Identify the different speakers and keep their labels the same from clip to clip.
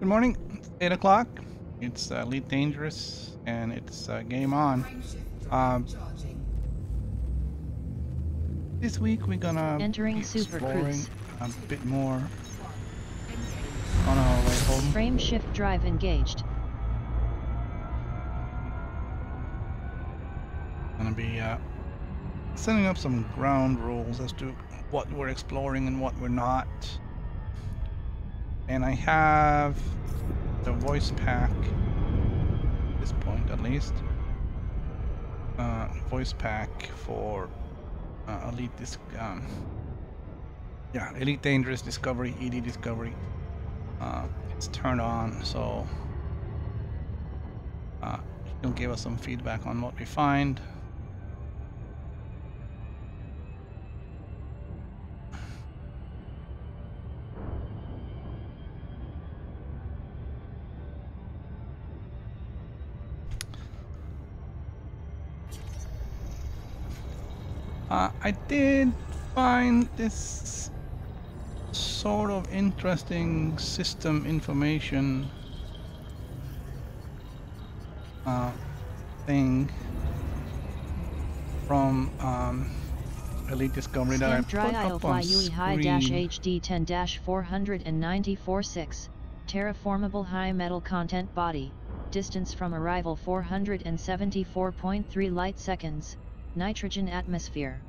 Speaker 1: Good morning. It's 8 o'clock. It's Elite Dangerous, and it's game on. This week we're gonna
Speaker 2: entering
Speaker 1: be
Speaker 2: Super
Speaker 1: exploring
Speaker 2: Cruise.
Speaker 1: a bit more on our way home.
Speaker 2: Frame shift drive engaged.
Speaker 1: Gonna be setting up some ground rules as to what we're exploring and what we're not. And I have the voice pack, at this point at least, voice pack for Elite Dangerous Discovery, ED Discovery. It's turned on, so it'll give us some feedback on what we find. I did find this sort of interesting system information thing from Elite Discovery that I put up on screen.
Speaker 2: HD10-494-6 terraformable high metal content body, distance from arrival 474.3 light seconds, nitrogen atmosphere.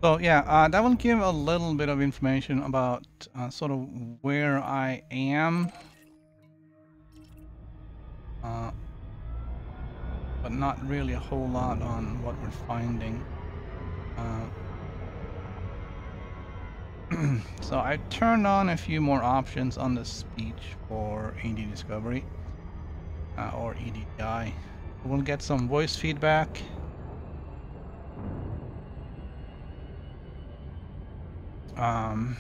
Speaker 1: So yeah, that will give a little bit of information about sort of where I am, but not really a whole lot on what we're finding. So I turned on a few more options on the speech for ED Discovery or EDI. We'll get some voice feedback. Hang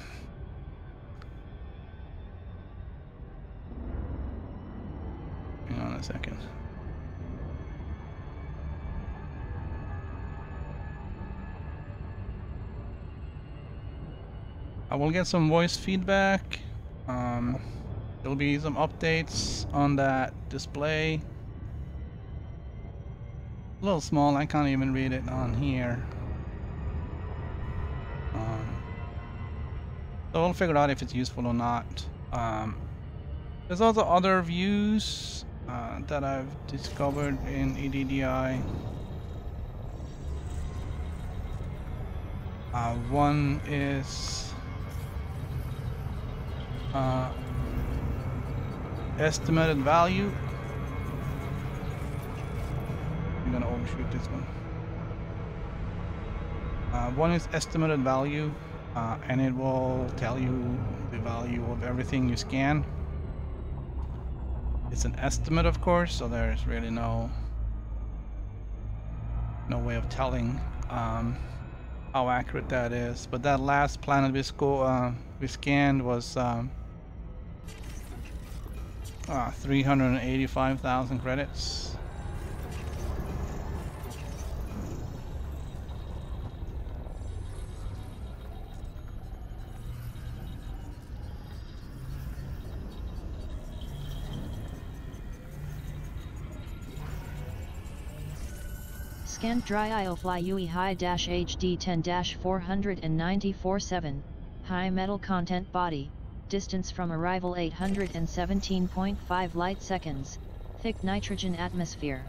Speaker 1: on a second. I will get some voice feedback. There'll be some updates on that display. A little small, I can't even read it on here. So we'll figure out if it's useful or not. There's also other views that I've discovered in EDDI. One is estimated value. I'm gonna overshoot this one. One is estimated value, and it will tell you the value of everything you scan. It's an estimate, of course, so there's really no way of telling how accurate that is. But that last planet we scanned was 385,000 credits.
Speaker 2: Scanned dry IOFLY UE high-HD 10-494-7, high metal content body, distance from arrival 817.5 light seconds, thick nitrogen atmosphere.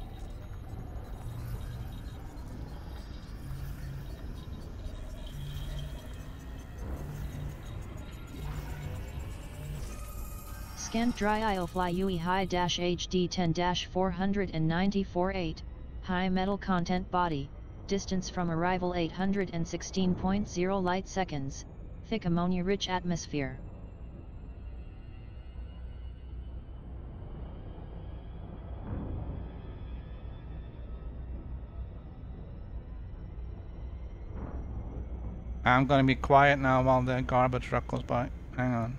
Speaker 2: Scanned dry IOFLY UE high-HD 10-494-8, high metal content body, distance from arrival 816.0 light seconds, thick ammonia-rich atmosphere.
Speaker 1: I'm gonna be quiet now while the garbage truck goes by. Hang on.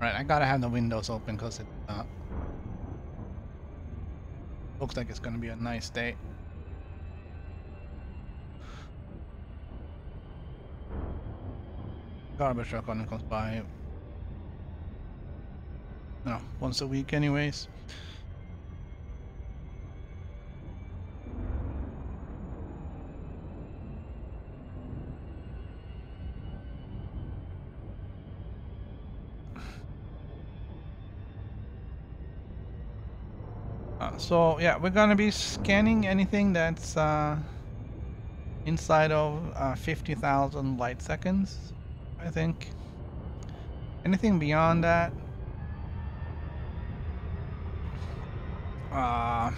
Speaker 1: Right, I gotta have the windows open because it looks like it's gonna be a nice day. Garbage truck only comes by, once a week anyways. So yeah, we're gonna be scanning anything that's inside of 50,000 light seconds, I think. Anything beyond that, I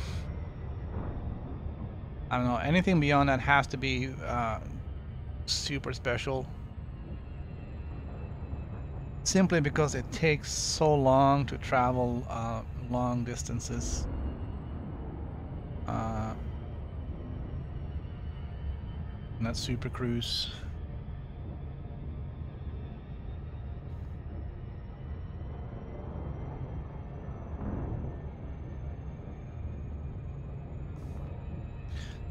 Speaker 1: don't know. Anything beyond that has to be super special. Simply because it takes so long to travel long distances. And that's super cruise.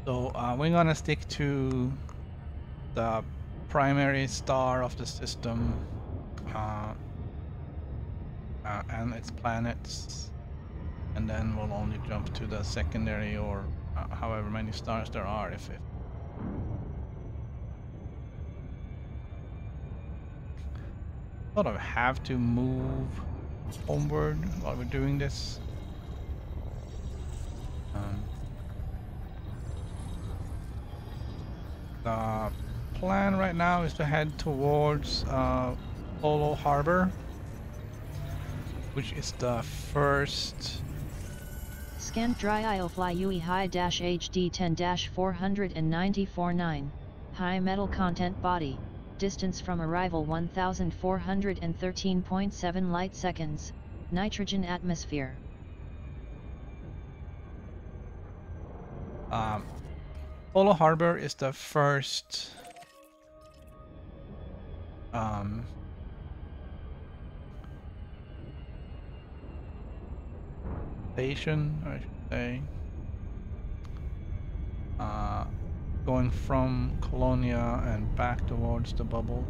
Speaker 1: So we're gonna stick to the primary star of the system and its planets, and then we'll only jump to the secondary or however many stars there are if it sort of have to move homeward while we're doing this. The plan right now is to head towards Polo Harbor, which is the first.
Speaker 2: Scan dry IOFly UE high HD 10-494.9 high metal content body, distance from arrival 1413.7 light seconds, nitrogen atmosphere.
Speaker 1: Polo Harbor is the first station, I should say, going from Colonia and back towards the bubble.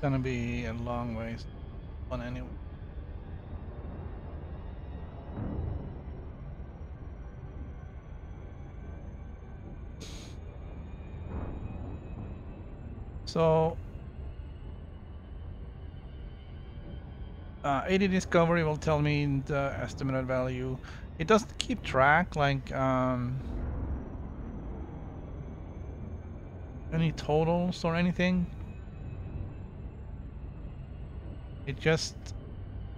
Speaker 1: Gonna be a long ways on anyway. So AD Discovery will tell me the estimated value. It doesn't keep track like any totals or anything. It just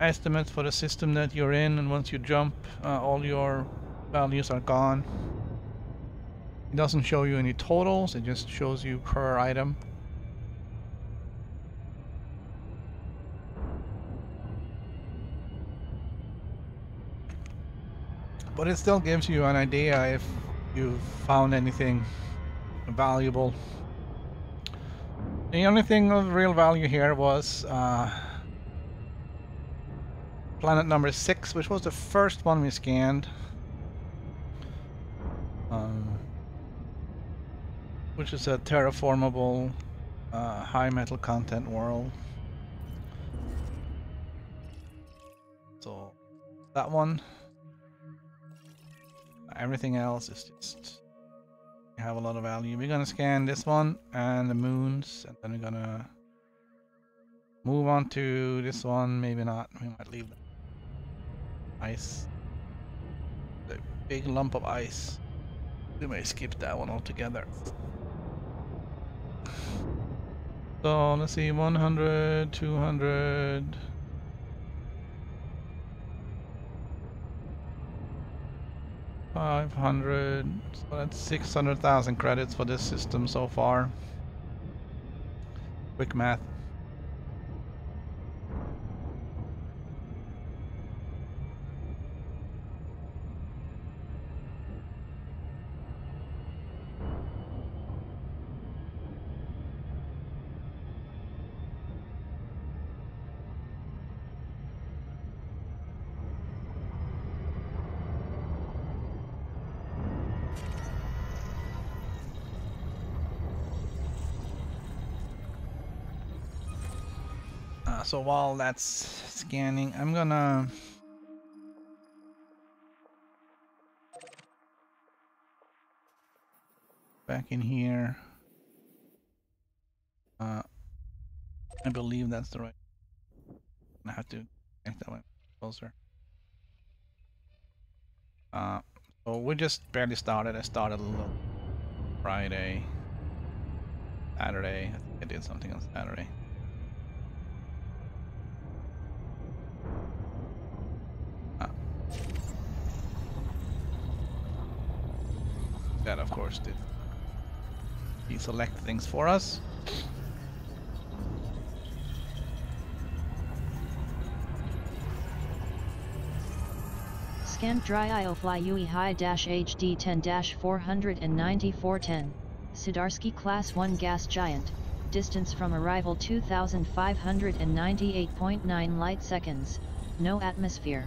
Speaker 1: estimates for the system that you're in, and once you jump, all your values are gone. It doesn't show you any totals, it just shows you per item. But it still gives you an idea if you found anything valuable. The only thing of real value here was planet number 6, which was the first one we scanned. Which is a terraformable high metal content world. So that one. Everything else is just have a lot of value. We're gonna scan this one and the moons, and then we're gonna move on to this one. Maybe not. We might leave the ice. The big lump of ice. We may skip that one altogether. So let's see, 100, 200. 500, so that's 600,000 credits for this system so far. Quick math. So while that's scanning, I'm gonna back in here. I believe that's the right. I have to make that one closer. So we just barely started. I started a little Friday, Saturday. I think I did something on Saturday. That of course did deselect things for us.
Speaker 2: Scan dry IOFly UE high HD 10-494.10 Sidarsky Class 1 gas giant, distance from arrival 2598.9 light seconds, no atmosphere.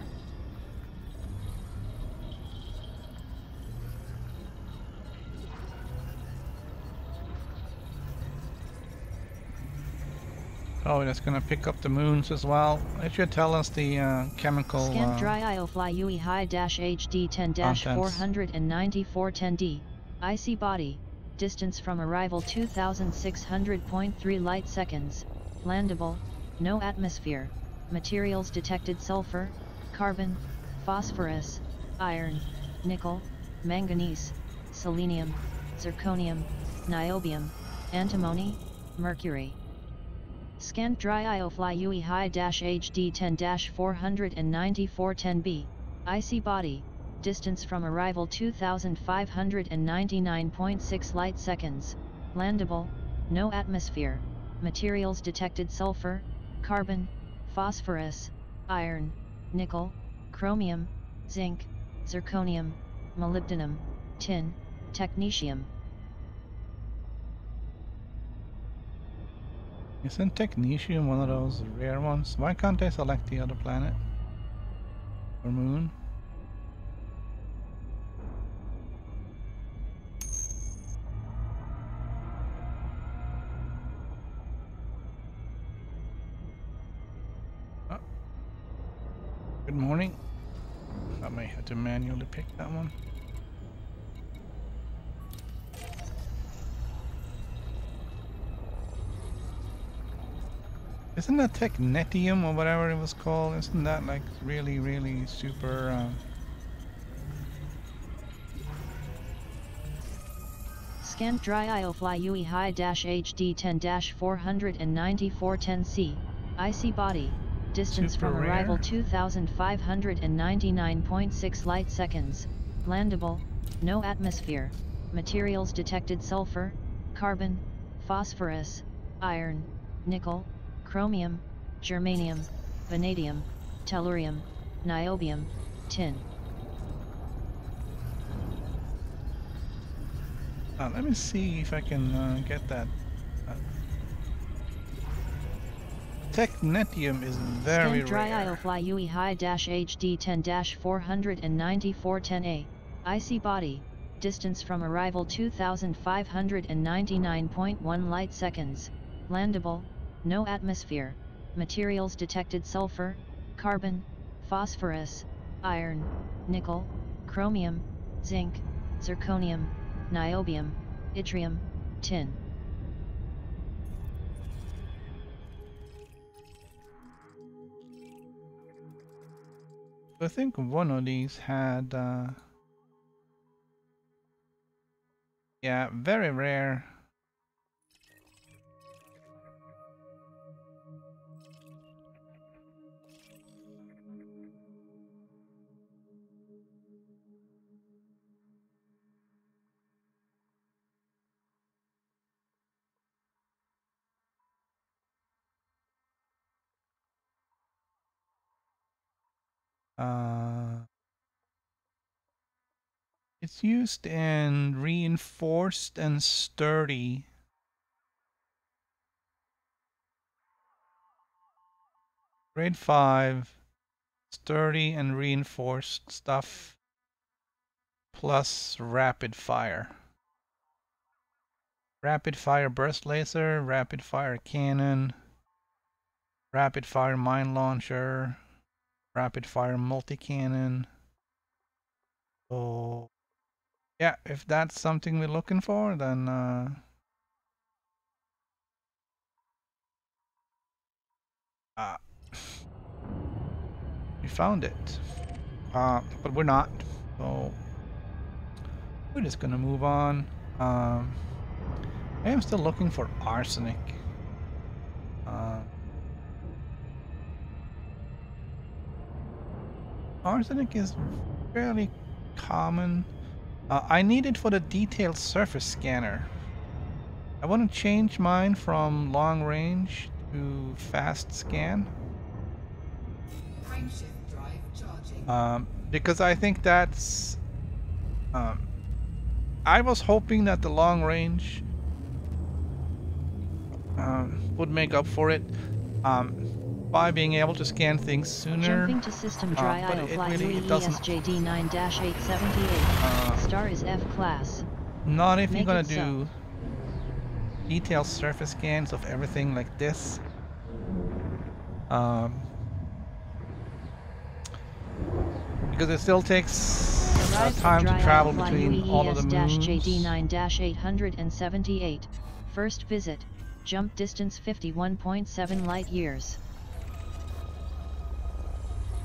Speaker 1: Oh, that's gonna pick up the moons as well. It should tell us the chemical
Speaker 2: Scan dry IOFly UE high HD 10-494 10D. IC body. Distance from arrival 2600.3 light seconds. Landable. No atmosphere. Materials detected: sulfur, carbon, phosphorus, iron, nickel, manganese, selenium, zirconium, niobium, antimony, mercury. Scanned dry IOFly UE high HD 10-494 10B. IC body. Distance from arrival 2599.6 light seconds. Landable. No atmosphere. Materials detected: sulfur, carbon, phosphorus, iron, nickel, chromium, zinc, zirconium, molybdenum, tin, technetium.
Speaker 1: Isn't technetium one of those rare ones? Why can't I select the other planet? Or moon? Oh. Good morning. I may have to manually pick that one. Isn't that technetium or whatever it was called? Isn't that like really, really super?
Speaker 2: Scanned dry IOFly UE high HD 10-494 10C. IC body. Distance
Speaker 1: Super
Speaker 2: from arrival
Speaker 1: rare.
Speaker 2: 2599.6 light seconds. Landable. No atmosphere. Materials detected: sulfur, carbon, phosphorus, iron, nickel, chromium, germanium, vanadium, tellurium, niobium, tin.
Speaker 1: Let me see if I can get that. Technetium is very
Speaker 2: Scanned dry
Speaker 1: rare.
Speaker 2: IOFly UE high HD 10-494 10A. IC body. Distance from arrival 2599.1 light seconds. Landable. No atmosphere. Materials detected: sulfur, carbon, phosphorus, iron, nickel, chromium, zinc, zirconium, niobium, yttrium, tin.
Speaker 1: I think one of these had, yeah, very rare. It's used in reinforced and sturdy. Grade 5, sturdy and reinforced stuff, plus rapid fire. Rapid fire burst laser, rapid fire cannon, rapid fire mine launcher, rapid fire multi-cannon. So yeah, if that's something we're looking for, then we found it. But we're not. So we're just gonna move on. I am still looking for arsenic. Arsenic is fairly common. I need it for the detailed surface scanner. I want to change mine from long range to fast scan.
Speaker 3: Frameshift drive charging.
Speaker 1: Because I think that's... I was hoping that the long range would make up for it by being able to scan things sooner.
Speaker 2: Jumping to system dry IOFly UE ESJD 9-878. Star is F class.
Speaker 1: Not if you're gonna
Speaker 2: Make it
Speaker 1: do detailed surface scans of everything like this. Because it still takes
Speaker 2: Arrived
Speaker 1: time to
Speaker 2: at
Speaker 1: travel
Speaker 2: Dry
Speaker 1: between all of the moons.
Speaker 2: JD9-878. First visit, jump distance 51.7 light years.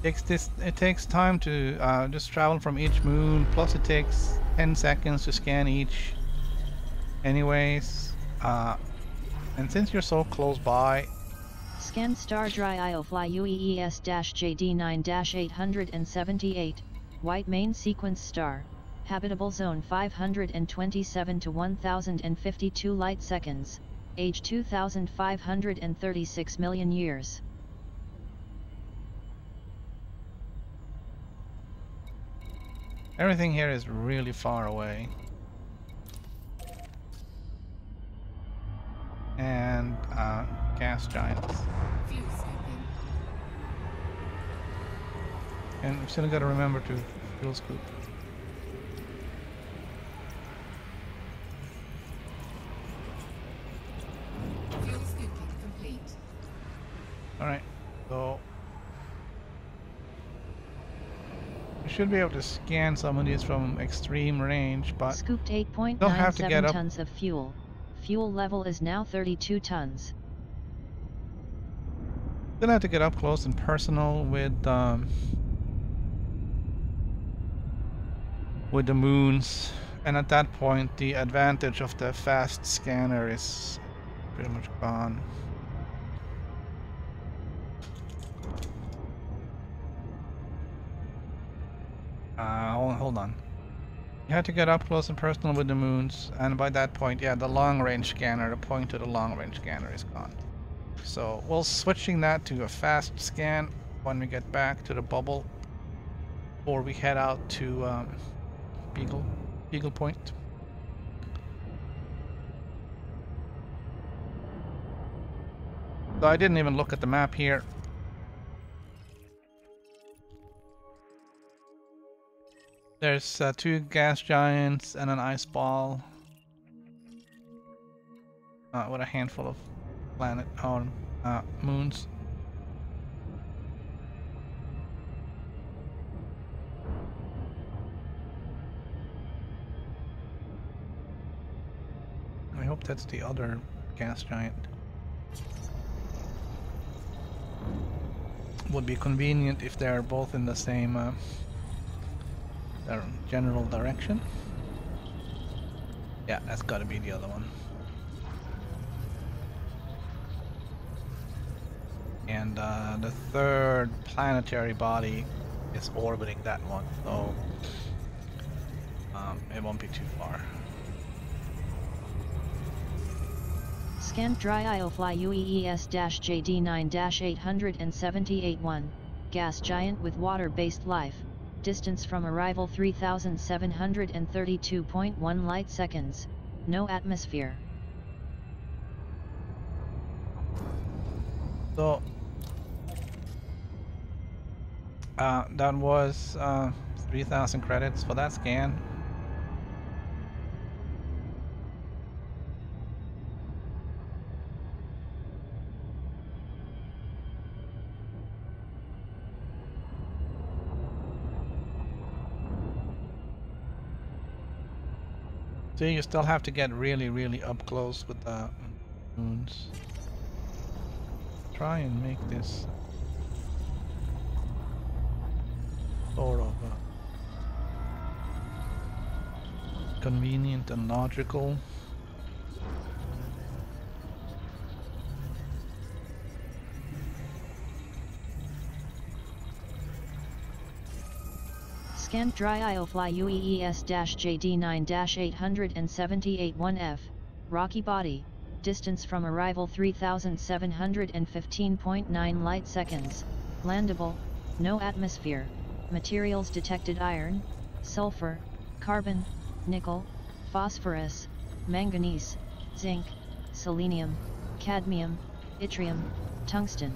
Speaker 1: It takes time to just travel from each moon, plus it takes 10 seconds to scan each anyways. And since you're so close by,
Speaker 2: Scan star dry IOFly UEES-JD9-878, white main sequence star, habitable zone 527 to 1052 light seconds, age 2536 million years.
Speaker 1: everything here is really far away. And gas giants.
Speaker 3: Fuel scooping.
Speaker 1: And we still gotta remember to fuel scoop.
Speaker 3: Fuel scooping complete.
Speaker 1: Alright, so we should be able to scan some of these from extreme range, but
Speaker 2: Scooped
Speaker 1: don't have to get
Speaker 2: 8.97
Speaker 1: up.
Speaker 2: tons of fuel. Fuel level is now 32 tons.
Speaker 1: Still have to get up close and personal with the moons, and at that point the advantage of the fast scanner is pretty much gone. Hold on. You have to get up close and personal with the moons, and by that point, yeah, the long-range scanner, the point to the long-range scanner is gone. So we'll switching that to a fast scan when we get back to the bubble, or we head out to Beagle Point. So I didn't even look at the map here. There's 2 gas giants and an ice ball with a handful of planet or moons. I hope that's the other gas giant. Would be convenient if they're both in the same general direction. Yeah, that's gotta be the other one. And the third planetary body is orbiting that one, so it won't be too far.
Speaker 2: Scan dry IOFly UEES-JD9-878-1, gas giant with water-based life, distance from arrival 3732.1 light seconds, no atmosphere.
Speaker 1: So that was 3,000 credits for that scan. So you still have to get really up close with the moons. Try and make this sort of convenient and logical.
Speaker 2: Scan dry IOFly UEES-JD9-878-1F, rocky body, distance from arrival 3715.9 light seconds, landable, no atmosphere, materials detected: iron, sulfur, carbon, nickel, phosphorus, manganese, zinc, selenium, cadmium, yttrium, tungsten.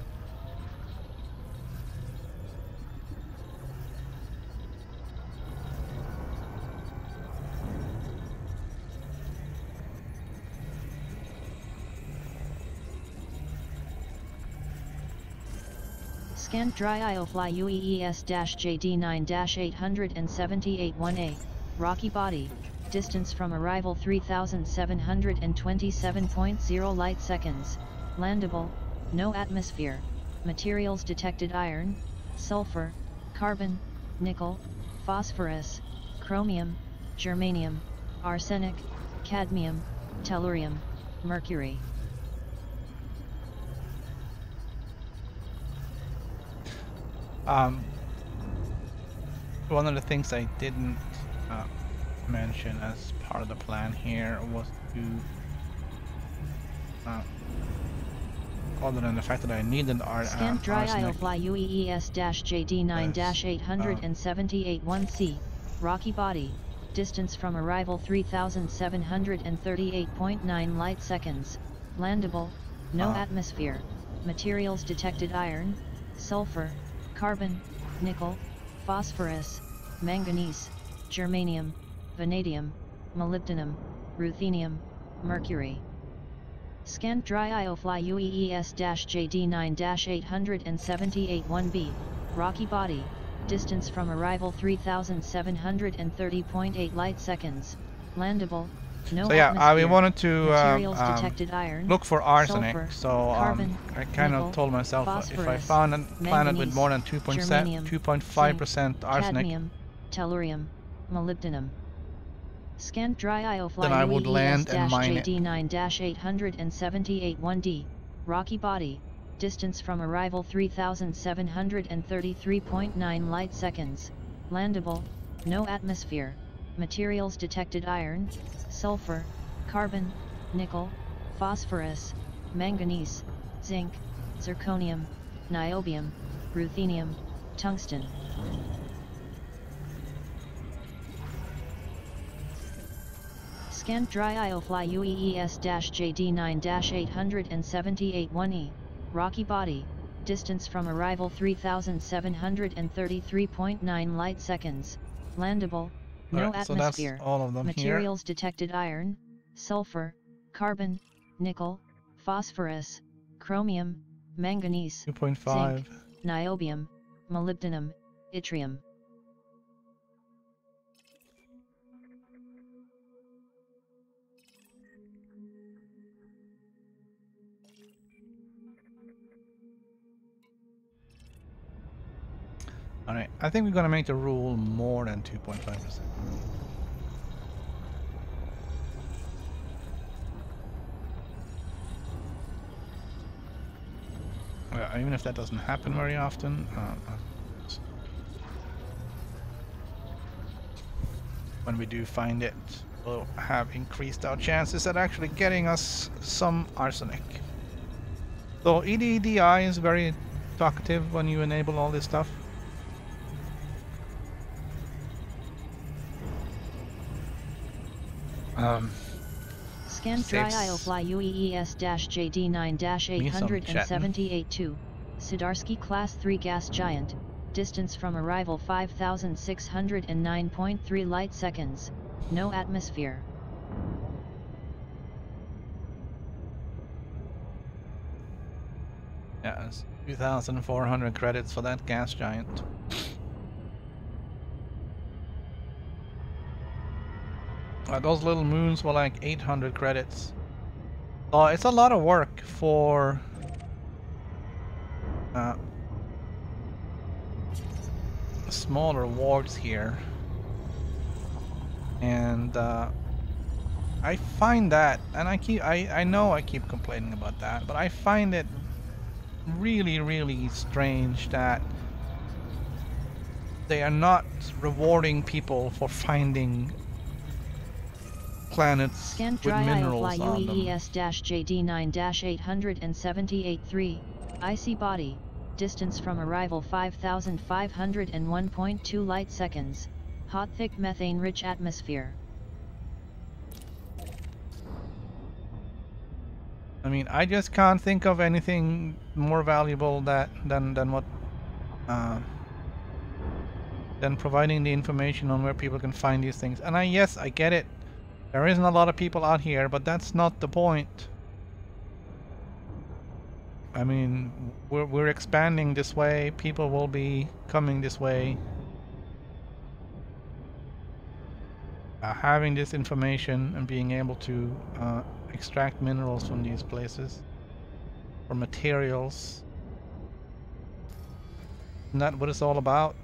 Speaker 2: Scanned dry IOFly UEES-JD9-878-1A, rocky body, distance from arrival 3727.0 light seconds, landable, no atmosphere, materials detected iron, sulfur, carbon, nickel, phosphorus, chromium, germanium, arsenic, cadmium, tellurium, mercury.
Speaker 1: One of the things I didn't mention as part of the plan here was to, other than the fact that I needed
Speaker 2: Scanned dry
Speaker 1: arsenic.
Speaker 2: IOFly UEES-JD9-878-1C, rocky body, distance from arrival 3738.9 light seconds, landable, no atmosphere, materials detected iron, sulfur, carbon, nickel, phosphorus, manganese, germanium, vanadium, molybdenum, ruthenium, mercury. Scanned dry IOFly UEES-JD9-878-1B, rocky body, distance from arrival 3730.8 light seconds, landable, no
Speaker 1: So yeah,
Speaker 2: atmosphere,
Speaker 1: we wanted to
Speaker 2: materials detected iron,
Speaker 1: look for arsenic.
Speaker 2: sulfur,
Speaker 1: So
Speaker 2: carbon,
Speaker 1: I kind
Speaker 2: nickel,
Speaker 1: of told myself if I
Speaker 2: phosphorus,
Speaker 1: found a planet with
Speaker 2: manganese,
Speaker 1: more than
Speaker 2: germanium,
Speaker 1: 2.5% arsenic,
Speaker 2: cadmium, tellurium, molybdenum. Scanned dry IOFly
Speaker 1: then I would land and mine it.
Speaker 2: UEES-JD9-878-1D, rocky body, distance from arrival 3733.9 light seconds, landable, no atmosphere, materials detected iron, sulfur, carbon, nickel, phosphorus, manganese, zinc, zirconium, niobium, ruthenium, tungsten. Scanned dry IOFly UEES-JD9-878-1E, rocky body, distance from arrival 3733.9 light seconds, landable, no
Speaker 1: Alright, so
Speaker 2: atmosphere,
Speaker 1: that's all of them
Speaker 2: materials detected iron, sulfur, carbon, nickel, phosphorus, chromium, manganese,
Speaker 1: here. 2.5.
Speaker 2: zinc, niobium, molybdenum, yttrium.
Speaker 1: Alright, I think we're gonna make the rule more than 2.5%. Even if that doesn't happen very often, when we do find it, we'll have increased our chances at actually getting us some arsenic. So EDDI is very talkative when you enable all this stuff.
Speaker 2: Scanned dry IOFly UEES-JD9-878-2, Sidarsky Class 3 gas giant, distance from arrival 5609.3 light seconds, no atmosphere.
Speaker 1: Yeah, it's 2,400 credits for that gas giant. Those little moons were like 800 credits. Oh, it's a lot of work for smaller wards here, and I find that, and I know I keep complaining about that, but I find it really strange that they are not rewarding people for finding planets
Speaker 2: Scanned
Speaker 1: with
Speaker 2: dry
Speaker 1: minerals
Speaker 2: IOFly
Speaker 1: on them.
Speaker 2: UEES-JD9-878-3, icy body, distance from arrival 5501.2 light seconds, hot thick methane-rich atmosphere.
Speaker 1: I mean, I just can't think of anything more valuable than what than providing the information on where people can find these things. And yes, I get it. There isn't a lot of people out here, but that's not the point. I mean, we're expanding this way. People will be coming this way. Having this information and being able to extract minerals from these places, or materials. Isn't that what it's all about?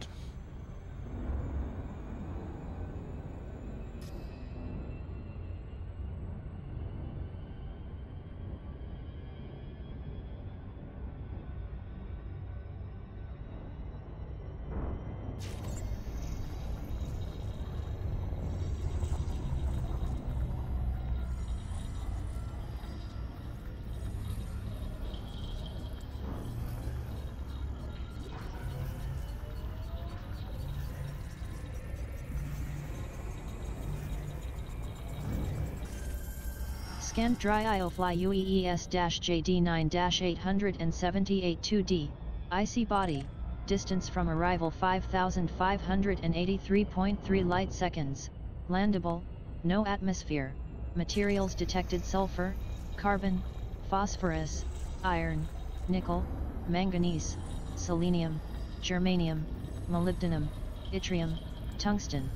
Speaker 2: Scanned dry IOFly UEES-JD9-878-2D, IC body, distance from arrival 5,583.3 light seconds, landable, no atmosphere, materials detected sulfur, carbon, phosphorus, iron, nickel, manganese, selenium, germanium, molybdenum, yttrium, tungsten.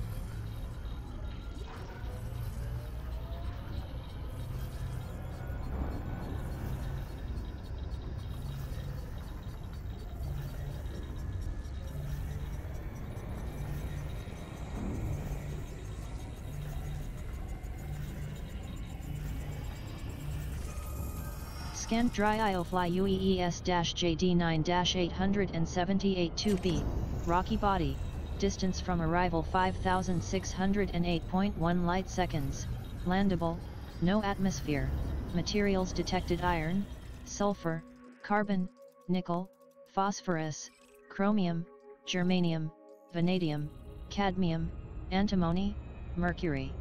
Speaker 2: Scanned dry IOFly UEES-JD9-878-2B, rocky body, distance from arrival 5,608.1 light seconds, landable, no atmosphere, materials detected iron, sulfur, carbon, nickel, phosphorus, chromium, germanium, vanadium, cadmium, antimony, mercury.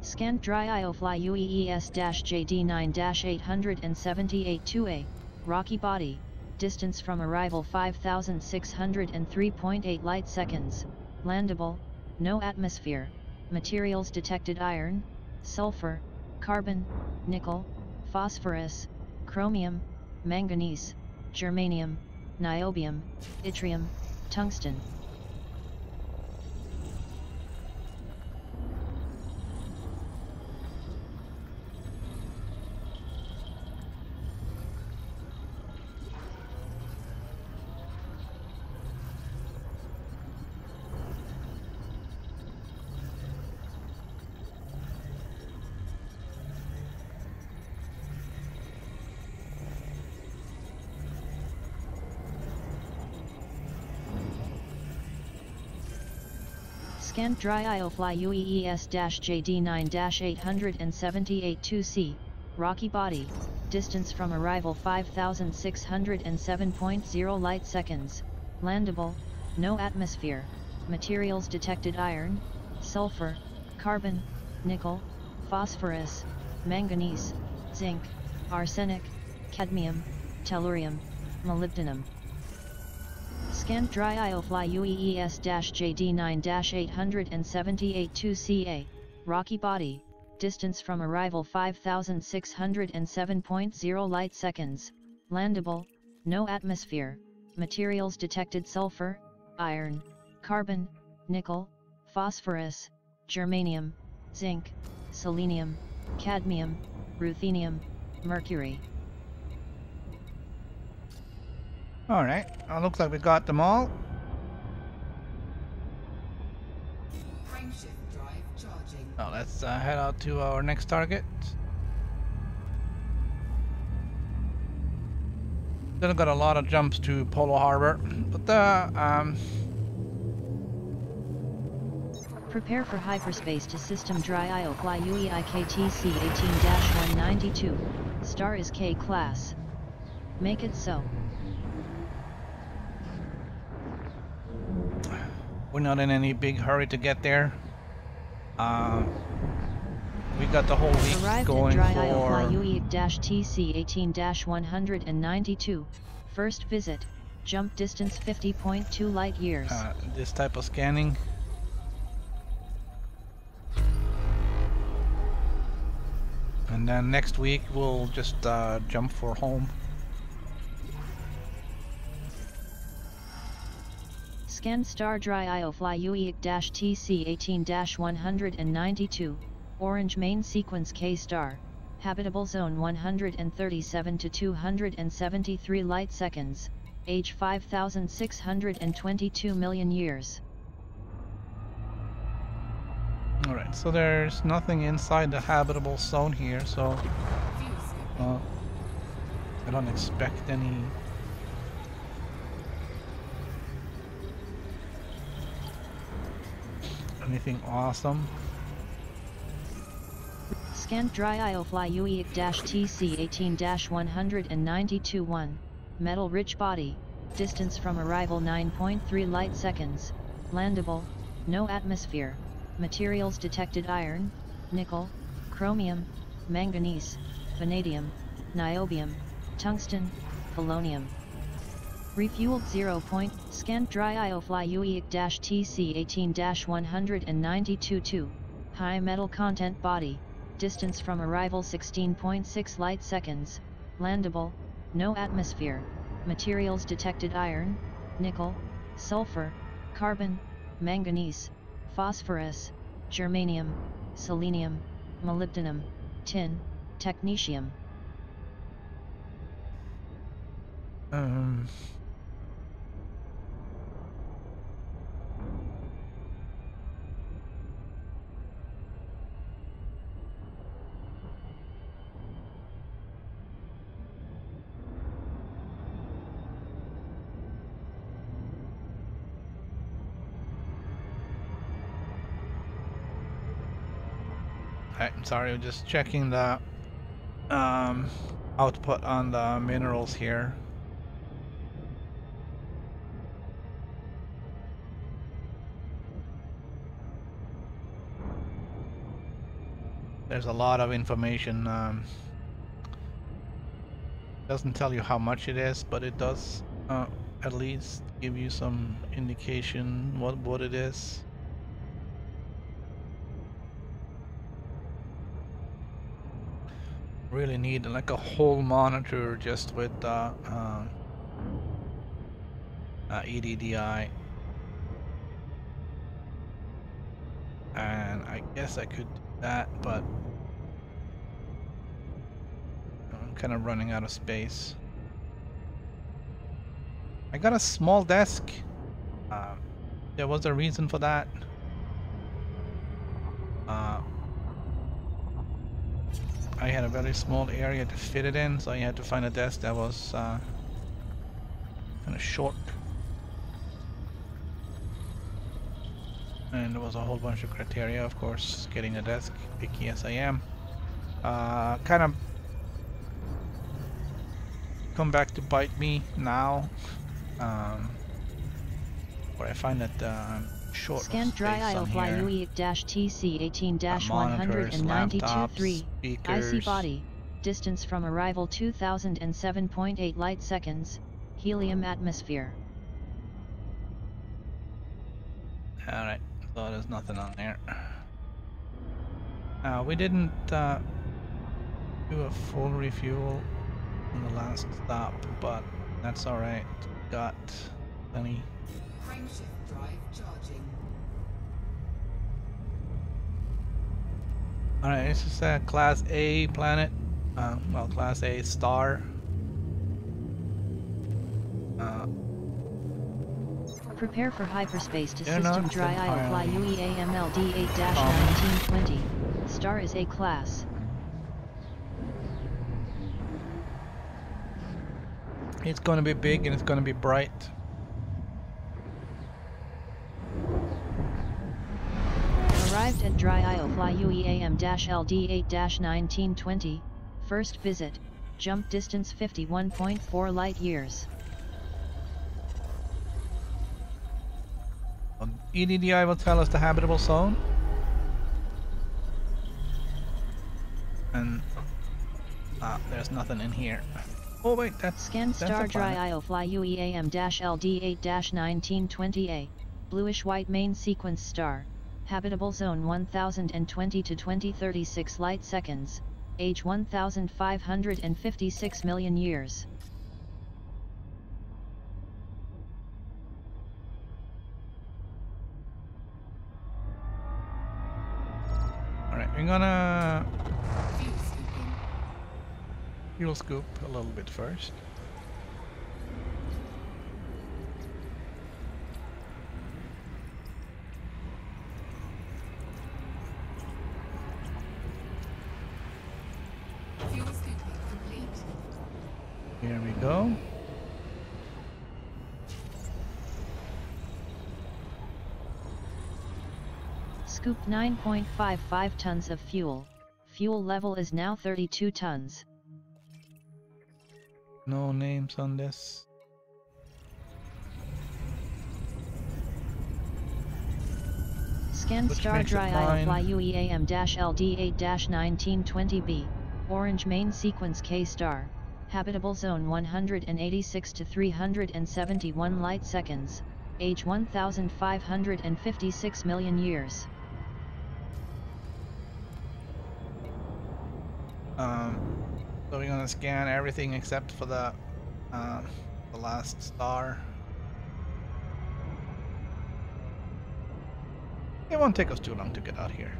Speaker 2: Scanned dry IOFly UEES-JD9-878-2A, rocky body, distance from arrival 5,603.8 light seconds, landable, no atmosphere, materials detected iron, sulfur, carbon, nickel, phosphorus, chromium, manganese, germanium, niobium, yttrium, tungsten. Scanned dry IOFly UEES-JD9-878-2C, rocky body, distance from arrival 5,607.0 light seconds, landable, no atmosphere, materials detected iron, sulfur, carbon, nickel, phosphorus, manganese, zinc, arsenic, cadmium, tellurium, molybdenum. Scanned dry IOFly UEES-JD9-878-2CA, rocky body, distance from arrival 5,607.0 light seconds, landable, no atmosphere, materials detected sulfur, iron, carbon, nickel, phosphorus, germanium, zinc, selenium, cadmium, ruthenium, mercury.
Speaker 1: Alright, looks like we got them all.
Speaker 3: Frameshift drive charging.
Speaker 1: Now let's head out to our next target. Still got a lot of jumps to Polo Harbor, but
Speaker 2: Prepare for hyperspace to system dry IOFly UEIKTC 18-192, star is K class. Make it so.
Speaker 1: we're not in any big hurry to get there. We got the whole week
Speaker 2: Arrived
Speaker 1: going
Speaker 2: at dry
Speaker 1: for
Speaker 2: IOFly UE-TC 18-192, first visit, jump distance 50.2 light years.
Speaker 1: this type of scanning. And then next week we'll just jump for home.
Speaker 2: Scan star dry IO fly UE-TC 18-192, orange main sequence K star, habitable zone 137 to 273 light seconds, age 5,622 million years.
Speaker 1: Alright, so there's nothing inside the habitable zone here, so I don't expect anything awesome.
Speaker 2: Scan dry IO fly UE-TC 18-192-1, metal rich body, distance from arrival 9.3 light seconds, landable, no atmosphere, materials detected iron, nickel, chromium, manganese, vanadium, niobium, tungsten, polonium. Refueled 0. Scan dry IO fly UE-TC 18-192-2, high metal content body, distance from arrival 16.6 light seconds, landable, no atmosphere, materials detected iron, nickel, sulfur, carbon, manganese, phosphorus, germanium, selenium, molybdenum, tin, technetium.
Speaker 1: I'm sorry, I'm just checking the output on the minerals here. There's a lot of information. Doesn't tell you how much it is, but it does at least give you some indication what it is. Really need like a whole monitor just with EDDI, and I guess I could do that, but I'm kind of running out of space. I got a small desk. There was a reason for that. I had a very small area to fit it in, so I had to find a desk that was kind of short. And there was a whole bunch of criteria, of course, getting a desk, picky as I am. Kind of come back to bite me now, where I find that short
Speaker 2: Scan dry IO fly UE-TC 18-192-3, IC body, distance from arrival 2007.8 light seconds, helium atmosphere.
Speaker 1: Alright, so there's nothing on there. We didn't do a full refuel on the last stop, but that's alright. Got plenty.
Speaker 3: Frameshift drive charging.
Speaker 1: Alright, this is a Class A planet. Well, Class A star.
Speaker 2: Prepare for hyperspace to system dry IO fly UE-AMLD 8-1920. Star is A class.
Speaker 1: It's going to be big and it's going to be bright.
Speaker 2: Arrived at dry IO fly UE-AM-LD 8-1920. First visit, jump distance 51.4 light years.
Speaker 1: EDDI will tell us the habitable zone. And there's nothing in here. Oh wait, that's
Speaker 2: Scan star dry IO fly UE-AM-LD 8-1920A, bluish white main sequence star, habitable zone 1020 to 2036 light seconds, age 1556 million years.
Speaker 1: We're gonna
Speaker 3: Fuel scooping.
Speaker 1: fuel scoop a little bit first.
Speaker 3: Fuel scooping complete.
Speaker 1: Here we go.
Speaker 2: Scooped 9.55 tons of fuel. Fuel level is now 32 tons.
Speaker 1: No names on this.
Speaker 2: Scan
Speaker 1: Which
Speaker 2: star
Speaker 1: makes it
Speaker 2: dry
Speaker 1: fine.
Speaker 2: IFY UEAM-LD8-1920B. Orange main sequence K star. Habitable zone 186 to 371 light seconds. Age 1,556 million years.
Speaker 1: So we're gonna scan everything except for the last star. It won't take us too long to get out here.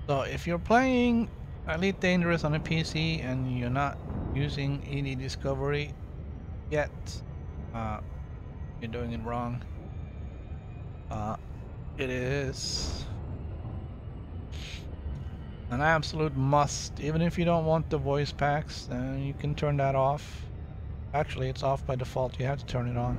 Speaker 1: So if you're playing Elite Dangerous on a PC and you're not using any discovery yet, you're doing it wrong. It is an absolute must. Even if you don't want the voice packs, you can turn that off. Actually, it's off by default. You have to turn it on.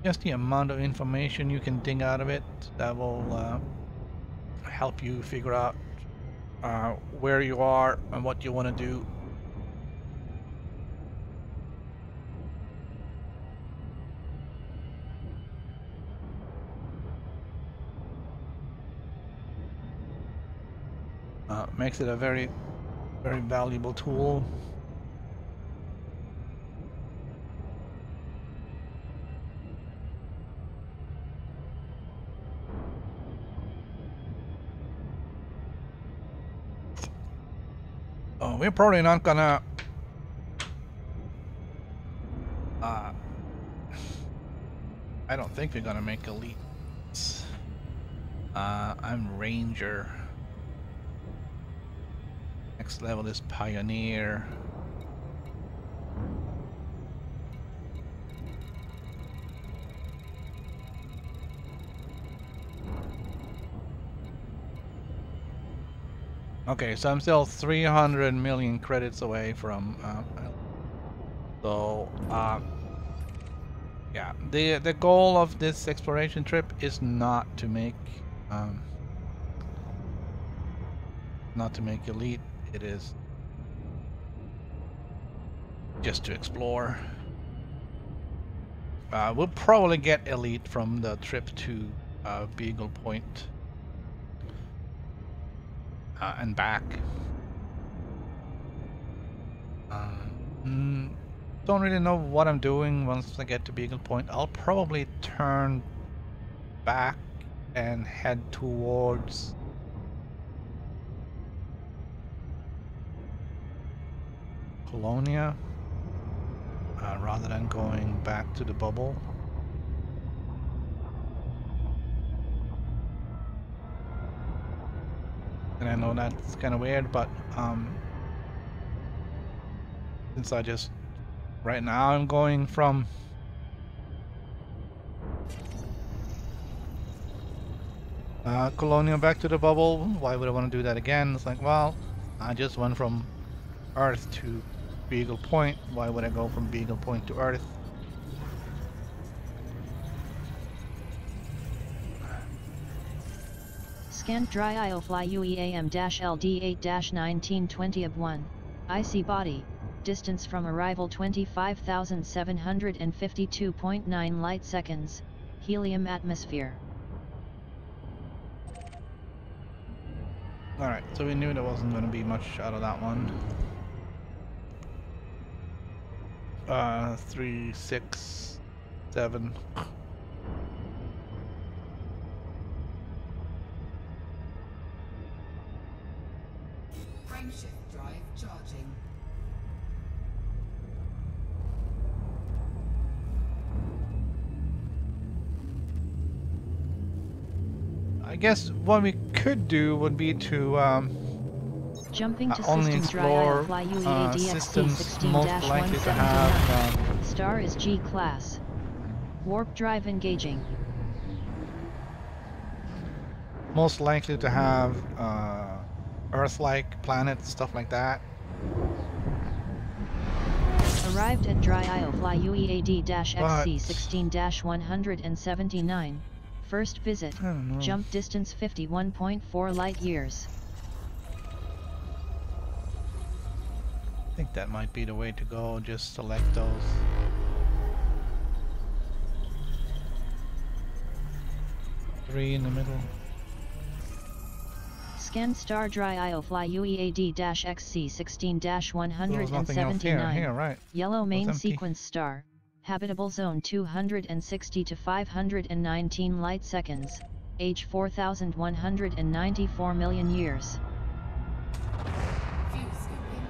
Speaker 1: Just the amount of information you can dig out of it, that will help you figure out where you are and what you want to do. Makes it a very, very valuable tool. Oh, we're probably not gonna I don't think we're gonna make elites. I'm Ranger. Next level is Pioneer. Okay, so I'm still 300 million credits away from yeah, the goal of this exploration trip is not to make elite. It is just to explore. We'll probably get elite from the trip to Beagle Point and back. Don't really know what I'm doing once I get to Beagle Point. I'll probably turn back and head towards Colonia rather than going back to the bubble. And I know that's kind of weird, but since I just right now I'm going from Colonia back to the bubble, why would I want to do that again? It's like, well, I just went from Earth to Beagle Point. Why would I go from Beagle Point to Earth?
Speaker 2: Scanned dry IOFly UEAM-LD8-1920 of 1, IC body, distance from arrival 25,752.9 light seconds, helium atmosphere.
Speaker 1: Alright, so we knew there wasn't going to be much out of that one. 3, 6, 7.
Speaker 3: Frameshift drive charging.
Speaker 1: I guess what we could do would be to
Speaker 2: Jumping to
Speaker 1: only
Speaker 2: system dry
Speaker 1: explore
Speaker 2: IOFly UEA
Speaker 1: systems
Speaker 2: DXC
Speaker 1: most likely to
Speaker 2: 16-179.
Speaker 1: have
Speaker 2: Star is G class. Warp drive engaging.
Speaker 1: Earth-like planets, stuff like that.
Speaker 2: Arrived at dry IOFly UEAD-XC
Speaker 1: But
Speaker 2: 16-179. First visit.
Speaker 1: I don't know.
Speaker 2: Jump distance 51.4 light years.
Speaker 1: I think that might be the way to go. Just select those. Three in the middle.
Speaker 2: Scan star dry IOFly UEAD-XC
Speaker 1: There was nothing else here.
Speaker 2: 16-179.
Speaker 1: Here, right.
Speaker 2: Yellow main
Speaker 1: empty.
Speaker 2: sequence star. Habitable zone 260 to 519 light seconds. Age 4,194 million years.
Speaker 3: Fuel scooping.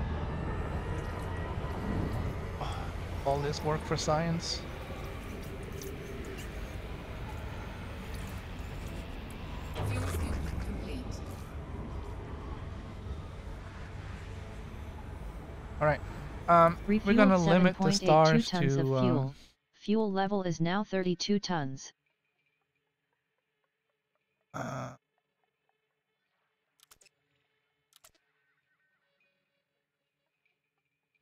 Speaker 1: All this work for science.
Speaker 3: Fuel scooping complete.
Speaker 1: All right. We're
Speaker 2: Refueled
Speaker 1: gonna limit the
Speaker 2: 7.82
Speaker 1: stars
Speaker 2: tons of
Speaker 1: to
Speaker 2: fuel. Fuel level is now 32 tons.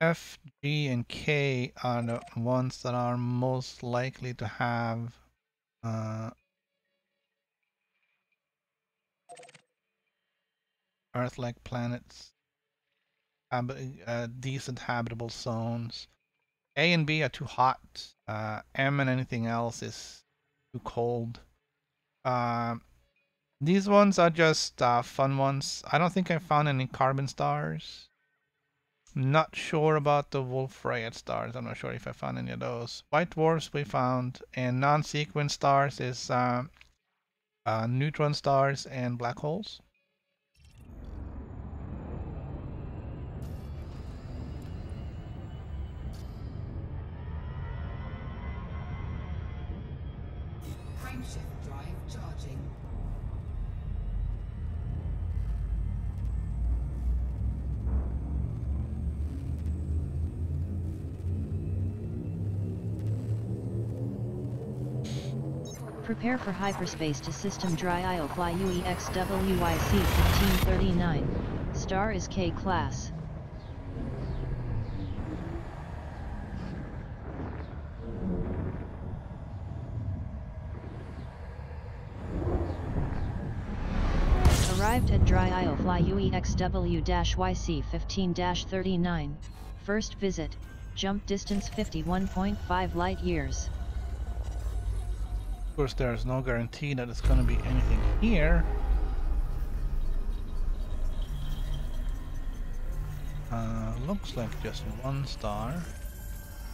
Speaker 1: F, G, and K are the ones that are most likely to have Earth-like planets, decent habitable zones. A and B are too hot. M and anything else is too cold. These ones are just fun ones. I don't think I found any carbon stars. Not sure about the Wolf-Rayet stars. I'm not sure if I found any of those. White dwarfs we found, and non-sequence stars is neutron stars and black holes.
Speaker 3: Frameshift drive charging.
Speaker 2: Prepare for hyperspace to system dry IOFly UEXWYC 1539. Star is K class. Arrived at dry IOFly UEXW-YC 15-39. First visit. Jump distance 51.5 light years.
Speaker 1: Of course, there's no guarantee that it's going to be anything here. Looks like just one star.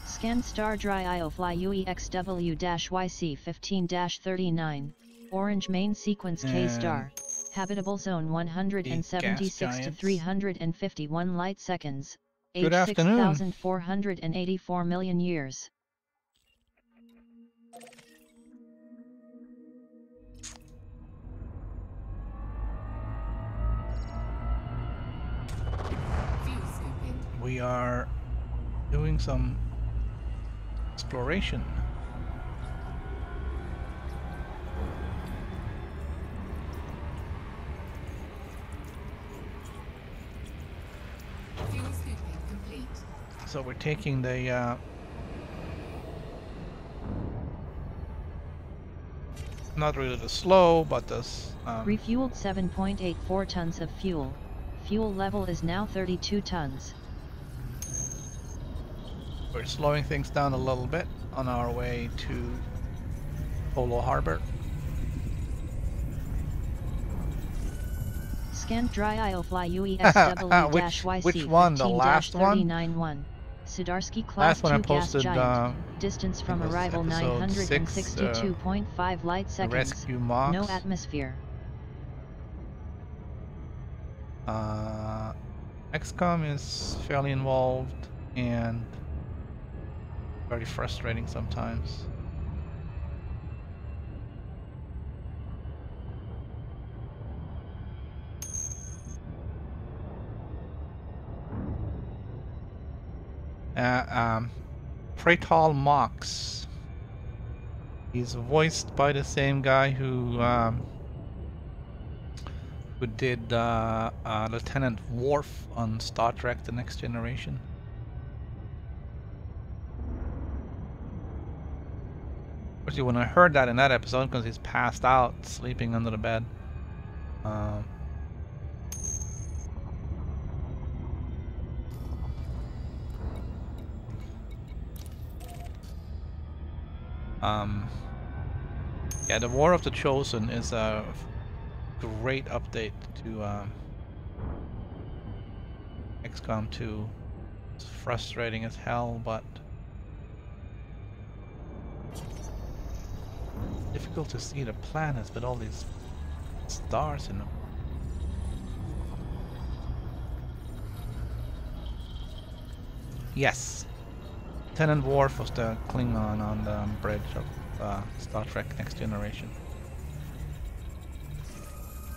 Speaker 2: Scan star dry IOFly UEXW-YC 15-39. Orange main sequence K star. Habitable zone 176 to 351 light seconds. Age
Speaker 1: Good afternoon.
Speaker 2: 6,484 million years.
Speaker 3: Fuel scooping.
Speaker 1: We are doing some exploration.
Speaker 3: Fuel scooping complete.
Speaker 1: So we're taking the Not really the slow, but does
Speaker 2: refueled 7.84 tons of fuel. Fuel level is now 32 tons.
Speaker 1: we're slowing things down a little bit on our way to Polo Harbor.
Speaker 2: Scanned dry IOFly UEXW-YC
Speaker 1: which one? The last one?
Speaker 2: 391. Sudarsky Class
Speaker 1: Last one I
Speaker 2: 2 gas
Speaker 1: posted,
Speaker 2: giant. Distance from
Speaker 1: was
Speaker 2: arrival
Speaker 1: episode 6,
Speaker 2: 962.5 light
Speaker 1: the
Speaker 2: seconds.
Speaker 1: rescue mocks.
Speaker 2: No atmosphere.
Speaker 1: XCOM is fairly involved and very frustrating sometimes. Praetal Mox. He's voiced by the same guy who did Lieutenant Worf on Star Trek: The Next Generation. Actually, when I heard that in that episode, because he's passed out, sleeping under the bed. Yeah, the War of the Chosen is a great update to XCOM 2. It's frustrating as hell, but difficult to see the planets with all these stars in them. Yes, Lieutenant Worf was the Klingon on the bridge of Star Trek Next Generation.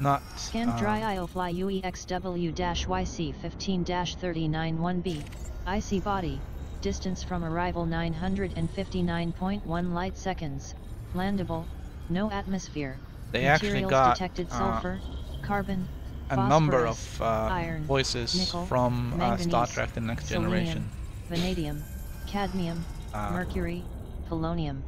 Speaker 1: Not
Speaker 2: Scanned dry IOFly UEXW-YC 15-391B. IC body. Distance from arrival 959.1 light seconds. Landable. No atmosphere.
Speaker 1: They
Speaker 2: Materials
Speaker 1: actually got
Speaker 2: detected sulfur, carbon,
Speaker 1: a number of
Speaker 2: phosphorus, iron,
Speaker 1: voices
Speaker 2: nickel,
Speaker 1: from
Speaker 2: manganese,
Speaker 1: Star Trek The Next Generation.
Speaker 2: selenium, vanadium, cadmium, mercury, polonium.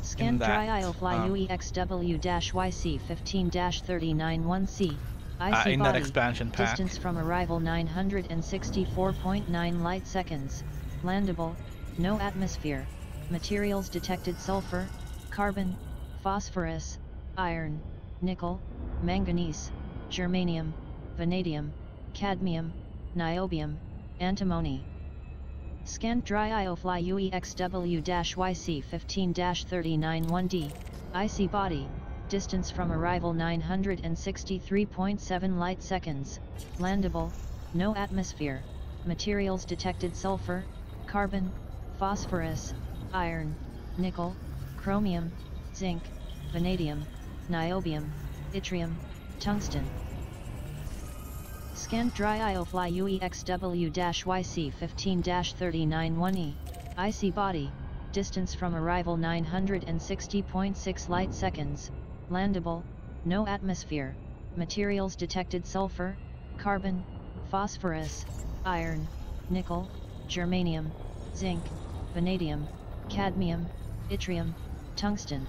Speaker 2: Scanned dry IOFly UEXW-YC 15-391C. IC
Speaker 1: in
Speaker 2: body.
Speaker 1: that expansion pack.
Speaker 2: Distance from arrival 964.9 light seconds. Landable. No atmosphere. Materials detected sulfur, carbon, phosphorus, iron, nickel, manganese, germanium, vanadium, cadmium, niobium, antimony. Scanned dry IOFly UEXW-YC 15-391D. IC body. Distance from arrival 963.7 light seconds. Landable. No atmosphere. Materials detected sulfur, carbon, phosphorus, iron, nickel, chromium, zinc, vanadium, niobium, yttrium, tungsten. Scanned dry IOFly UEXW-YC 15-391E. IC body. Distance from arrival 960.6 light seconds. Landable. No atmosphere. Materials detected sulfur, carbon, phosphorus, iron, nickel, germanium, zinc, vanadium, cadmium, yttrium, tungsten.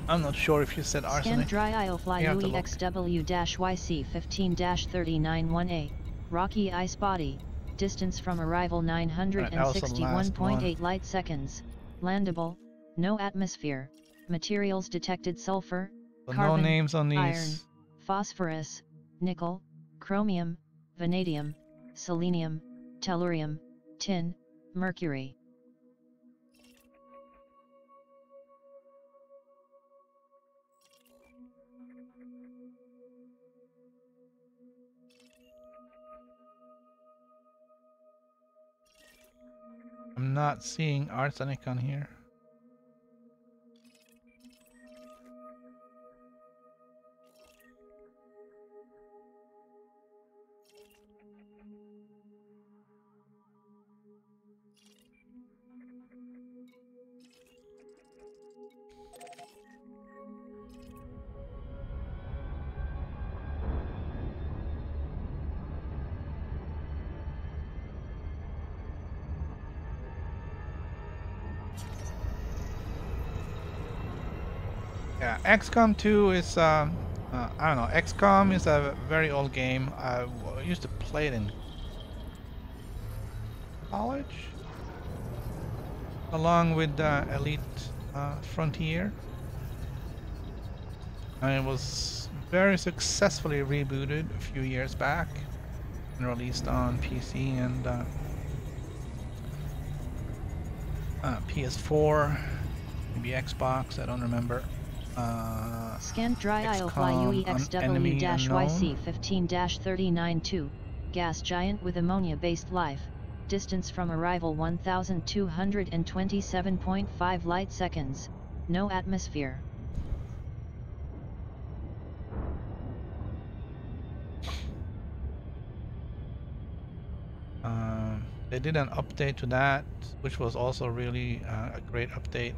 Speaker 1: I'm not sure if you said arsenic.
Speaker 2: Scanned dry IOFly UEXW-YC 15-391A. Rocky ice body. Distance from arrival 961.8 light seconds. Landable. No atmosphere. Materials detected sulfur,
Speaker 1: So
Speaker 2: carbon,
Speaker 1: no names on these.
Speaker 2: iron, phosphorus, nickel, chromium, vanadium, selenium, tellurium, tin, mercury.
Speaker 1: I'm not seeing arsenic on here. Yeah, XCOM 2 is I don't know. XCOM is a very old game. I used to play it in college, along with Elite Frontier, and it was very successfully rebooted a few years back and released on PC and PS4, maybe Xbox. I don't remember.
Speaker 2: Scanned dry
Speaker 1: XCOM Enemy Unknown.
Speaker 2: IOFLY-UEXW-YC15-39-2, gas giant with ammonia-based life, distance from arrival 1227.5 light seconds, no atmosphere.
Speaker 1: They did an update to that, which was also really a great update.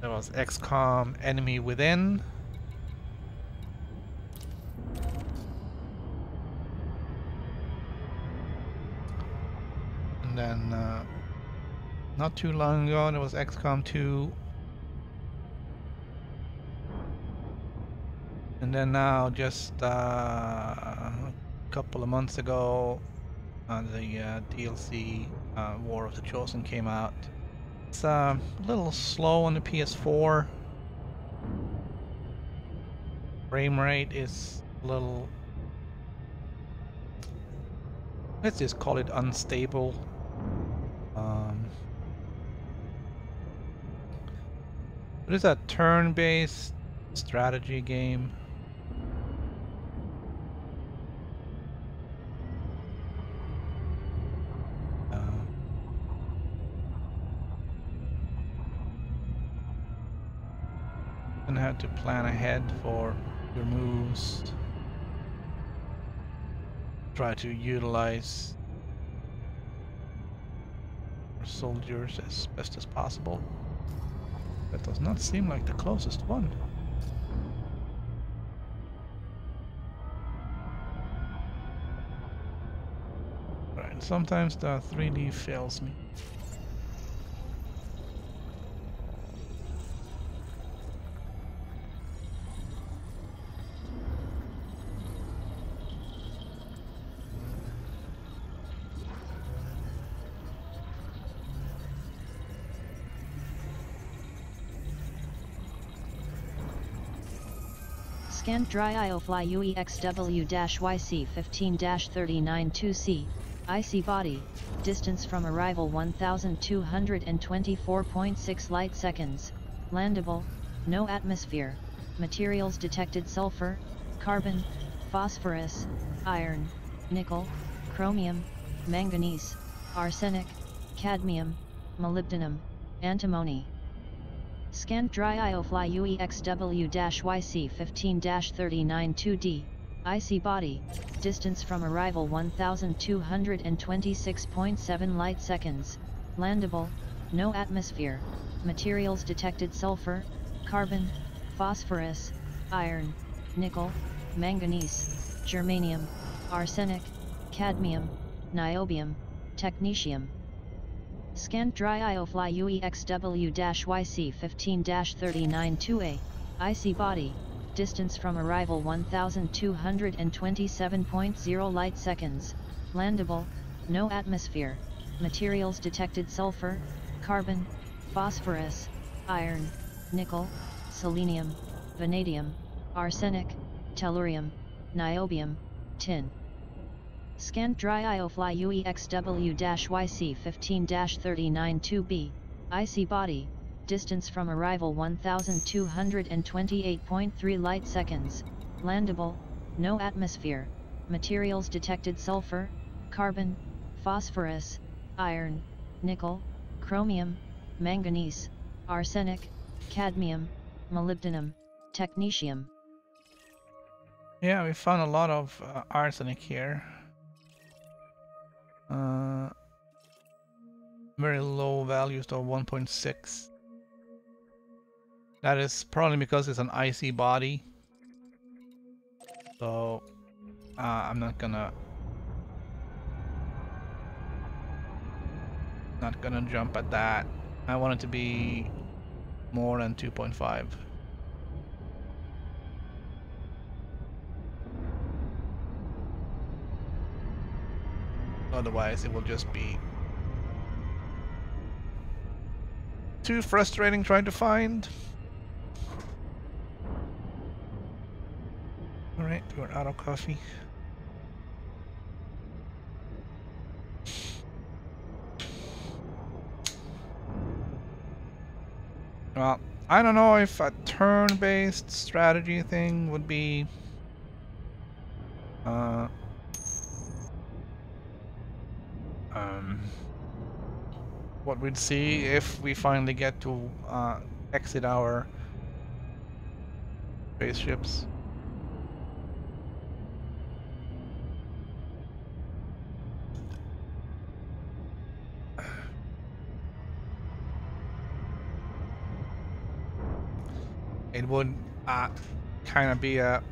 Speaker 1: There was XCOM Enemy Within. And then not too long ago there was XCOM 2. And then now just a couple of months ago the DLC War of the Chosen came out. It's a little slow on the PS4. Frame rate is a little, let's just call it unstable. It is a turn-based strategy game. And have to plan ahead for your moves. Try to utilize your soldiers as best as possible. That does not seem like the closest one. Right, sometimes the 3D fails me.
Speaker 2: Scanned dry IOFLY-UEXW-YC15-39-2C, IC body, distance from arrival 1224.6 light seconds, landable, no atmosphere, materials detected sulfur, carbon, phosphorus, iron, nickel, chromium, manganese, arsenic, cadmium, molybdenum, antimony. Scanned dry IOFLY-UEXW-YC15-39-2D, IC body, distance from arrival 1226.7 light seconds, landable, no atmosphere, materials detected sulfur, carbon, phosphorus, iron, nickel, manganese, germanium, arsenic, cadmium, niobium, technetium. Scanned dry IOFLY-UEXW-YC15-39-2A, IC body, distance from arrival 1227.0 light seconds, landable, no atmosphere, materials detected sulfur, carbon, phosphorus, iron, nickel, selenium, vanadium, arsenic, tellurium, niobium, tin. Scanned dry IOFLY-UEXW-YC15-39-2B, IC body, distance from arrival 1228.3 light seconds, landable, no atmosphere, materials detected sulfur, carbon, phosphorus, iron, nickel, chromium, manganese, arsenic, cadmium, molybdenum, technetium.
Speaker 1: Yeah, we found a lot of arsenic here. Very low values though, 1.6. That is probably because it's an IC body. So I'm not gonna Not gonna jump at that. I want it to be more than 2.5. Otherwise, it will just be too frustrating trying to find. Alright, we're out of coffee. Well, I don't know if a turn-based strategy thing would be what we'd see if we finally get to exit our spaceships. It would kind of be a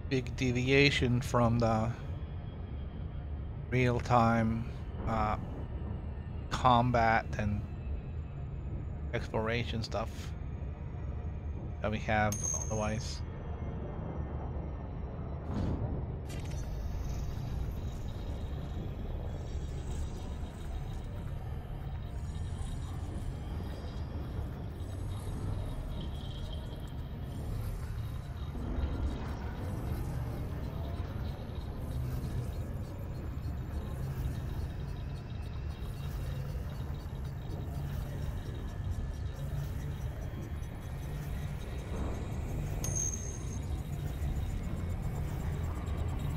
Speaker 1: big deviation from the real-time combat and exploration stuff that we have otherwise.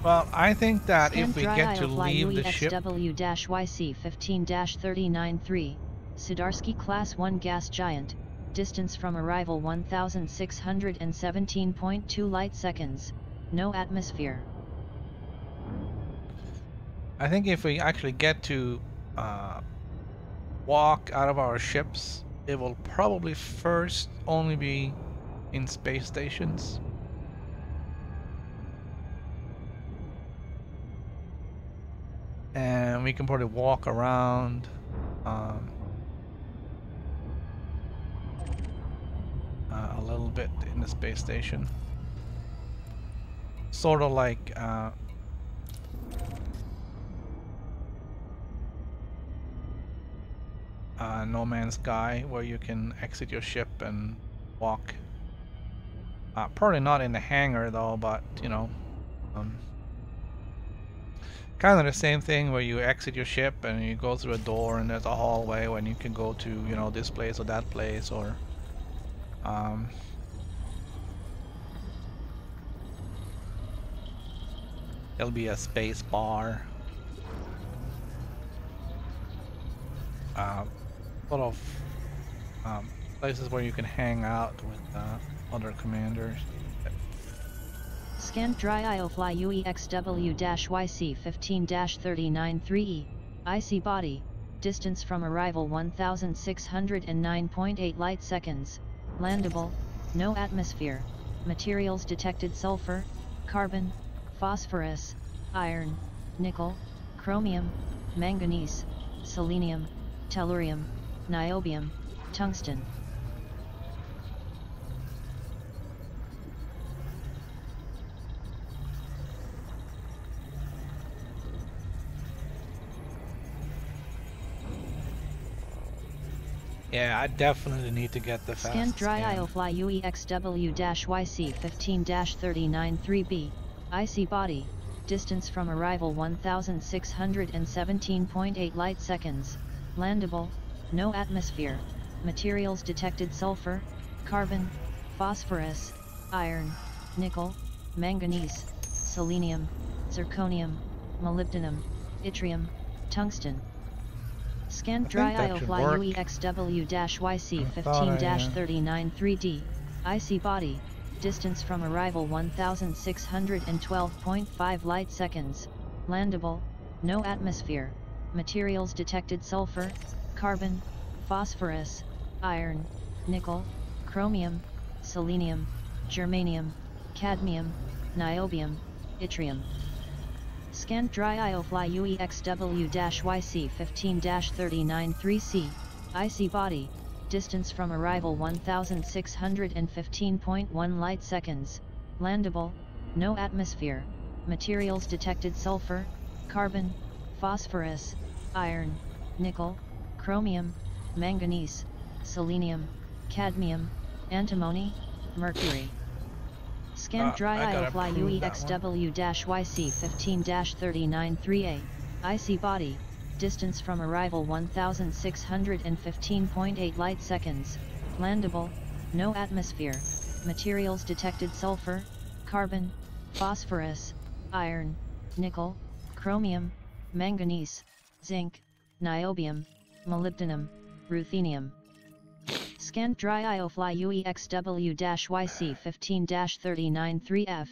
Speaker 1: Well, I think that if we get to leave the ship...
Speaker 2: XW-YC15-393, Sudarsky Class 1 Gas Giant, distance from arrival 1617.2 light seconds, no atmosphere.
Speaker 1: I think if we actually get to walk out of our ships, it will probably first only be in space stations. And we can probably walk around a little bit in the space station. Sort of like No Man's Sky, where you can exit your ship and walk. Probably not in the hangar though, but you know. Kind of the same thing where you exit your ship and you go through a door and there's a hallway when you can go to, you know, this place or that place, or there'll be a space bar. Sort of places where you can hang out with other commanders.
Speaker 2: Scanned dry IOFly UEXW-YC15-393E, IC body, distance from arrival 1609.8 light seconds, landable, no atmosphere, materials detected sulfur, carbon, phosphorus, iron, nickel, chromium, manganese, selenium, tellurium, niobium, tungsten.
Speaker 1: Yeah, I definitely need to get the fast
Speaker 2: Scanned dry
Speaker 1: scan.
Speaker 2: IOFly UEXW-YC15-393B, IC body, distance from arrival 1617.8 light seconds, landable, no atmosphere, materials detected sulfur, carbon, phosphorus, iron, nickel, manganese, selenium, zirconium, molybdenum, yttrium, tungsten. Scanned dry IOFly UEXW-YC15-393D, IC body, distance from arrival 1612.5 light seconds, landable, no atmosphere, materials detected sulfur, carbon, phosphorus, iron, nickel, chromium, selenium, germanium, cadmium, niobium, yttrium. Scanned dry IOFly UEXW-YC 15-39-3C, IC body, distance from arrival 1615.1 light seconds, landable, no atmosphere, materials detected sulfur, carbon, phosphorus, iron, nickel, chromium, manganese, selenium, cadmium, antimony, mercury. Scanned dry IOFly UEXW-YC 15-39-3A, IC body, distance from arrival 1615.8 light seconds, landable, no atmosphere, materials detected sulfur, carbon, phosphorus, iron, nickel, chromium, manganese, zinc, niobium, molybdenum, ruthenium. Scanned dry IOFly UEXW-YC 15-39-3F,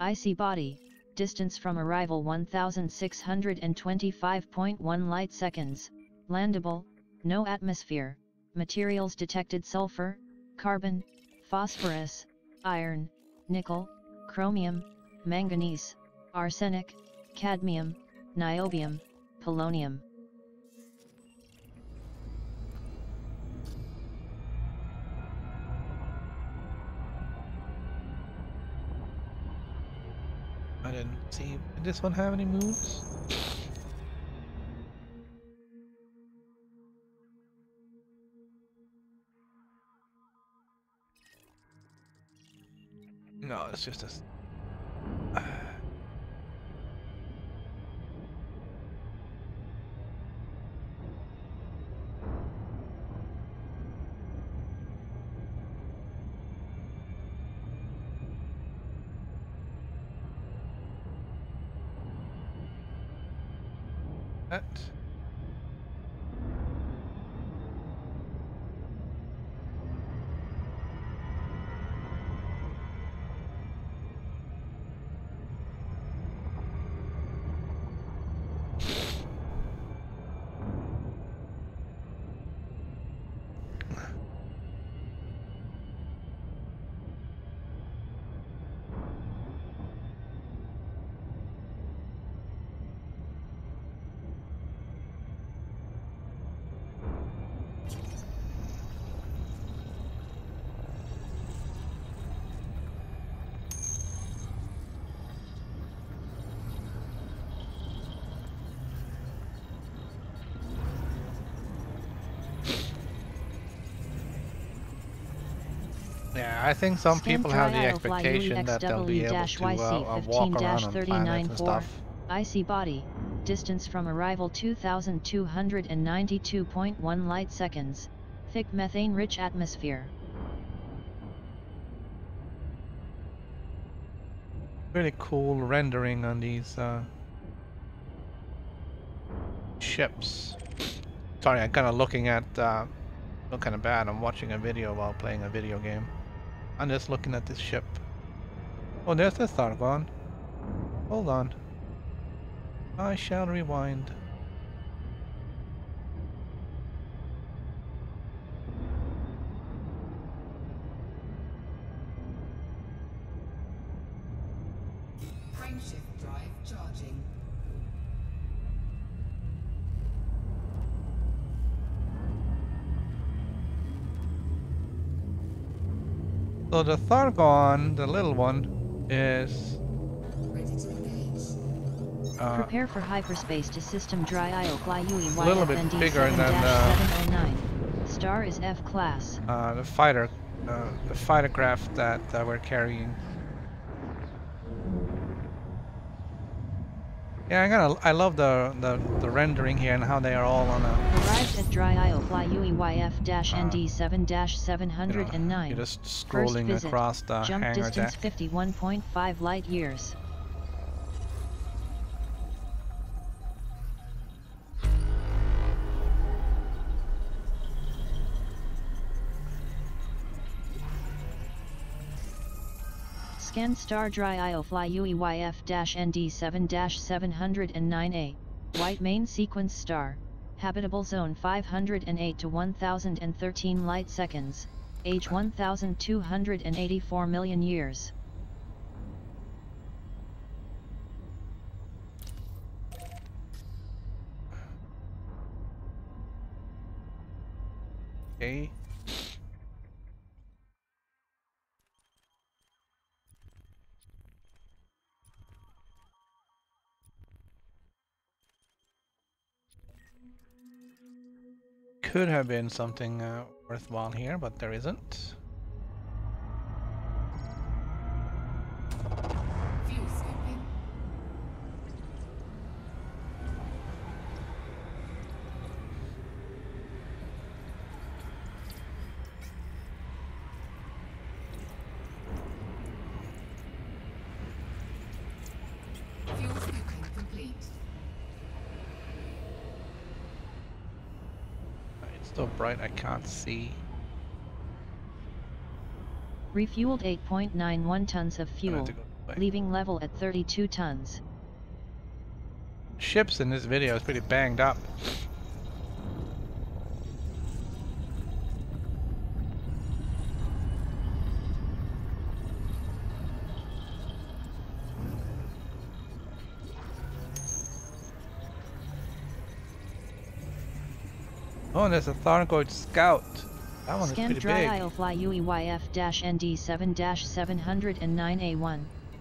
Speaker 2: IC body, distance from arrival 1625.1 light seconds, landable, no atmosphere, materials detected sulfur, carbon, phosphorus, iron, nickel, chromium, manganese, arsenic, cadmium, niobium, polonium.
Speaker 1: I didn't see. Did this one have any moves? No, it's just a. That. Yeah, I think some people have the expectation that they'll be able to walk around on planets and stuff.
Speaker 2: IC body, distance from arrival 2292.1 light seconds, thick methane-rich atmosphere.
Speaker 1: Really cool rendering on these ships. Sorry, I'm kind of looking at, look kind of bad. I'm watching a video while playing a video game. I'm just looking at this ship. Oh, there's the Thargon. Hold on. I shall rewind.
Speaker 3: Frameshift drive charging.
Speaker 1: So the Thargon, the little one, is
Speaker 3: Ready to engage.
Speaker 2: Prepare for hyperspace to system dry IOFly
Speaker 1: a little bit bigger than
Speaker 2: UEYFND7-709. Star is F class.
Speaker 1: the fighter craft that we're carrying. Yeah, I love the rendering here and how they are all on a.
Speaker 2: Arrived at dry IOFly UEYF-ND7-709.
Speaker 1: You're just scrolling across the
Speaker 2: jump
Speaker 1: hangar
Speaker 2: distance
Speaker 1: deck.
Speaker 2: 51.5 light years. Scan star dry IOFly UEYF-ND7-709A, white main sequence star, habitable zone 508 to 1013 light seconds, age 1284 million years.
Speaker 1: Okay. Could have been something worthwhile here, but there isn't.
Speaker 3: Fuel scoping. Fuel scoping complete.
Speaker 1: It's so bright I can't see.
Speaker 2: Refueled 8.91 tons of
Speaker 1: I'm gonna have
Speaker 2: fuel,
Speaker 1: to go this way.
Speaker 2: leaving level at 32 tons.
Speaker 1: Ships in this video is pretty banged up. Oh, and there's a Thargoid Scout. That one is
Speaker 2: Scan
Speaker 1: pretty
Speaker 2: dry
Speaker 1: big.
Speaker 2: aisle fly UEYF-ND7-709A1,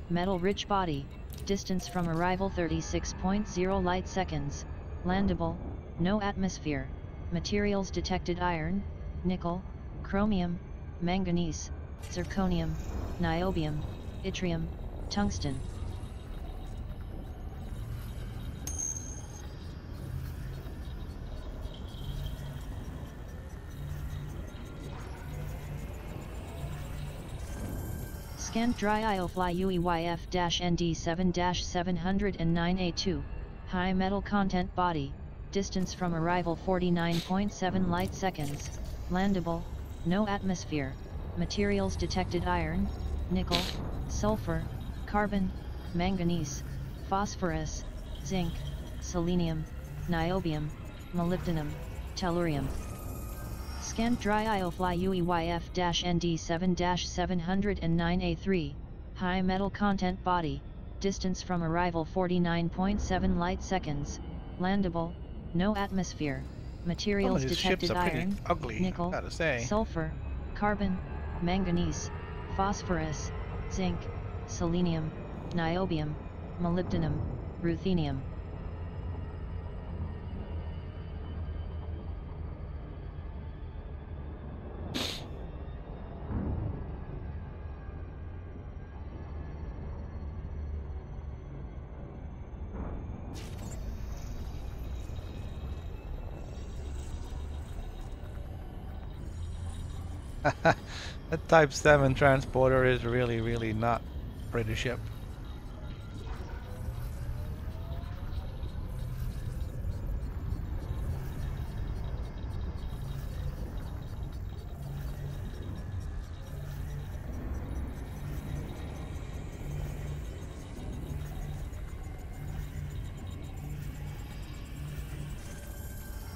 Speaker 2: metal rich body, distance from arrival 36.0 light seconds, landable, no atmosphere, materials detected iron, nickel, chromium, manganese, zirconium, niobium, yttrium, tungsten. Scan dry aisle fly UEYF-ND7-709A2, high metal content body, distance from arrival 49.7 light seconds, landable, no atmosphere, materials detected iron, nickel, sulfur, carbon, manganese, phosphorus, zinc, selenium, niobium, molybdenum, tellurium. Scan dry aisle fly UEYF-ND7-709A3, high metal content body, distance from arrival 49.7 light seconds, landable, no atmosphere, materials
Speaker 1: Some of these ships
Speaker 2: detected
Speaker 1: are pretty
Speaker 2: iron,
Speaker 1: ugly,
Speaker 2: nickel,
Speaker 1: gotta say.
Speaker 2: sulfur, carbon, manganese, phosphorus, zinc, selenium, niobium, molybdenum, ruthenium.
Speaker 1: That Type 7 transporter is really not a pretty ship.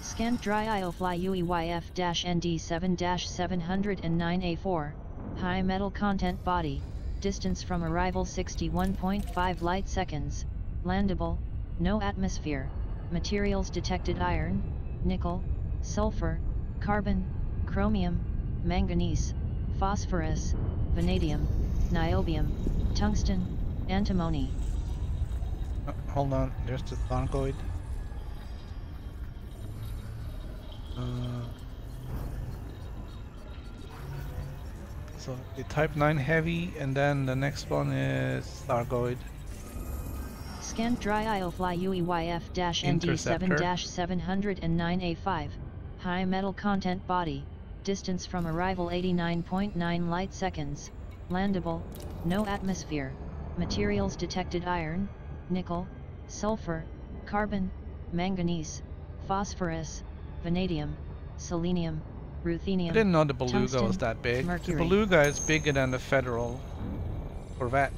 Speaker 2: Scan dry aisle fly UEYF-ND7-709A4, high metal content body, distance from arrival 61.5 light seconds, landable, no atmosphere, materials detected iron, nickel, sulfur, carbon, chromium, manganese, phosphorus, vanadium, niobium, tungsten, antimony.
Speaker 1: Hold on, there's the Thargoid. So the Type 9 Heavy, and then the next one is Thargoid.
Speaker 2: Scan dry aisle fly UEYF-ND7-709A5, high metal content body, distance from arrival 89.9 light seconds, landable, no atmosphere, materials detected iron, nickel, sulfur, carbon, manganese, phosphorus, vanadium, selenium, ruthenium,
Speaker 1: I didn't know the Beluga
Speaker 2: tungsten,
Speaker 1: was that big.
Speaker 2: mercury.
Speaker 1: The Beluga is bigger than the Federal Corvette.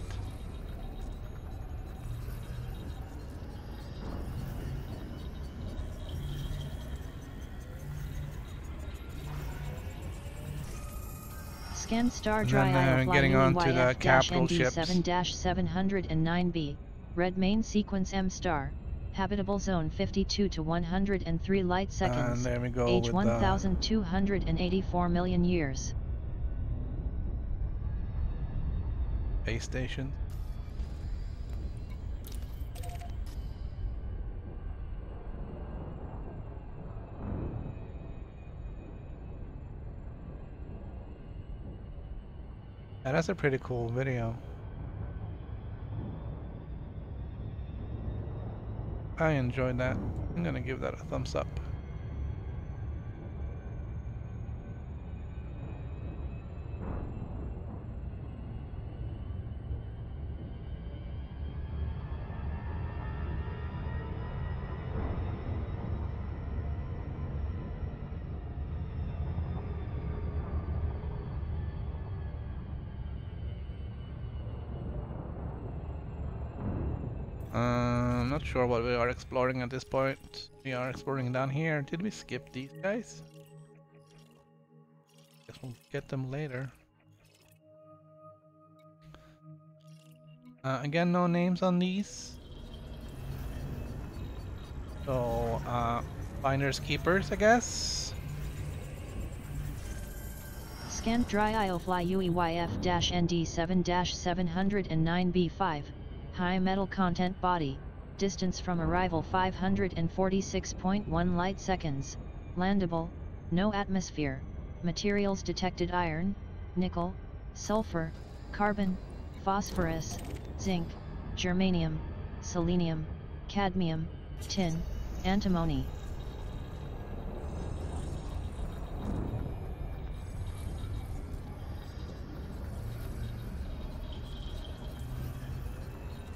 Speaker 2: Scan star
Speaker 1: And
Speaker 2: dry
Speaker 1: then,
Speaker 2: aisle fly
Speaker 1: getting on to the capital ships.
Speaker 2: UEYF-ND7-709B, red main sequence M star, Habitable zone 52 to 103 light seconds.
Speaker 1: And there we go
Speaker 2: Age
Speaker 1: with
Speaker 2: 1,284 million years.
Speaker 1: Base station. And that's a pretty cool video. I enjoyed that. I'm gonna give that a thumbs up. I'm not sure what we are exploring at this point. We are exploring down here. Did we skip these guys? Guess we'll get them later. Again, no names on these. So, finders keepers, I guess.
Speaker 2: Scanned dry IOFly UEYF-ND7-709B5. High metal content body, distance from arrival 546.1 light seconds, landable, no atmosphere, materials detected iron, nickel, sulfur, carbon, phosphorus, zinc, germanium, selenium, cadmium, tin, antimony.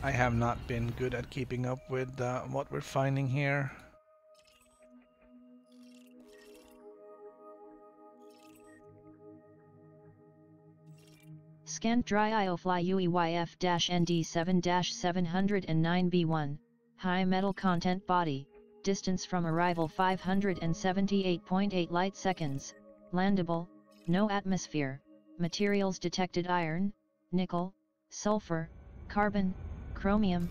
Speaker 1: I have not been good at keeping up with what we're finding here.
Speaker 2: Scanned dry IOFly UEYF-ND7-709B1, high metal content body, distance from arrival 578.8 light seconds, landable, no atmosphere, materials detected iron, nickel, sulfur, carbon, chromium,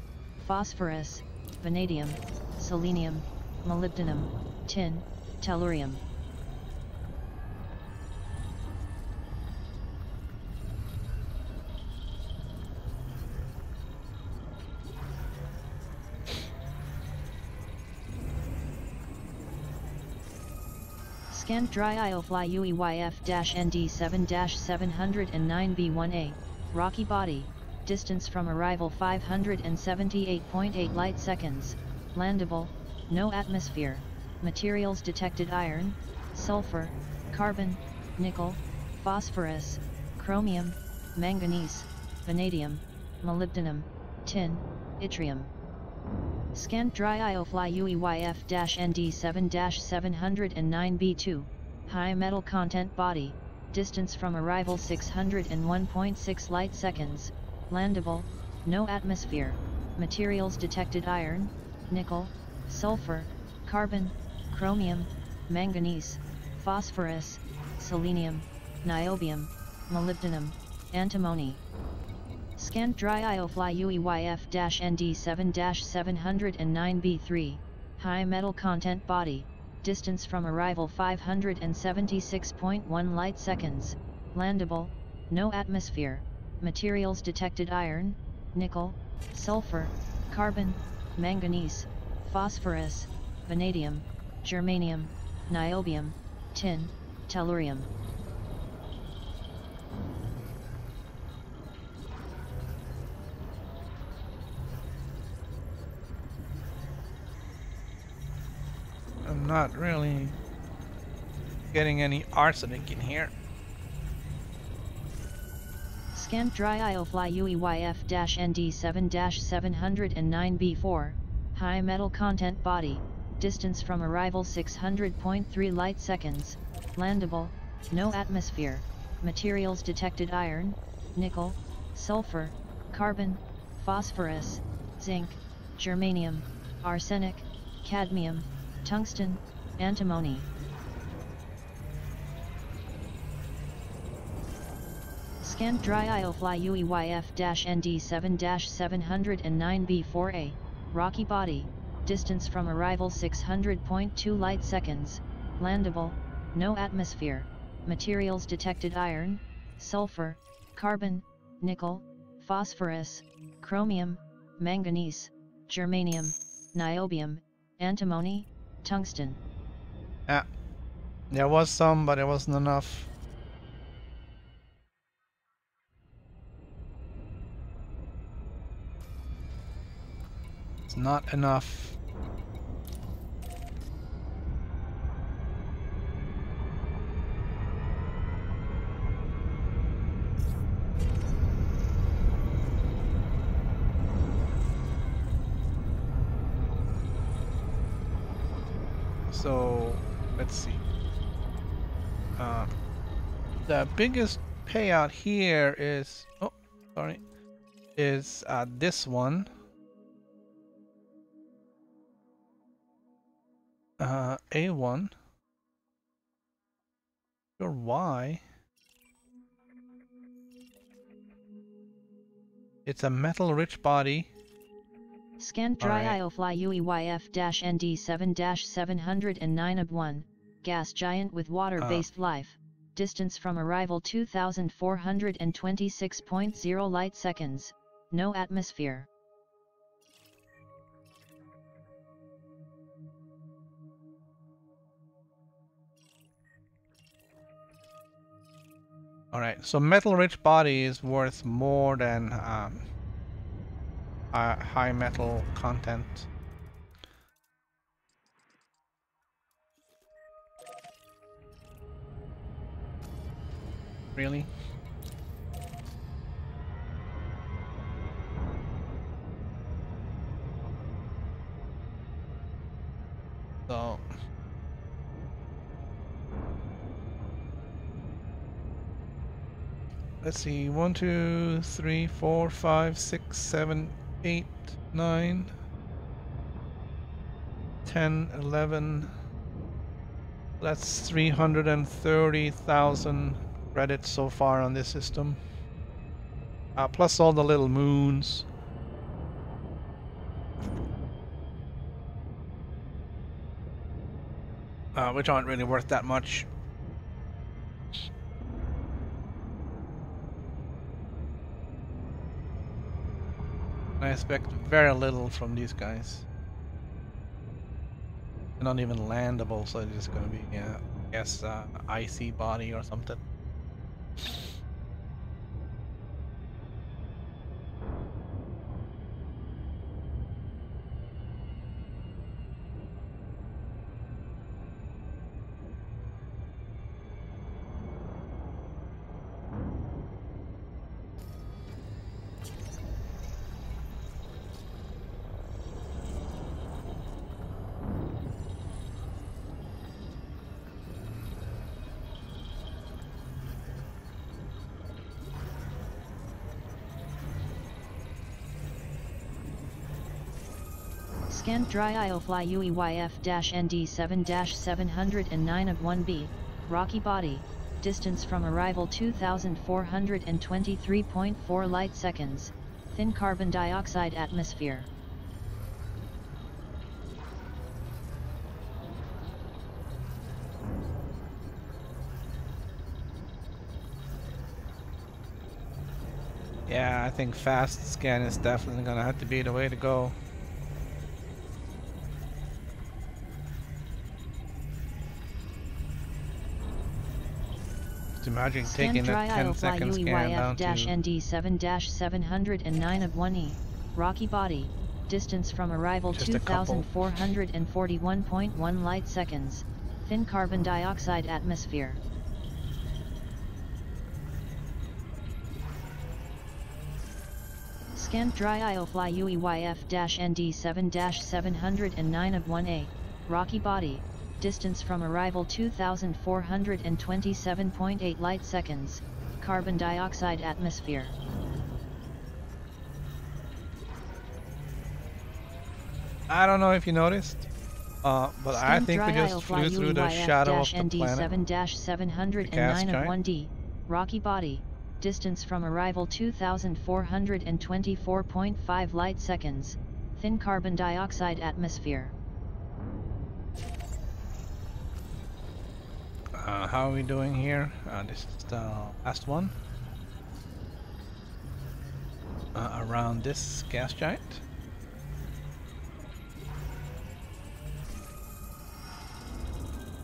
Speaker 2: phosphorus, vanadium, selenium, molybdenum, tin, tellurium. Scanned dry IOFly UEYF-ND7-709B1A, rocky body, distance from arrival 578.8 light seconds, landable, no atmosphere, materials detected iron, sulfur, carbon, nickel, phosphorus, chromium, manganese, vanadium, molybdenum, tin, yttrium. Scanned dry IOFly UEYF-ND7-709B2, high metal content body, distance from arrival 601.6 light seconds, landable, no atmosphere, materials detected iron, nickel, sulfur, carbon, chromium, manganese, phosphorus, selenium, niobium, molybdenum, antimony. Scanned dry IOFly UEYF-ND7-709B3, high metal content body, distance from arrival 576.1 light seconds, landable, no atmosphere, materials detected iron, nickel, sulfur, carbon, manganese, phosphorus, vanadium, germanium, niobium, tin, tellurium.
Speaker 1: I'm not really getting any arsenic in here.
Speaker 2: Scanned dry IOFly UEYF-ND7-709B4, high metal content body, distance from arrival 600.3 light seconds, landable, no atmosphere, materials detected iron, nickel, sulfur, carbon, phosphorus, zinc, germanium, arsenic, cadmium, tungsten, antimony. Scanned dry IOFly UEYF-ND7-709B4A, rocky body, distance from arrival 600.2 light seconds, landable, no atmosphere, materials detected: iron, sulfur, carbon, nickel, phosphorus, chromium, manganese, germanium, niobium, antimony, tungsten.
Speaker 1: Yeah, there was some, but it wasn't enough. It's not enough. So let's see. The biggest payout here is is this one. A1. Or Y. It's a metal-rich body.
Speaker 2: Scanned dry IOFLY UEYF-ND7-709 AB1, gas giant with water-based life, distance from arrival 2426.0 light seconds, no atmosphere.
Speaker 1: Alright, so metal-rich body is worth more than high metal content. Really? So let's see, 1, 2, 3, 4, 5, 6, 7, 8, 9, 10, 11. That's 330,000 credits so far on this system. Plus all the little moons. Which aren't really worth that much. I expect very little from these guys. They're not even landable, so it's just gonna be, I guess, icy body or something.
Speaker 2: Scanned dry IOFLY UEYF-ND7-709 AB1B, rocky body, distance from arrival 2423.4 light seconds, thin carbon dioxide atmosphere.
Speaker 1: Yeah, I think fast scan is definitely gonna have to be the way to go. Imagine taking that 10-second scan down to
Speaker 2: ND7-709 AB1E, rocky body, distance from arrival 2441.1 light seconds, thin carbon dioxide atmosphere. Scanned dry IOFLY UEYF-ND7-709 AB1A, rocky body, distance from arrival 2427.8 light seconds, carbon dioxide atmosphere.
Speaker 1: I don't know if you noticed, but I think we just flew through the shadow of the planet.
Speaker 2: ND7-709 AB1D, rocky body, distance from arrival 2424.5 light seconds, thin carbon dioxide atmosphere.
Speaker 1: How are we doing here? This is the last one. Around this gas giant.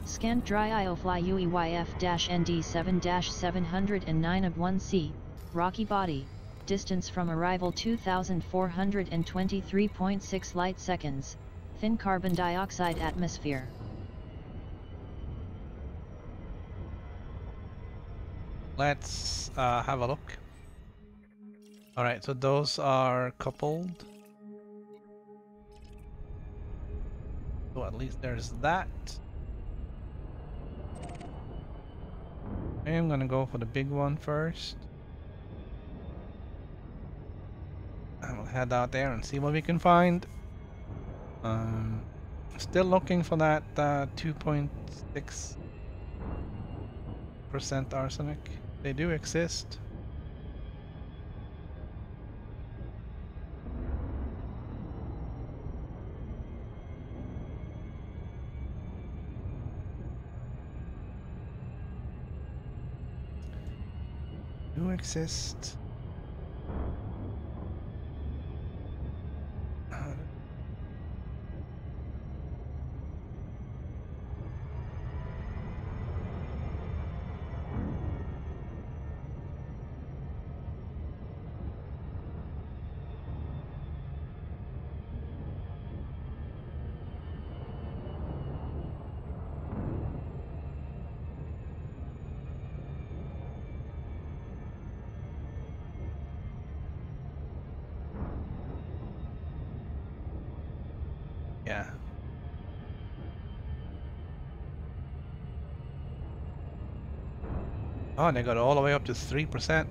Speaker 2: Scanned dry IOFLY UEYF-ND7-709 of 1C, rocky body, distance from arrival 2423.6 light seconds, thin carbon dioxide atmosphere.
Speaker 1: Let's have a look. Alright, so those are coupled. So at least there's that. I'm gonna go for the big one first. And we'll head out there and see what we can find. Still looking for that 2.6% arsenic. They do exist. Do exist. Yeah. Oh, they got all the way up to 3%.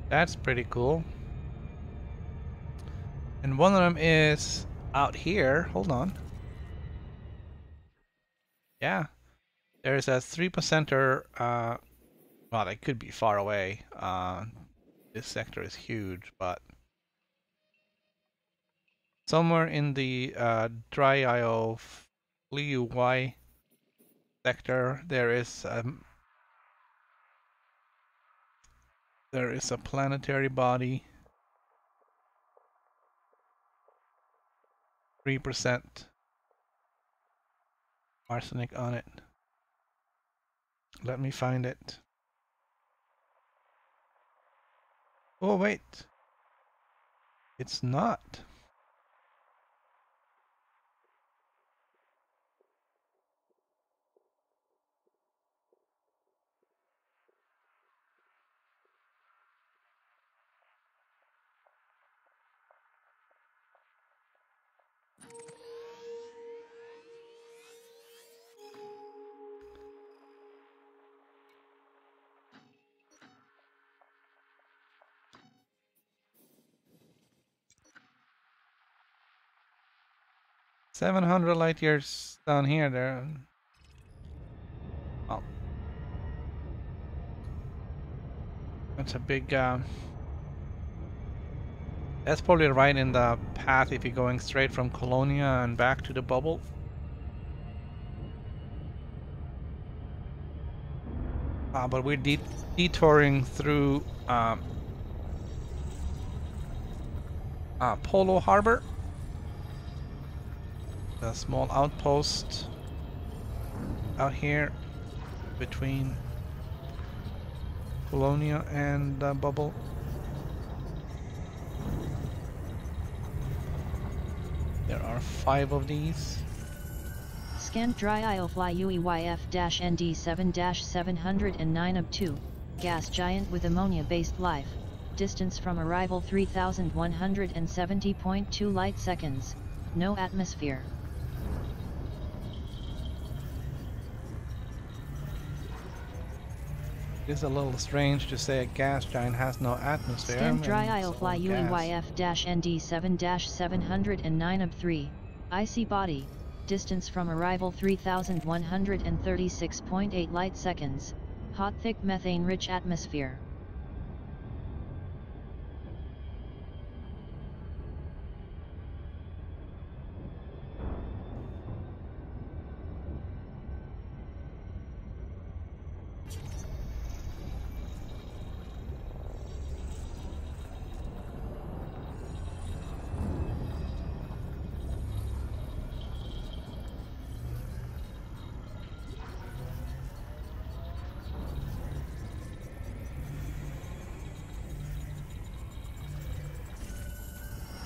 Speaker 1: That's pretty cool. And one of them is out here. Hold on. Yeah. There's a 3%er. Well, they could be far away. This sector is huge, but somewhere in the dry IO FLUY sector, there is a planetary body. 3% arsenic on it. Let me find it. Oh wait, it's not. $700 light years down here. There. Oh, that's a big. That's probably right in the path if you're going straight from Colonia and back to the bubble. But we're detouring through Polo Harbor. A small outpost out here between Colonia and Bubble. There are 5 of these.
Speaker 2: Scanned dry IOFLY UEYF-ND7-709 of 2, gas giant with ammonia-based life, distance from arrival 3170.2 light seconds, no atmosphere.
Speaker 1: It is a little strange to say a gas giant has no atmosphere.
Speaker 2: Scanned dry IOFLY UEYF-ND7-709 of 3, IC body, distance from arrival 3136.8 light seconds, hot thick methane-rich atmosphere.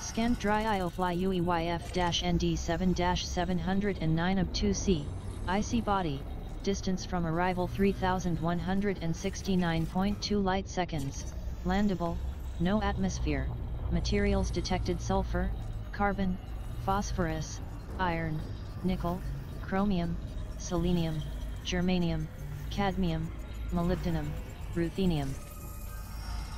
Speaker 2: Scan dry IOFLY UEYF-ND7-709 of 2C, IC body, distance from arrival 3169.2 light seconds, landable, no atmosphere, materials detected sulfur, carbon, phosphorus, iron, nickel, chromium, selenium, germanium, cadmium, molybdenum, ruthenium.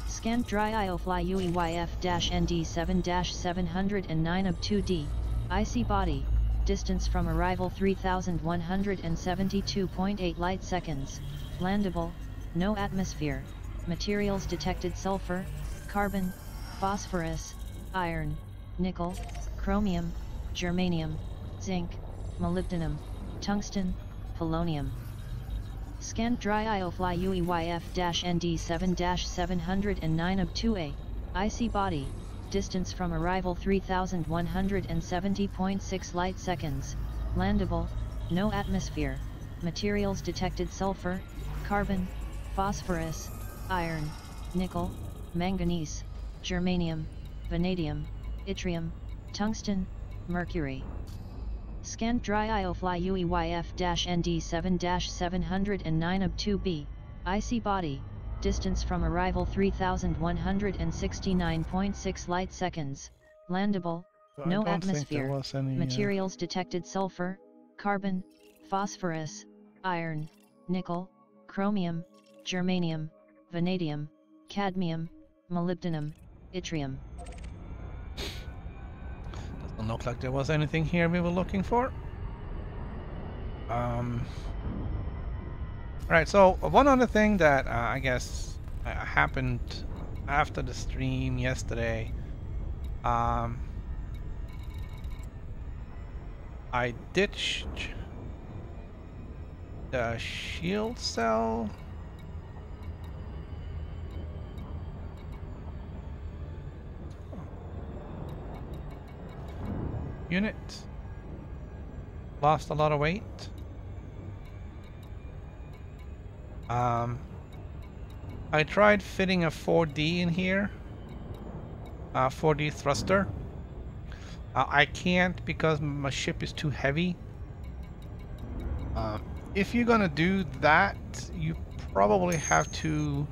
Speaker 2: Scanned dry IOFLY UEYF-ND7-709 of 2D, IC body, distance from arrival 3172.8 light seconds, landable, no atmosphere, materials detected sulfur, carbon, phosphorus, iron, nickel, chromium, germanium, zinc, molybdenum, tungsten, polonium. Scanned dry IOFLY UEYF-ND7-709 of 2A, IC body, distance from arrival 3170.6 light seconds, landable, no atmosphere, materials detected sulfur, carbon, phosphorus, iron, nickel, manganese, germanium, vanadium, yttrium, tungsten, mercury. Scanned dry IOFLY UEYF-ND7-709 of 2B, IC body, distance from arrival 3169.6 light seconds, landable,
Speaker 1: So
Speaker 2: no
Speaker 1: I don't think there
Speaker 2: atmosphere,
Speaker 1: was any,
Speaker 2: materials detected sulfur, carbon, phosphorus, iron, nickel, chromium, germanium, vanadium, cadmium, molybdenum, yttrium.
Speaker 1: Doesn't look like there was anything here we were looking for. Alright, so one other thing that I guess happened after the stream yesterday, I ditched the shield cell. Unit. Lost a lot of weight. I tried fitting a 4D in here. 4D thruster. I can't because my ship is too heavy. If you're gonna do that, you probably have to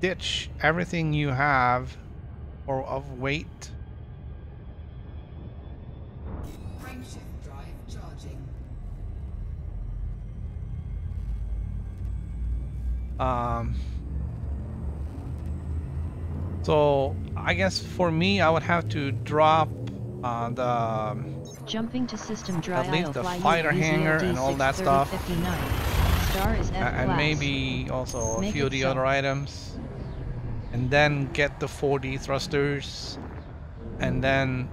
Speaker 1: ditch everything you have or of weight.
Speaker 3: Frameshift drive charging.
Speaker 1: So I guess for me, I would have to drop the
Speaker 2: Jumping to system dry
Speaker 1: at least the
Speaker 2: IOFLY
Speaker 1: fighter hangar and all that stuff,
Speaker 2: Star is F
Speaker 1: and
Speaker 2: class.
Speaker 1: maybe also a
Speaker 2: Make
Speaker 1: few
Speaker 2: it
Speaker 1: of the
Speaker 2: so.
Speaker 1: other items, and then get the 4D thrusters, and then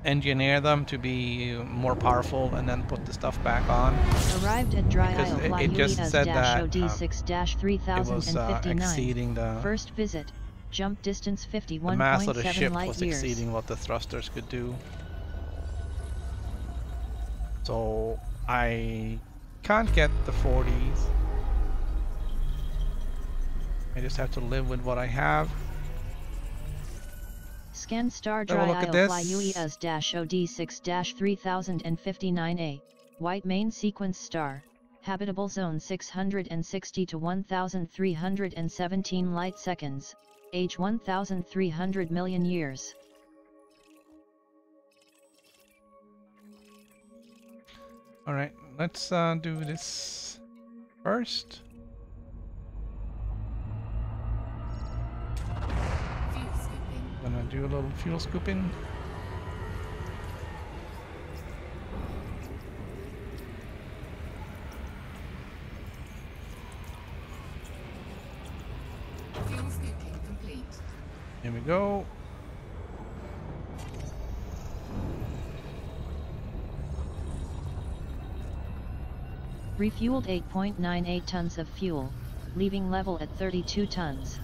Speaker 1: engineer them to be more powerful, and then put the stuff back on.
Speaker 2: Arrived at dry
Speaker 1: Because
Speaker 2: IOFLY
Speaker 1: it just said that it was
Speaker 2: UES-OD6-3059.
Speaker 1: exceeding the
Speaker 2: First visit, jump distance
Speaker 1: mass of the
Speaker 2: 51.7
Speaker 1: ship
Speaker 2: light
Speaker 1: was
Speaker 2: years.
Speaker 1: exceeding what the thrusters could do. So I can't get the 40s. I just have to live with what I have.
Speaker 2: Scan star
Speaker 1: Have a
Speaker 2: dry
Speaker 1: look at
Speaker 2: IOFLY
Speaker 1: this.
Speaker 2: UES-OD6-3059A, white main sequence star, habitable zone 660 to 1317 light seconds, age 1300 million years.
Speaker 1: Alright, let's do this first.
Speaker 3: Fuel scooping.
Speaker 1: Gonna do a little fuel scooping. go.
Speaker 2: Refueled 8.98 tons of fuel, leaving level at 32 tons.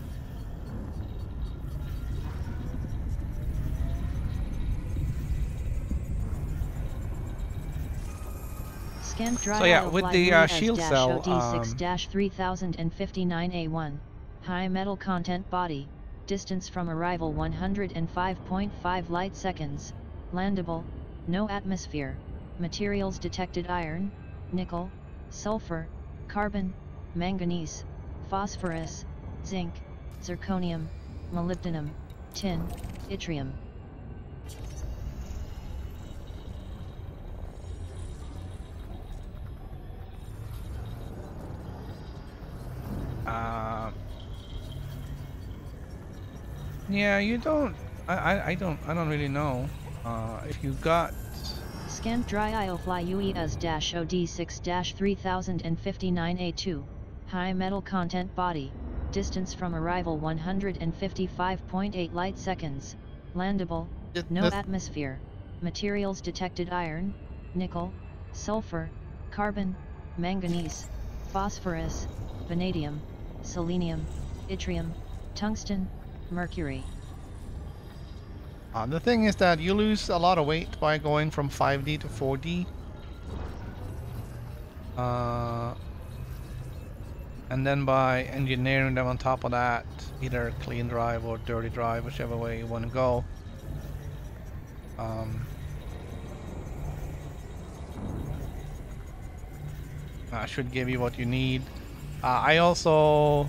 Speaker 2: Scanned dry
Speaker 1: So yeah,
Speaker 2: aisle
Speaker 1: with
Speaker 2: fly
Speaker 1: the
Speaker 2: UES
Speaker 1: shield
Speaker 2: dash
Speaker 1: cell,
Speaker 2: OD6-3059A1, high metal content body, distance from arrival 105.5 light seconds, landable, no atmosphere, materials detected iron, nickel, sulfur, carbon, manganese, phosphorus, zinc, zirconium, molybdenum, tin, yttrium.
Speaker 1: Yeah, you don't. I don't really know. If you got.
Speaker 2: Scanned dry aisle fly UES OD6-3059A2, high metal content body, distance from arrival 155.8 light seconds, landable, no atmosphere, materials detected iron, nickel, sulfur, carbon, manganese, phosphorus, vanadium, selenium, yttrium, tungsten, mercury.
Speaker 1: The thing is that you lose a lot of weight by going from 5D to 4D. And then by engineering them on top of that, either clean drive or dirty drive, whichever way you want to go. Should give you what you need. I also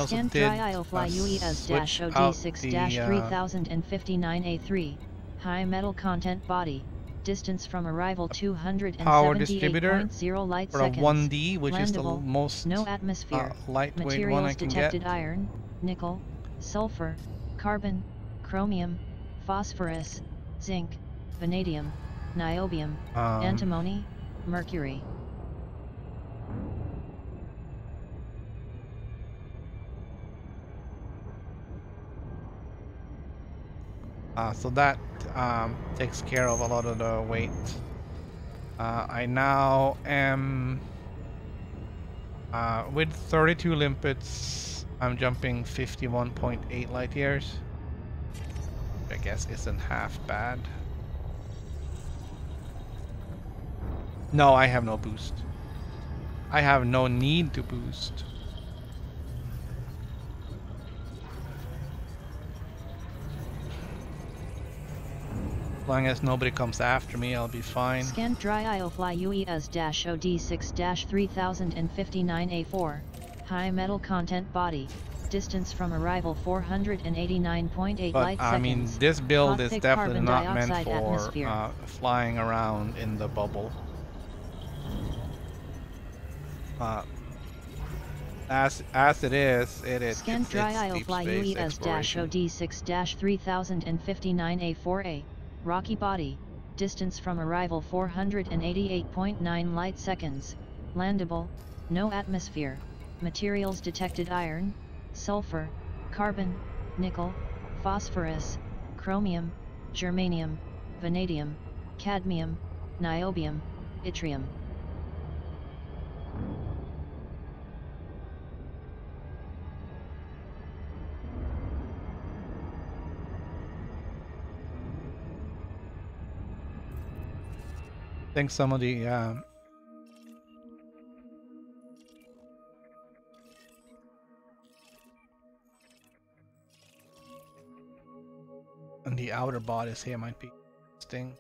Speaker 2: Scanned
Speaker 1: did
Speaker 2: dry aisle fly UES dash OD6-3059A3, high metal content body, distance from arrival 278.0 light
Speaker 1: for a
Speaker 2: seconds,
Speaker 1: 1D, which is the
Speaker 2: landable,
Speaker 1: most
Speaker 2: no atmosphere,
Speaker 1: lightweight one I can
Speaker 2: materials detected
Speaker 1: get.
Speaker 2: iron, nickel, sulfur, carbon, chromium, phosphorus, zinc, vanadium, niobium, antimony, mercury.
Speaker 1: So that takes care of a lot of the weight. I now am with 32 limpets. I'm jumping 51.8 light years. I guess isn't half bad. No, I have no boost. I have no need to boost. As long as nobody comes after me, I'll be fine.
Speaker 2: Scanned dry aisle fly UES dash OD6-3059A4, high metal content body, distance from arrival 489.8 light seconds.
Speaker 1: I mean, this build is definitely not meant for
Speaker 2: atmosphere.
Speaker 1: flying around in the bubble. As it is,
Speaker 2: Scanned dry aisle fly UES dash OD6-3059A4A, rocky body, distance from arrival 488.9 light seconds, landable, no atmosphere, materials detected iron, sulfur, carbon, nickel, phosphorus, chromium, germanium, vanadium, cadmium, niobium, yttrium.
Speaker 1: I think some of the and the outer bodies here might be interesting.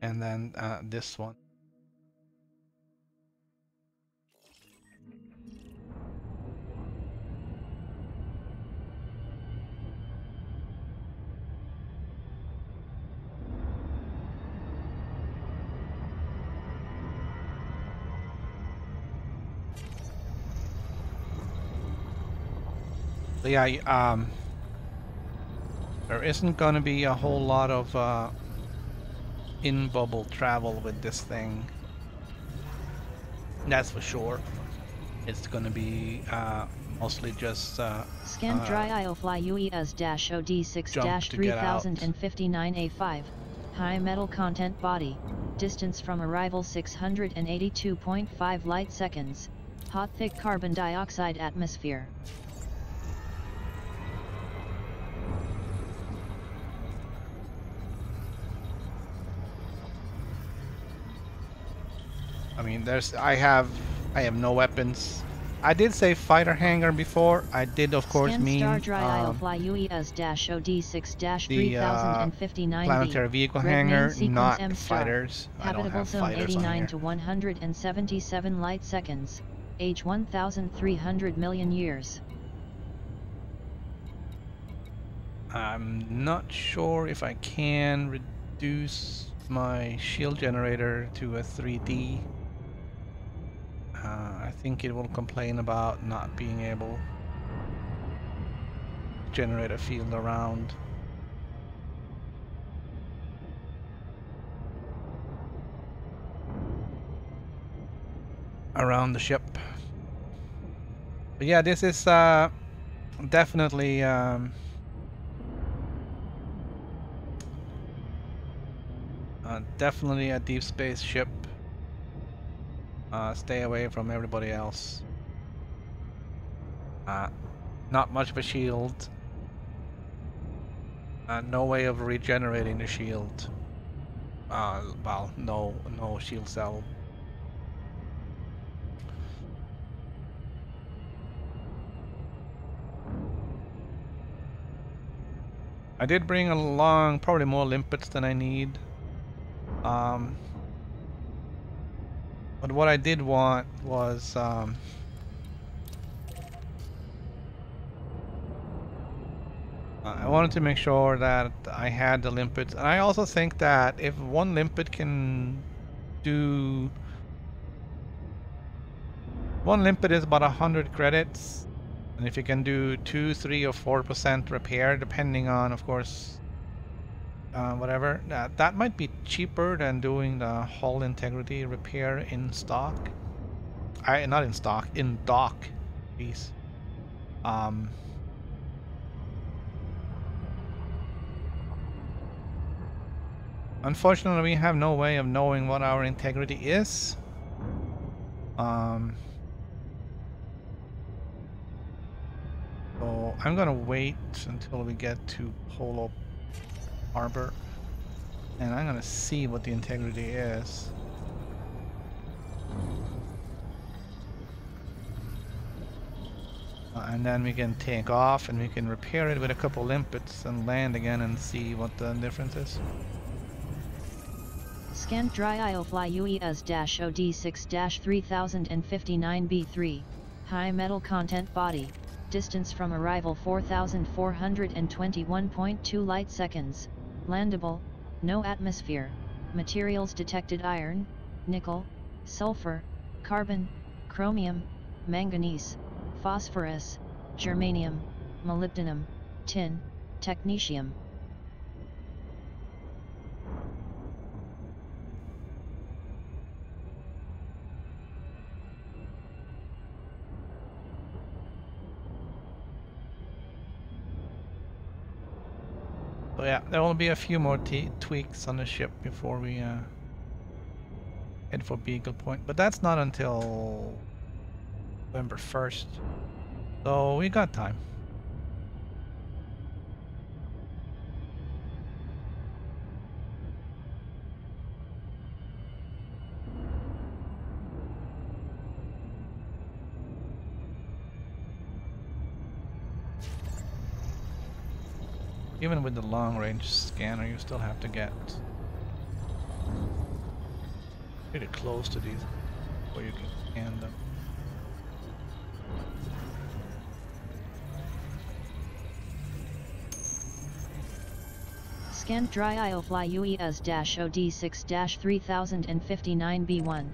Speaker 1: And then this one. So yeah, There isn't going to be a whole lot of in-bubble travel with this thing. That's for sure. It's going to be mostly just
Speaker 2: Scan dry IOFly UES-OD6-3059A5. High metal content body. Distance from arrival 682.5 light seconds. Hot thick carbon dioxide atmosphere.
Speaker 1: I mean, I have no weapons. I did say fighter hangar before. I did, of course, mean
Speaker 2: the
Speaker 1: planetary vehicle hangar, not fighters. I don't
Speaker 2: Habitable
Speaker 1: have
Speaker 2: zone
Speaker 1: fighters on
Speaker 2: 89
Speaker 1: here.
Speaker 2: to 177 light seconds. Age 1,300 million years.
Speaker 1: I'm not sure if I can reduce my shield generator to a 3D. I think it will complain about not being able to generate a field around. Around the ship. But yeah, this is definitely definitely a deep space ship. Stay away from everybody else. Not much of a shield. No way of regenerating the shield. Well, no shield cell. I did bring along probably more limpets than I need. But what I did want was I wanted to make sure that I had the limpets, and I also think that if one limpet can do, one limpet is about 100 credits, and if you can do 2, 3, or 4% repair, depending on, of course, whatever, that might be cheaper than doing the hull integrity repair in stock. Not in stock, in dock, please. Unfortunately, we have no way of knowing what our integrity is. So I'm gonna wait until we get to Polo Harbor, and I'm gonna see what the integrity is. And then we can take off and we can repair it with a couple limpets and land again and see what the difference is.
Speaker 2: Scan dry IOFly UES-OD6-3059B3. High metal content body. Distance from arrival 4,421.2 light seconds. Landable. No atmosphere. Materials detected: iron, nickel, sulfur, carbon, chromium, manganese, phosphorus, germanium, molybdenum, tin, technetium.
Speaker 1: So yeah, there will be a few more tweaks on the ship before we head for Beagle Point, but that's not until November 1st, so we got time. Even with the long-range scanner, you still have to get pretty close to these before you can scan them.
Speaker 2: Scan dry IOFly UES-OD6-3059B1.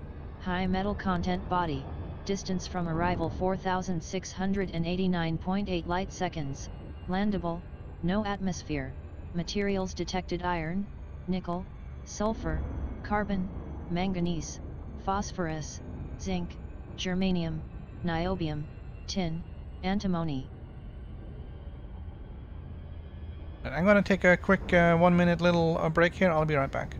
Speaker 2: High metal content body. Distance from arrival 4,689.8 light seconds. Landable. No atmosphere. Materials detected: iron, nickel, sulfur, carbon, manganese, phosphorus, zinc, germanium, niobium, tin, antimony.
Speaker 1: I'm going to take a quick 1 minute little break here. I'll be right back.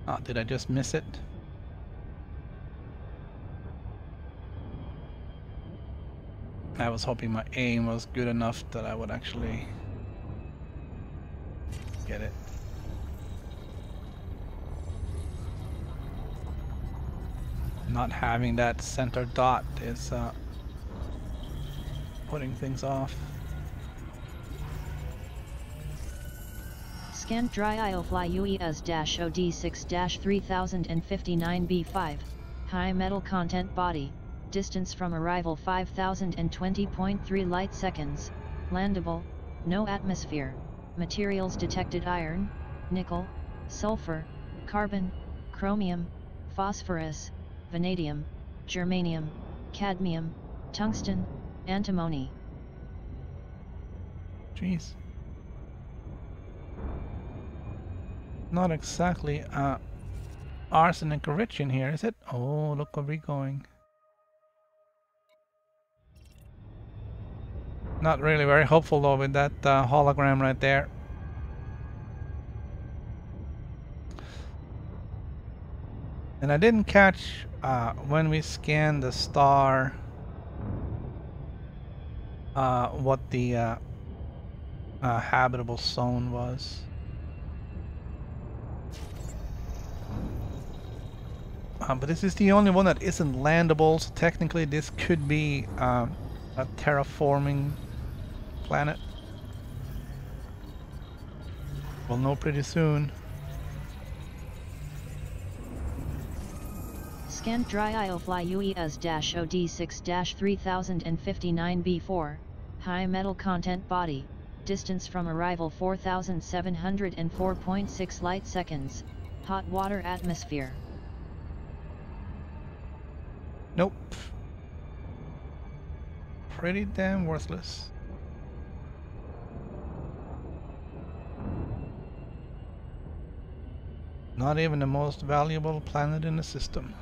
Speaker 1: Oh, did I just miss it? I was hoping my aim was good enough that I would actually get it. Not having that center dot is putting things off.
Speaker 2: Scanned dry IOFly UES-OD6-3059B5, high metal content body, distance from arrival 5020.3 light seconds, landable, no atmosphere, materials detected: iron, nickel, sulfur, carbon, chromium, phosphorus, vanadium, germanium, cadmium, tungsten, antimony.
Speaker 1: Jeez. Not exactly arsenic rich in here, is it? Oh, look where we're going. Not really very hopeful though with that hologram right there. And I didn't catch when we scanned the star what the habitable zone was. But this is the only one that isn't landable, so technically this could be a terraforming planet. We'll know pretty soon.
Speaker 2: Scanned dry IOFly UES-OD6-3059B4, high metal content body, distance from arrival 4704.6 light seconds, hot water atmosphere.
Speaker 1: Nope. Pretty damn worthless. Not even the most valuable planet in the system.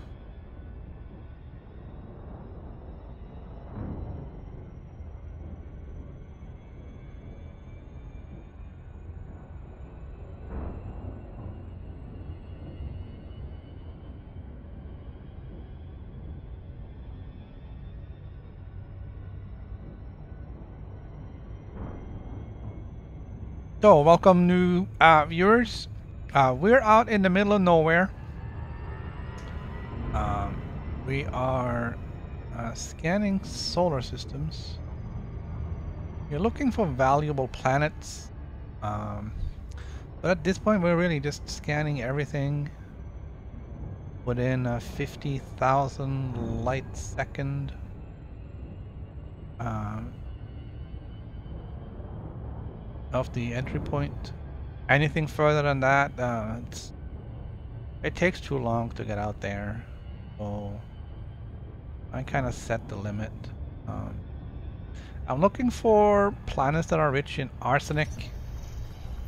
Speaker 1: So, welcome new viewers. We're out in the middle of nowhere. We are scanning solar systems. You're looking for valuable planets. But at this point, we're really just scanning everything within 50,000 light second. Of the entry point. Anything further than that, it takes too long to get out there. So I kind of set the limit. I'm looking for planets that are rich in arsenic.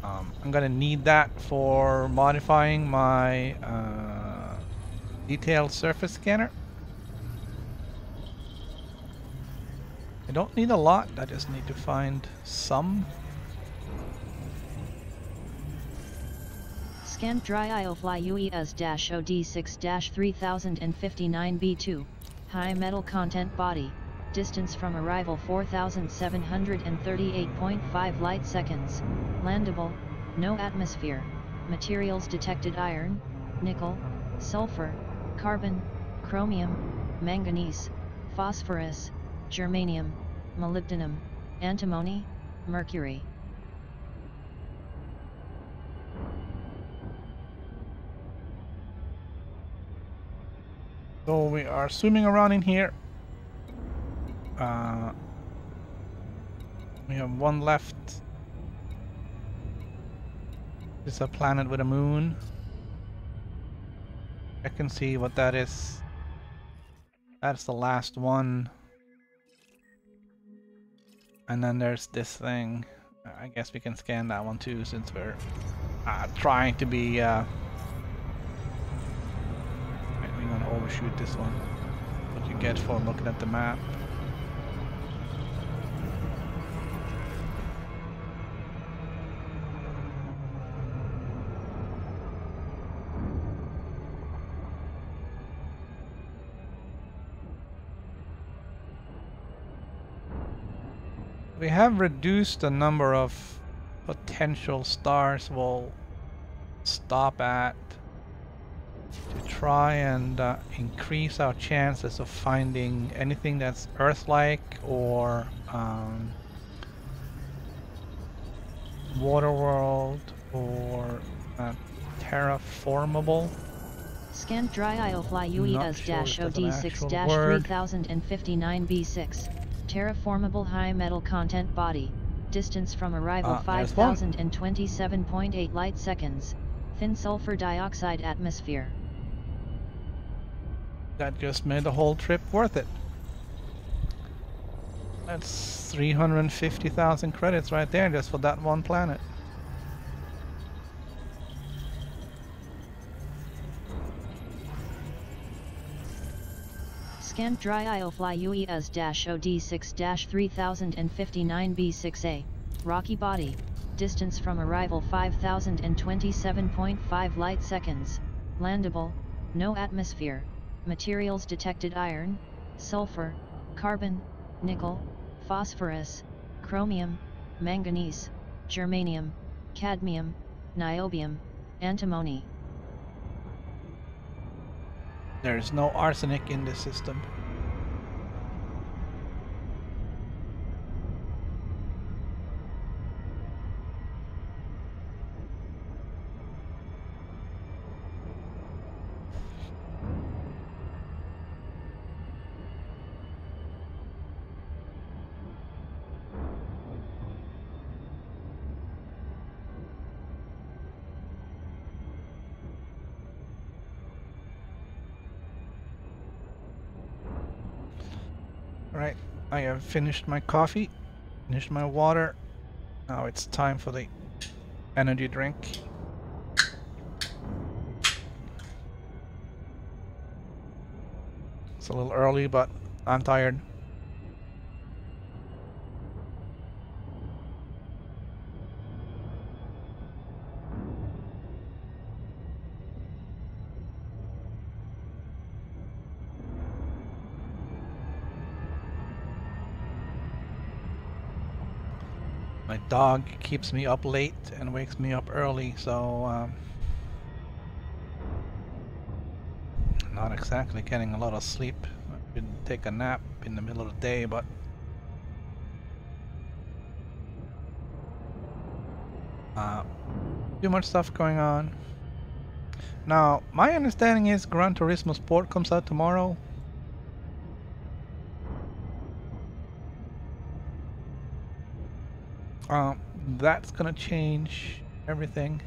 Speaker 1: I'm gonna need that for modifying my detailed surface scanner. I don't need a lot, I just need to find some.
Speaker 2: Scanned dry IOFly UES-OD6-3059B2, high metal content body, distance from arrival 4738.5 light seconds, landable, no atmosphere, materials detected iron, nickel, sulfur, carbon, chromium, manganese, phosphorus, germanium, molybdenum, antimony, mercury.
Speaker 1: So we are swimming around in here. We have one left. It's a planet with a moon. I can see what that is. That's the last one. And then there's this thing. I guess we can scan that one too, since we're trying to be... we're gonna overshoot this one. What you get for looking at the map. We have reduced the number of potential stars we'll stop at to try and increase our chances of finding anything that's Earth-like or water world or terraformable.
Speaker 2: Scanned dry IOFly UES-OD6-3059B6, terraformable high metal content body, distance from arrival 5027.8 light seconds, thin sulfur dioxide atmosphere.
Speaker 1: That just made the whole trip worth it. That's 350,000 credits right there just for that one planet.
Speaker 2: Scanned dry IOFly UES-OD6-3059B6A, rocky body, distance from arrival 5027.5 light seconds, landable, no atmosphere, materials detected iron, sulfur, carbon, nickel, phosphorus, chromium, manganese, germanium, cadmium, niobium, antimony.
Speaker 1: There's no arsenic in this system. Right, I have finished my coffee, finished my water. Now it's time for the energy drink. It's a little early, but I'm tired. My dog keeps me up late and wakes me up early, so not exactly getting a lot of sleep. I could take a nap in the middle of the day, but too much stuff going on. Now, my understanding is Gran Turismo Sport comes out tomorrow. That's gonna change everything.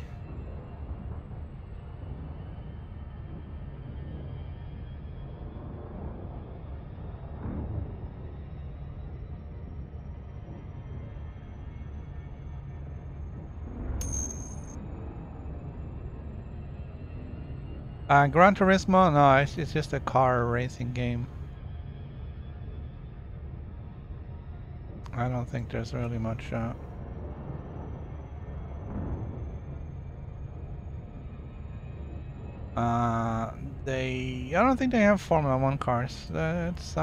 Speaker 1: Gran Turismo? No, it's just a car racing game. I don't think there's really much. I don't think they have Formula One cars. It's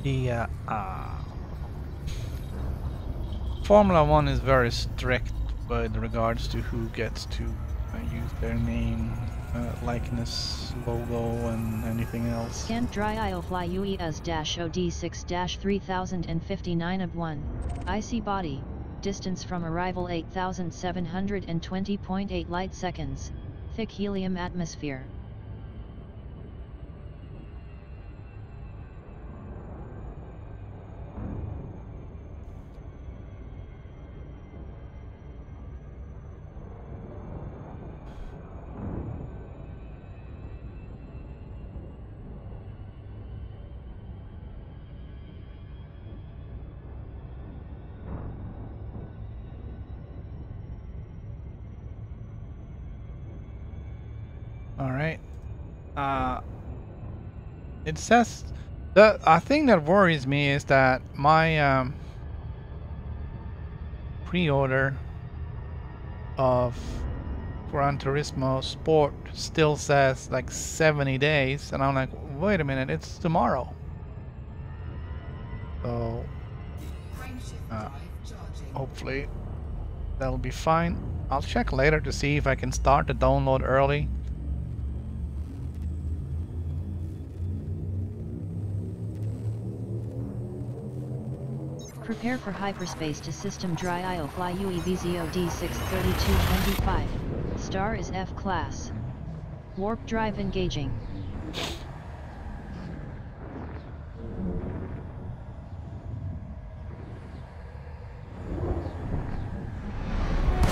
Speaker 1: the Formula One is very strict with regards to who gets to use their name, likeness, logo, and anything else.
Speaker 2: Scant dry aisle fly UES-OD6-3059 of 1. IC body. Distance from arrival 8720.8 light seconds. Thick helium atmosphere.
Speaker 1: Alright. It says the thing that worries me is that my pre-order of Gran Turismo Sport still says like 70 days, and I'm like, wait a minute, it's tomorrow. So hopefully that'll be fine. I'll check later to see if I can start the download early.
Speaker 2: Prepare for hyperspace to system dry aisle fly UEVZOD63225. Star is F class. Warp drive engaging.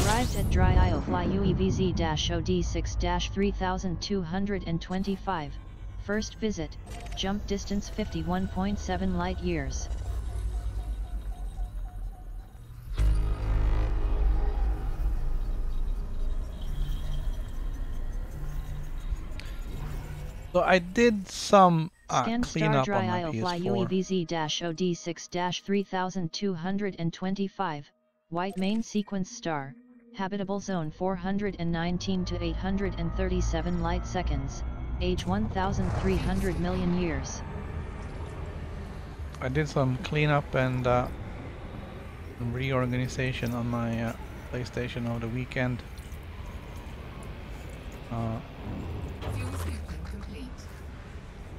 Speaker 2: Arrived at dry aisle fly UEVZ-OD6-3225. First visit, jump distance 51.7 light years.
Speaker 1: So I did some cleanup
Speaker 2: dry
Speaker 1: on my
Speaker 2: aisle fly
Speaker 1: PS4.
Speaker 2: UEVZ-OD6-3225. White main sequence star. Habitable zone 419 to 837 light seconds. Age 1,300 million years.
Speaker 1: I did some cleanup and reorganization on my PlayStation over the weekend.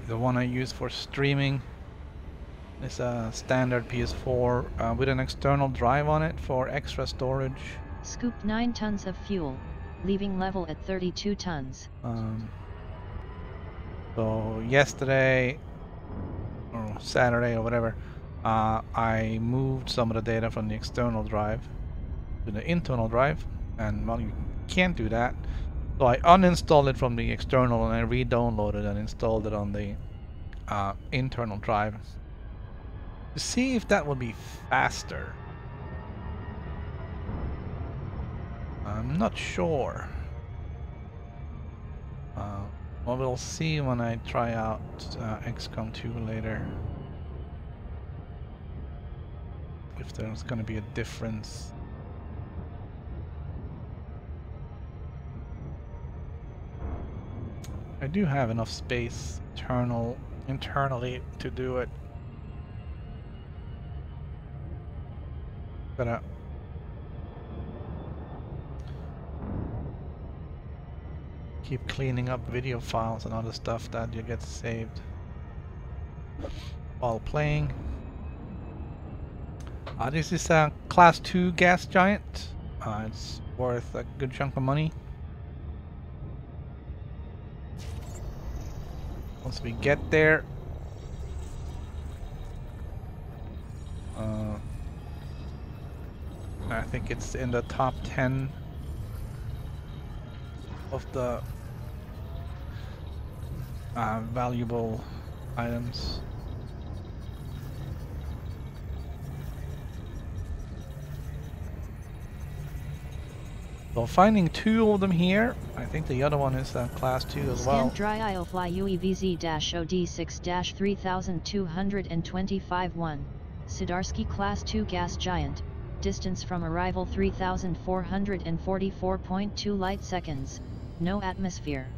Speaker 1: The one I use for streaming is a standard PS4 with an external drive on it for extra storage.
Speaker 2: Scooped 9 tons of fuel, leaving level at 32 tons.
Speaker 1: So yesterday, or Saturday or whatever, I moved some of the data from the external drive to the internal drive, and well, you can't do that. So I uninstalled it from the external and I re-downloaded and installed it on the internal drive to see if that would be faster. I'm not sure. Well, we'll see when I try out XCOM 2 later. If there's going to be a difference. I do have enough space internally to do it. Gotta keep cleaning up video files and other stuff that you get saved while playing. This is a Class 2 gas giant. It's worth a good chunk of money. Once we get there, I think it's in the top 10 of the valuable items. So finding 2 of them here. I think the other one is class 2 as well.
Speaker 2: Scanned dry IOFly UEVZ-OD6-3225-1, Sidarsky Class 2 Gas Giant, distance from arrival 3444.2 light seconds, no atmosphere.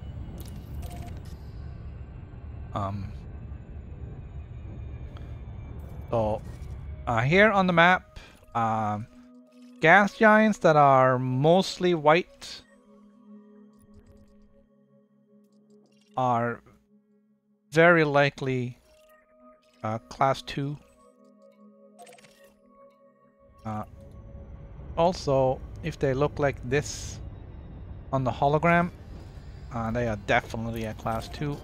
Speaker 1: So here on the map, gas giants that are mostly white are very likely class 2. Also, if they look like this on the hologram, they are definitely a class 2.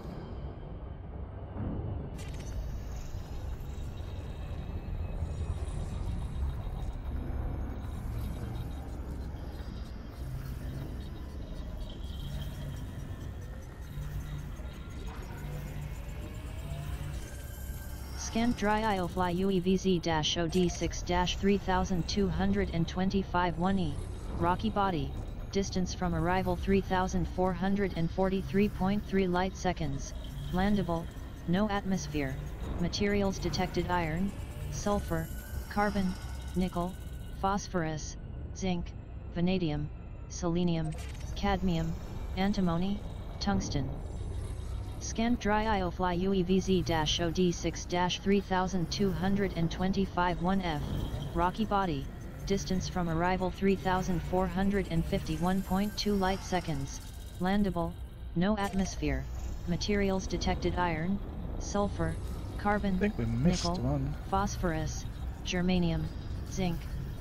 Speaker 2: Scanned dry IOFly UEVZ-OD6-3225-1E, rocky body, distance from arrival 3443.3 light seconds, landable, no atmosphere, materials detected iron, sulfur, carbon, nickel, phosphorus, zinc, vanadium, selenium, cadmium, antimony, tungsten. Scanned dry IOFly UEVZ-OD6-3225-1F, rocky body, distance from arrival 3451.2 light seconds, landable, no atmosphere, materials detected iron, sulfur, carbon,
Speaker 1: I think we missed
Speaker 2: nickel,
Speaker 1: one.
Speaker 2: phosphorus, germanium, zinc,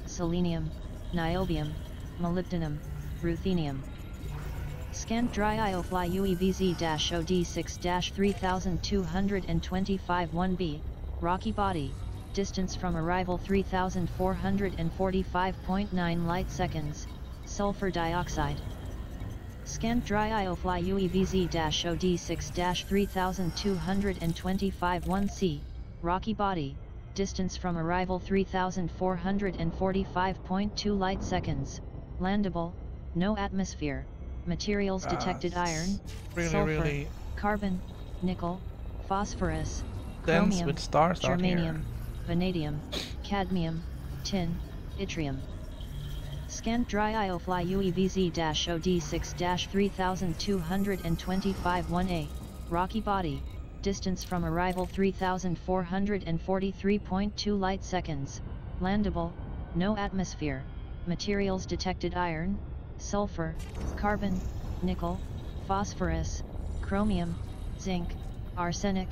Speaker 2: selenium, niobium, molybdenum, ruthenium. Scanned dry IOFly UEVZ-OD6-3225-1B, rocky body, distance from arrival 3445.9 light seconds, sulfur dioxide. Scanned dry IOFly UEVZ-OD6-3225-1C, rocky body, distance from arrival 3445.2 light seconds, landable, no atmosphere. Materials detected iron, sulfur, carbon, nickel, phosphorus, chromium,
Speaker 1: with stars
Speaker 2: germanium, vanadium, cadmium, tin, yttrium. Scanned dry IOFly UEVZ-OD6-3225-1A, rocky body, distance from arrival 3443.2 light seconds, landable, no atmosphere, materials detected iron, sulfur, carbon, nickel, phosphorus, chromium, zinc, arsenic,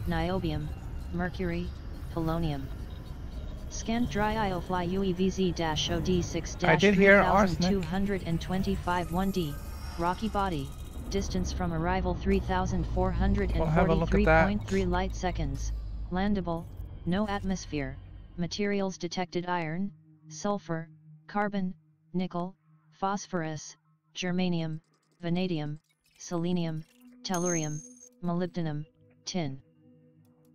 Speaker 2: niobium, mercury, polonium. Scanned dry IOFly UEVZ-OD6-3225-1D, rocky body, distance from arrival 3443.3 light seconds, landable, no atmosphere, materials detected iron, sulfur, carbon, nickel, phosphorus, germanium, vanadium, selenium, tellurium, molybdenum, tin.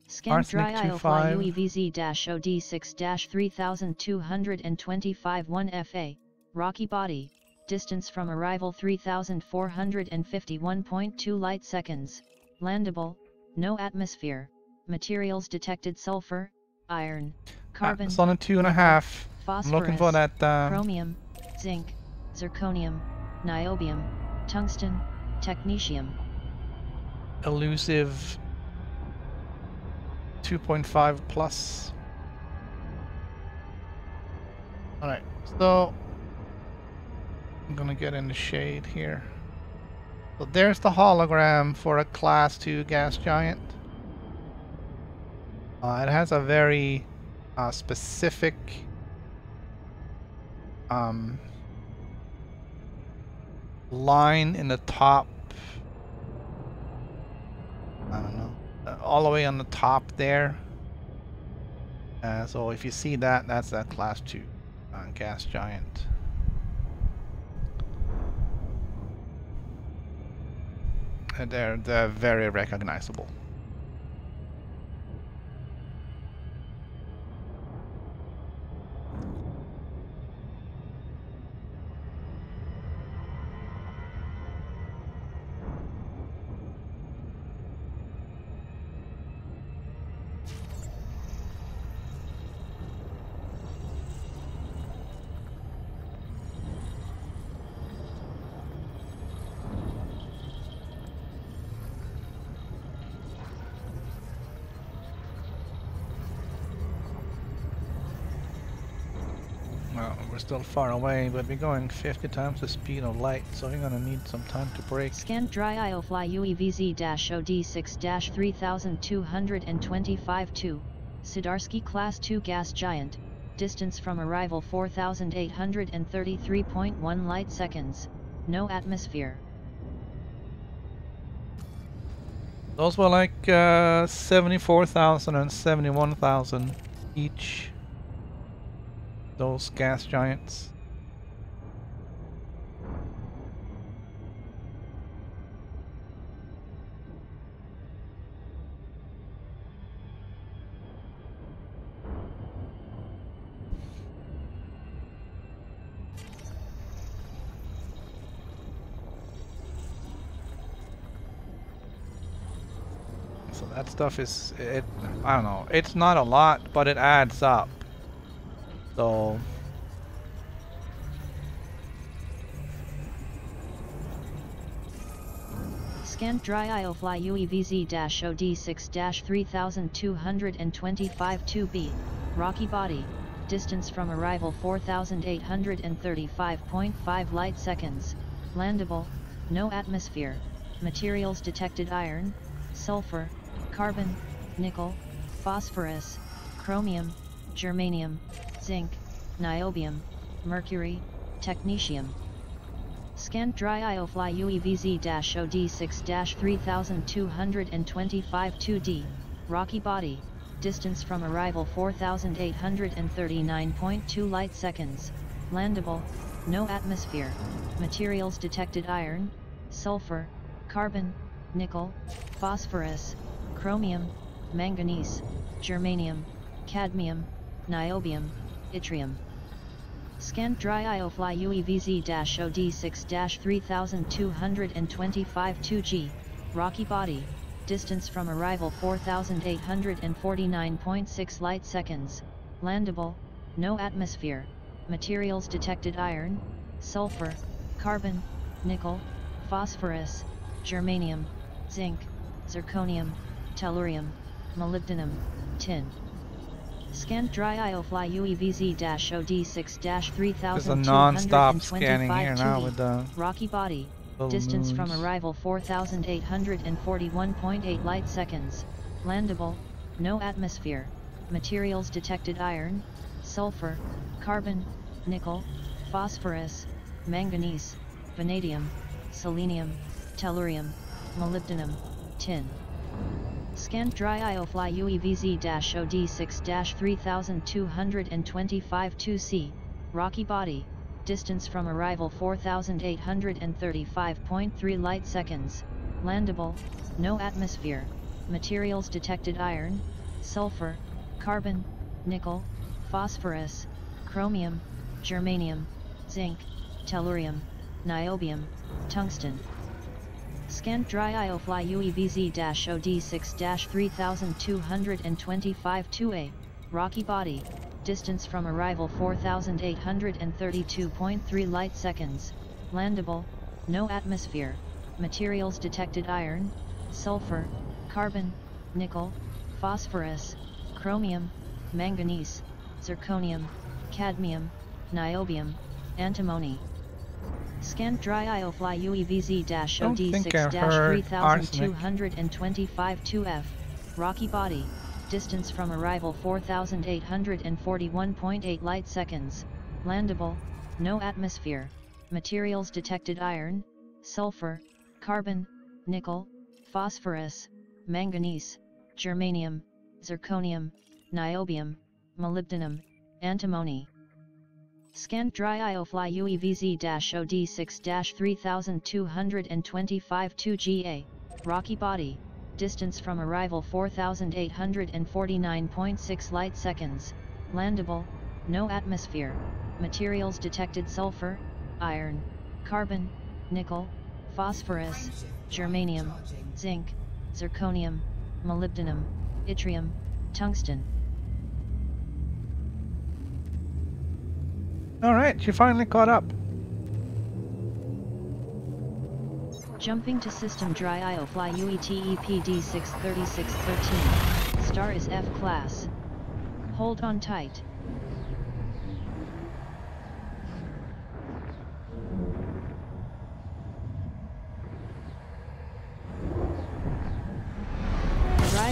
Speaker 2: Scanned dry IOFly UEVZ-OD6-3225-1FA, rocky body, distance from arrival 3451.2 light seconds, landable, no atmosphere, materials detected sulfur, iron, carbon,
Speaker 1: it's on a 2.5.
Speaker 2: phosphorus,
Speaker 1: I'm looking for that
Speaker 2: chromium, zinc, zirconium, niobium, tungsten, technetium.
Speaker 1: Elusive 2.5 plus. Alright, so I'm gonna get in the shade here. So there's the hologram for a class 2 gas giant. It has a very specific line in the top. I don't know, all the way on the top there. So if you see that, that's a class 2 gas giant. And they're very recognizable. we're still far away, but we're going 50 times the speed of light, so we're gonna need some time to break.
Speaker 2: Scan dry IOFly UEVZ-OD6-3225-2, Sidarsky Class 2 Gas Giant, distance from arrival 4,833.1 light seconds, no atmosphere.
Speaker 1: Those were like 74,000 and 71,000 each. Those gas giants. So that stuff is, I don't know, it's not a lot, but it adds up. So
Speaker 2: Scan dry IOFly UEVZ-OD6-3225-2B, rocky body, distance from arrival 4,835.5 light seconds, landable, no atmosphere, materials detected iron, sulfur, carbon, nickel, phosphorus, chromium, germanium, zinc, niobium, mercury, technetium. Scan dry IOFly UEVZ-OD6-3225-2D, rocky body, distance from arrival 4,839.2 light seconds, landable, no atmosphere, materials detected iron, sulfur, carbon, nickel, phosphorus, chromium, manganese, germanium, cadmium, niobium, yttrium. Scan dry IOFly UEVZ-OD6-3225-2G, rocky body, distance from arrival 4,849.6 light seconds, landable, no atmosphere, materials detected iron, sulfur, carbon, nickel, phosphorus, germanium, zinc, zirconium, tellurium, molybdenum, tin. Scan dry IOFly UEVZ-OD6-3225-2 rocky body, distance from arrival 4,841.8 light seconds, landable, no atmosphere, materials detected iron, sulfur, carbon, nickel, phosphorus, manganese, vanadium, selenium, tellurium, molybdenum, tin. Scan dry IOFly UEVZ-OD6-3225-2C, rocky body, distance from arrival 4,835.3 light seconds, landable, no atmosphere, materials detected iron, sulfur, carbon, nickel, phosphorus, chromium, germanium, zinc, tellurium, niobium, tungsten. Scan dry IOFly UEVZ-OD6-3225-2A, rocky body, distance from arrival 4,832.3 light seconds, landable, no atmosphere, materials detected iron, sulfur, carbon, nickel, phosphorus, chromium, manganese, zirconium, cadmium, niobium, antimony. Scan dry IOFly UEVZ-OD6-3225-2F, rocky body, distance from arrival 4,841.8 light seconds, landable, no atmosphere, materials detected iron, sulfur, carbon, nickel, phosphorus, manganese, germanium, zirconium, niobium, molybdenum, antimony. Scan dry IOFly UEVZ-OD6-3225-2GA, rocky body, distance from arrival 4,849.6 light seconds, landable, no atmosphere, materials detected sulfur, iron, carbon, nickel, phosphorus, germanium, zinc, zirconium, molybdenum, yttrium, tungsten.
Speaker 1: Alright, you finally caught up.
Speaker 2: Jumping to system dry IOFly UETEPD63613. Star is F class. Hold on tight.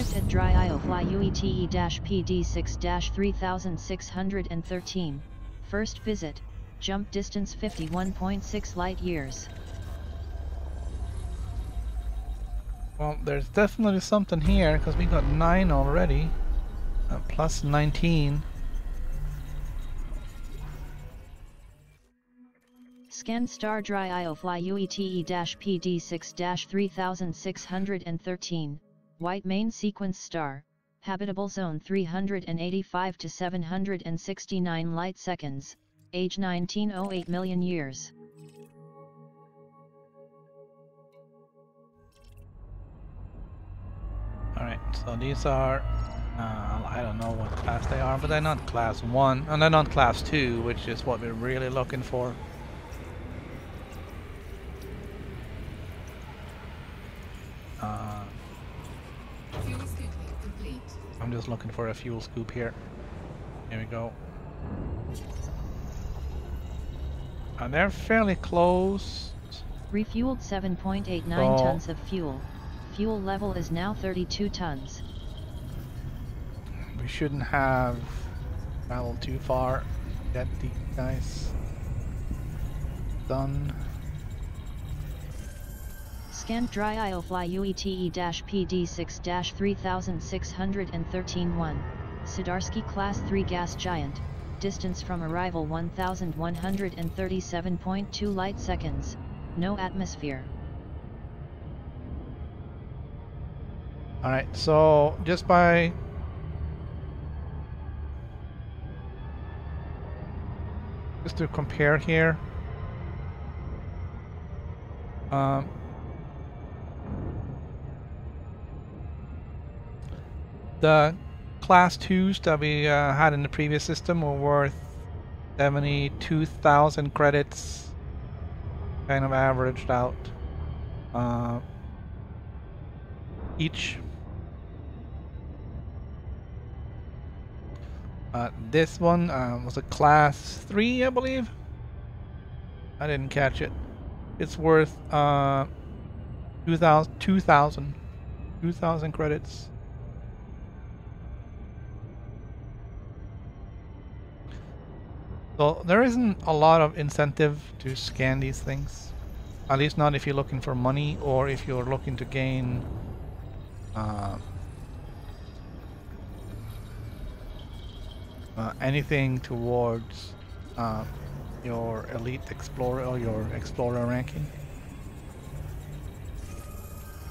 Speaker 2: Arrived at Dry Iofly UETE-PD6-3613. First visit, jump distance 51.6 light years.
Speaker 1: Well, there's definitely something here, because we got 9 already. Plus 19.
Speaker 2: Scan star Dry Iofly UETE-PD6-3613. White main sequence star. Habitable zone 385 to 769 light seconds. Age 1908 million years.
Speaker 1: Alright, so these are, I don't know what class they are, but they're not class 1, and they're not class 2, which is what we're really looking for.
Speaker 3: Fuel scooping complete.
Speaker 1: I'm just looking for a fuel scoop here. Here we go. And they're fairly close.
Speaker 2: Refueled 7.89 tons of fuel. Fuel level is now 32 tons.
Speaker 1: We shouldn't have traveled too far. Get these guys done.
Speaker 2: Scan Dry Iofly UETE-PD6-3613-1. Sidarsky Class 3 Gas Giant. Distance from arrival 1137.2 light seconds. No atmosphere.
Speaker 1: Alright, so just by just to compare here, the class 2s that we had in the previous system were worth 72,000 credits, kind of averaged out each. This one was a class 3, I believe. I didn't catch it. It's worth 2,000 credits. So there isn't a lot of incentive to scan these things. At least not if you're looking for money or if you're looking to gain anything towards your elite explorer or your explorer ranking.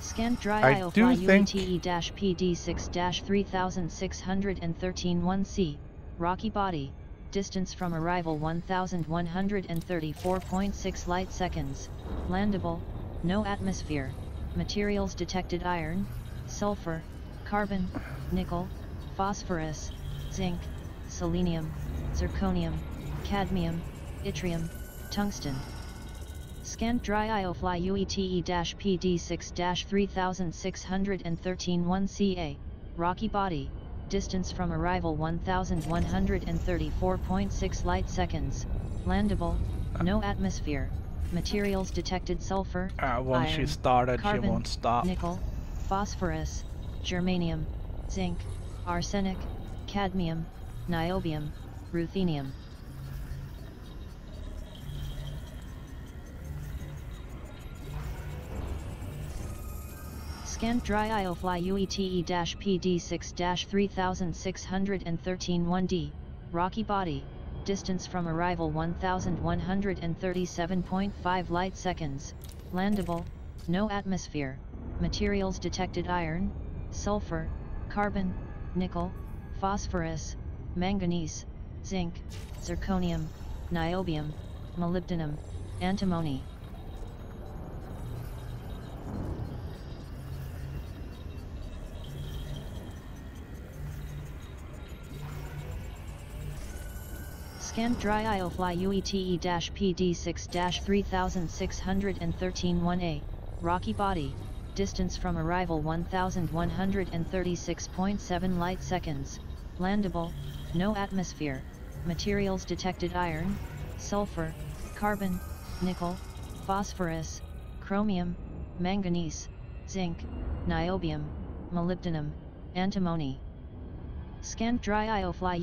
Speaker 2: Scan Dry Iofly UETE-PD6-3613-1C. Rocky body. Distance from arrival 1134.6 light seconds. Landable. No atmosphere. Materials detected: iron, sulfur, carbon, nickel, phosphorus, zinc, selenium, zirconium, cadmium, yttrium, tungsten. Scanned Dry Iofly UETE-PD6-3613-1CA. Rocky body. Distance from arrival 1134.6 light seconds. Landable. No atmosphere. Materials detected: sulfur,
Speaker 1: Once
Speaker 2: iron,
Speaker 1: she started,
Speaker 2: carbon,
Speaker 1: she won't stop.
Speaker 2: nickel, phosphorus, germanium, zinc, arsenic, cadmium, niobium, ruthenium. Scanned Dry Iofly UETE-PD6-3613-1D. Rocky body. Distance from arrival 1137.5 light seconds. Landable. No atmosphere. Materials detected: iron, sulfur, carbon, nickel, phosphorus, manganese, zinc, zirconium, niobium, molybdenum, antimony. Scanned Dry Iofly UETE-PD6-3613-1A. Rocky body. Distance from arrival 1136.7 light seconds. Landable. No atmosphere. Materials detected: iron, sulfur, carbon, nickel, phosphorus, chromium, manganese, zinc, niobium, molybdenum, antimony. Scanned dry IOFly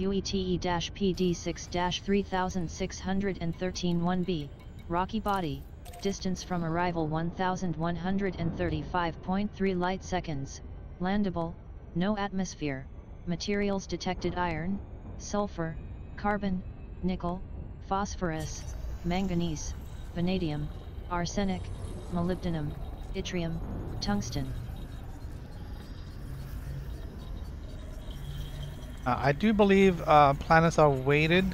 Speaker 2: UETE-PD6-3613 1B, rocky body, distance from arrival 1135.3 light seconds, landable, no atmosphere, materials detected iron, sulfur, carbon, nickel, phosphorus, manganese, vanadium, arsenic, molybdenum, yttrium, tungsten.
Speaker 1: I do believe planets are weighted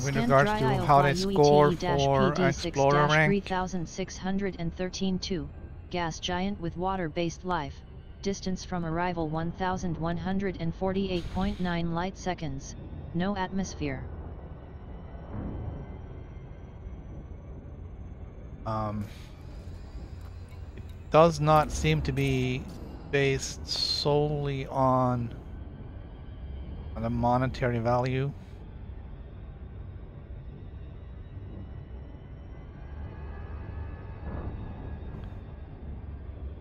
Speaker 1: with regards to how they score for Explorer rank.
Speaker 2: 3613 2, gas giant with water-based life, distance from arrival 1148.9 light seconds, no atmosphere.
Speaker 1: It does not seem to be based solely on the monetary value.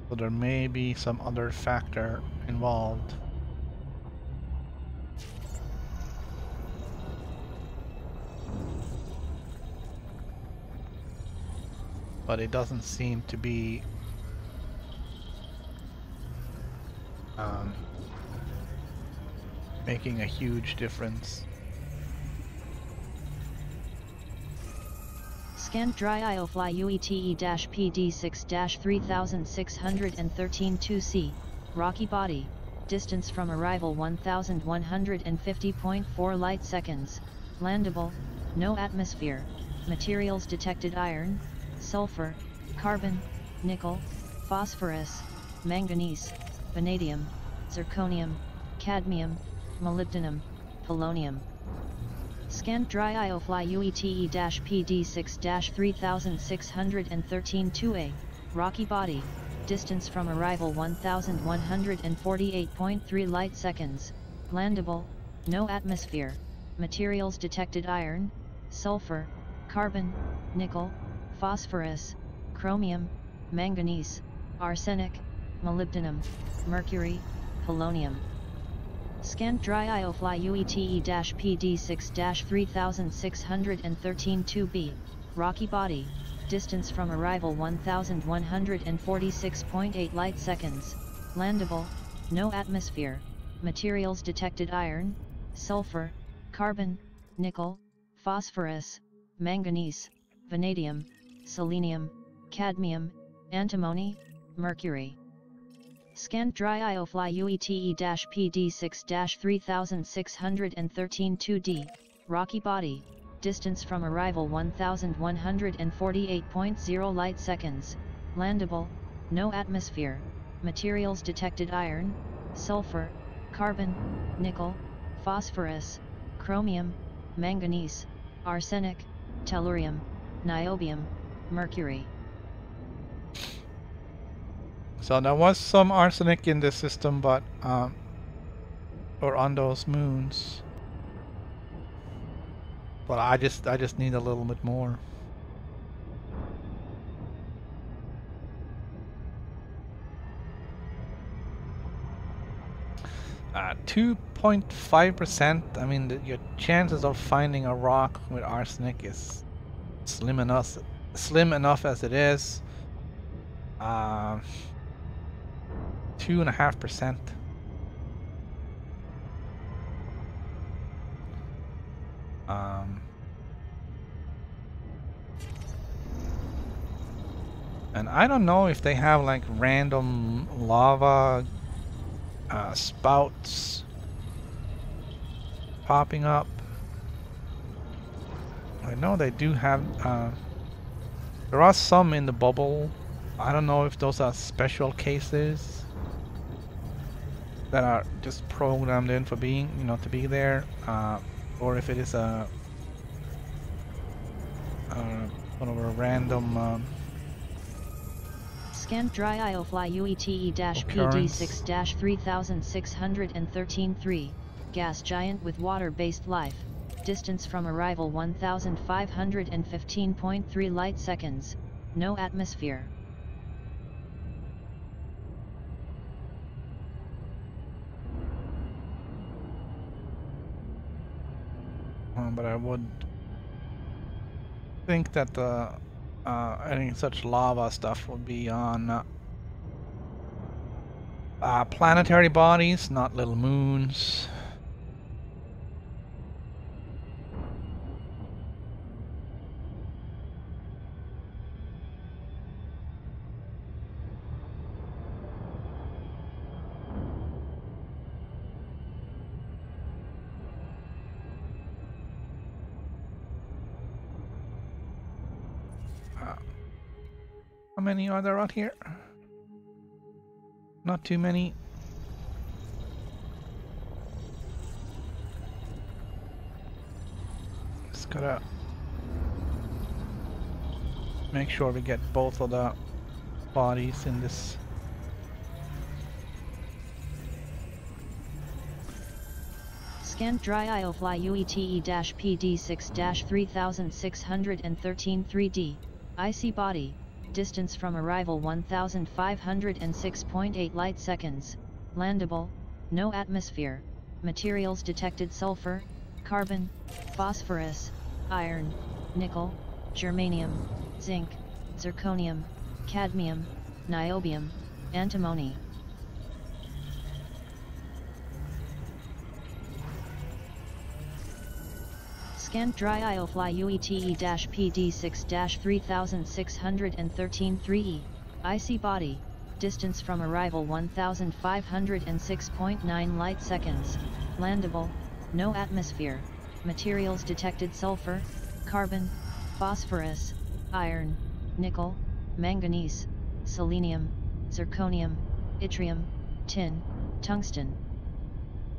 Speaker 1: So there may be some other factor involved. But it doesn't seem to be making a huge difference.
Speaker 2: Scanned dry IOFly UETE-PD6-3613 2C, rocky body, distance from arrival 1150.4 light seconds, landable, no atmosphere, materials detected iron, sulfur, carbon, nickel, phosphorus, manganese, vanadium, zirconium, cadmium, molybdenum, polonium. Scanned dry IOFly UETE-PD6-3613 2A, rocky body, distance from arrival 1148.3 light seconds, landable, no atmosphere, materials detected iron, sulfur, carbon, nickel, phosphorus, chromium, manganese, arsenic, molybdenum, mercury, polonium. Scanned dry IOFly UETE-PD6-3613 2B, rocky body, distance from arrival 1146.8 light seconds, landable, no atmosphere, materials detected iron, sulfur, carbon, nickel, phosphorus, manganese, vanadium, selenium, cadmium, antimony, mercury. Scanned dry IOFly UETE-PD6-3613 2D, rocky body, distance from arrival 1148.0 light seconds, landable, no atmosphere, materials detected iron, sulfur, carbon, nickel, phosphorus, chromium, manganese, arsenic, tellurium, niobium, mercury.
Speaker 1: So there was some arsenic in the system, but or on those moons. But I just need a little bit more. 2.5%. I mean, your chances of finding a rock with arsenic is slim enough as it is. 2.5%. And I don't know if they have like random lava spouts popping up. I know they do have. There are some in the bubble. I don't know if those are special cases that are just programmed in for being, to be there, or if it is a sort of a random.
Speaker 2: Scanned dry IOFly UETE-PD6-3613 3, gas giant with water-based life, distance from arrival 1515.3 light seconds, no atmosphere.
Speaker 1: But I would think that the any such lava stuff would be on planetary bodies, not little moons. How many are there out here? Not too many. Just gotta make sure we get both of the bodies in this.
Speaker 2: Scanned dry IOFly UETE-PD6-3613 3D. IC body. Distance from arrival 1506.8 light seconds. Landable. No atmosphere. Materials detected: sulfur, carbon, phosphorus, iron, nickel, germanium, zinc, zirconium, cadmium, niobium, antimony. Scanned dry IOFly UETE-PD6-3613 3E. IC body. Distance from arrival 1506.9 light seconds. Landable. No atmosphere. Materials detected: sulfur, carbon, phosphorus, iron, nickel, manganese, selenium, zirconium, yttrium, tin, tungsten.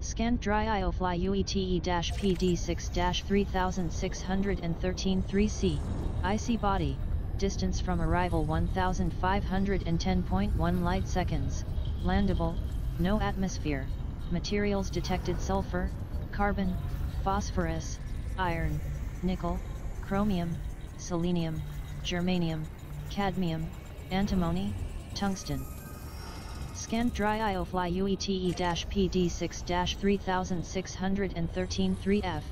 Speaker 2: Scanned dry IOFly UETE-PD6-3613 3C. IC body. Distance from arrival 1510.1 light seconds. Landable. No atmosphere. Materials detected: sulfur, carbon, phosphorus, iron, nickel, chromium, selenium, germanium, cadmium, antimony, tungsten. Scanned dry IOFly UETE-PD6-3613 3F.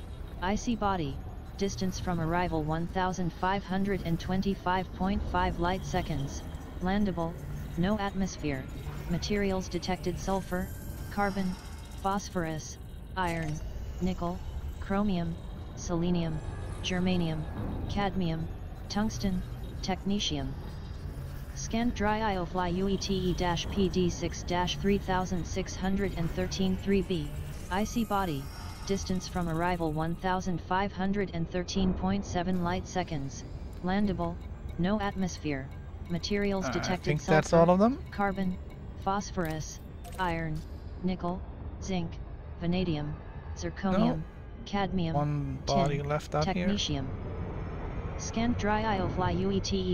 Speaker 2: IC body. Distance from arrival 1525.5 light seconds. Landable. No atmosphere. Materials detected: sulfur, carbon, phosphorus, iron, nickel, chromium, selenium, germanium, cadmium, tungsten, technetium. Scanned dry IOFly UETE-PD6-3613 3B. IC body. Distance from arrival 1513.7 light seconds. Landable. No atmosphere. Materials detected:
Speaker 1: I think
Speaker 2: sulfur,
Speaker 1: that's all of them.
Speaker 2: carbon, phosphorus, iron, nickel, zinc, vanadium, zirconium, cadmium,
Speaker 1: One body
Speaker 2: tin,
Speaker 1: left out here.
Speaker 2: technetium. Scanned dry IOFly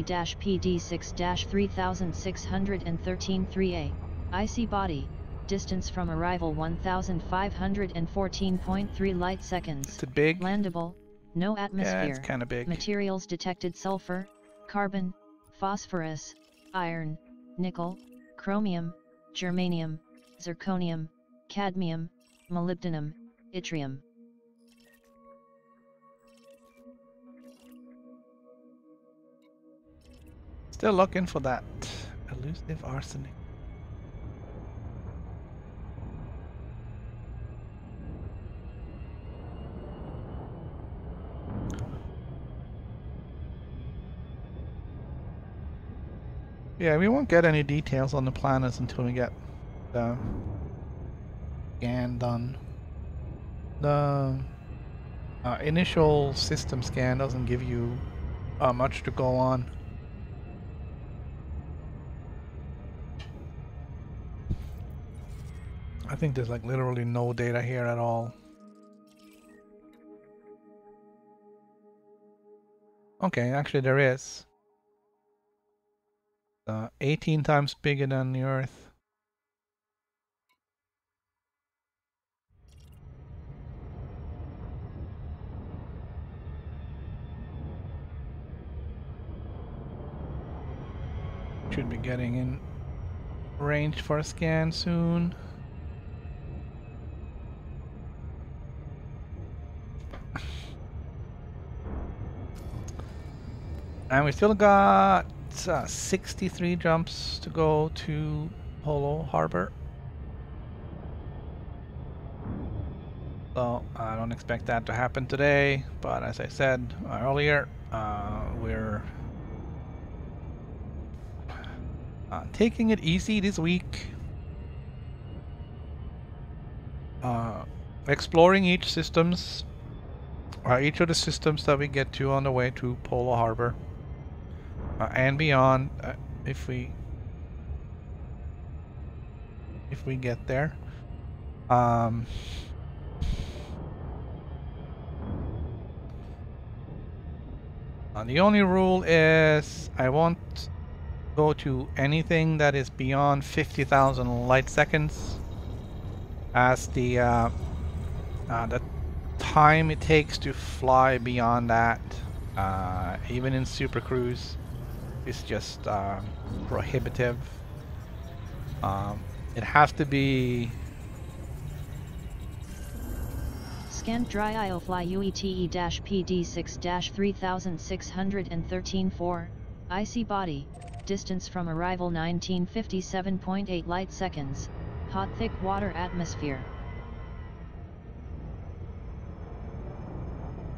Speaker 2: UETE-PD6-3613 3A. IC body. Distance from arrival 1514.3 light seconds.
Speaker 1: Is it big?
Speaker 2: Landable. No atmosphere.
Speaker 1: Yeah, it's kind of big.
Speaker 2: Materials detected: sulfur, carbon, phosphorus, iron, nickel, chromium, germanium, zirconium, cadmium, molybdenum, yttrium.
Speaker 1: Still looking for that elusive arsenic. Yeah, we won't get any details on the planets until we get the scan done. The initial system scan doesn't give you much to go on. I think there's like literally no data here at all. Okay, actually there is. 18 times bigger than the Earth. Should be getting in range for a scan soon. And we still got 63 jumps to go to Polo Harbor. So I don't expect that to happen today, but as I said earlier, we're taking it easy this week. Exploring each of the systems that we get to on the way to Polo Harbor and beyond, if we get there. The only rule is I won't go to anything that is beyond 50,000 light seconds, as the time it takes to fly beyond that, even in Super Cruise, is just prohibitive. It has to be
Speaker 2: Scan dry IOFly UETE-PD6-3613 IC body, distance from arrival 1957.8 light seconds, hot thick water atmosphere.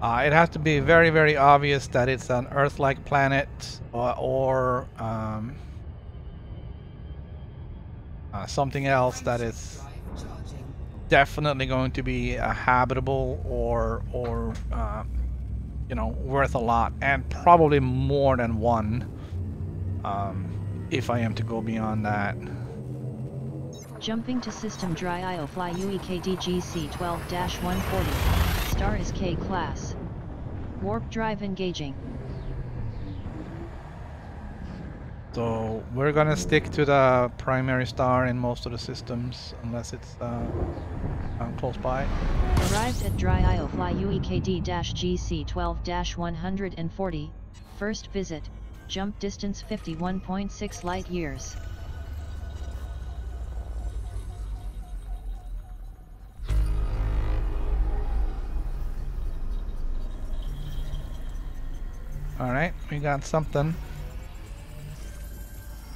Speaker 1: It has to be very, very obvious that it's an Earth-like planet, or something else that is definitely going to be habitable or you know, worth a lot, and probably more than one, if I am to go beyond that.
Speaker 2: Jumping to system dry IOFly UEKDGC-12-140, star is K class. Warp drive engaging.
Speaker 1: So we're gonna stick to the primary star in most of the systems, unless it's close by.
Speaker 2: Arrived at dry IOFly UEKD-GC-12-140, first visit, jump distance 51.6 light years.
Speaker 1: Alright, we got something.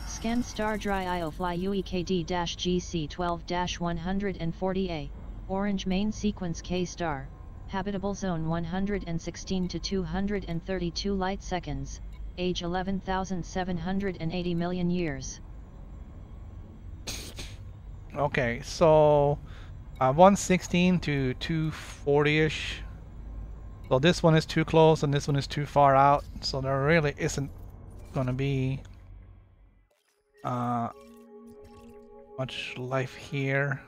Speaker 2: Scan star dry IOFly UEKD-GC-12-140A, orange main sequence K star, habitable zone 116 to 232 light seconds, age 11,780 million years.
Speaker 1: Okay, so 116 to 240-ish. So this one is too close and this one is too far out, so there really isn't gonna be much life here.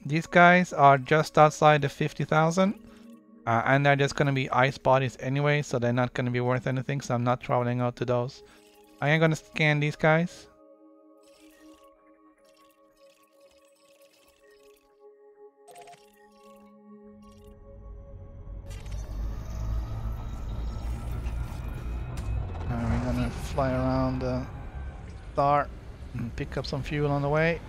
Speaker 1: These guys are just outside the 50,000, and they're just gonna be ice bodies anyway, so they're not gonna be worth anything, so I'm not traveling out to those. I am gonna scan these guys. We're gonna fly around the star and pick up some fuel on the way.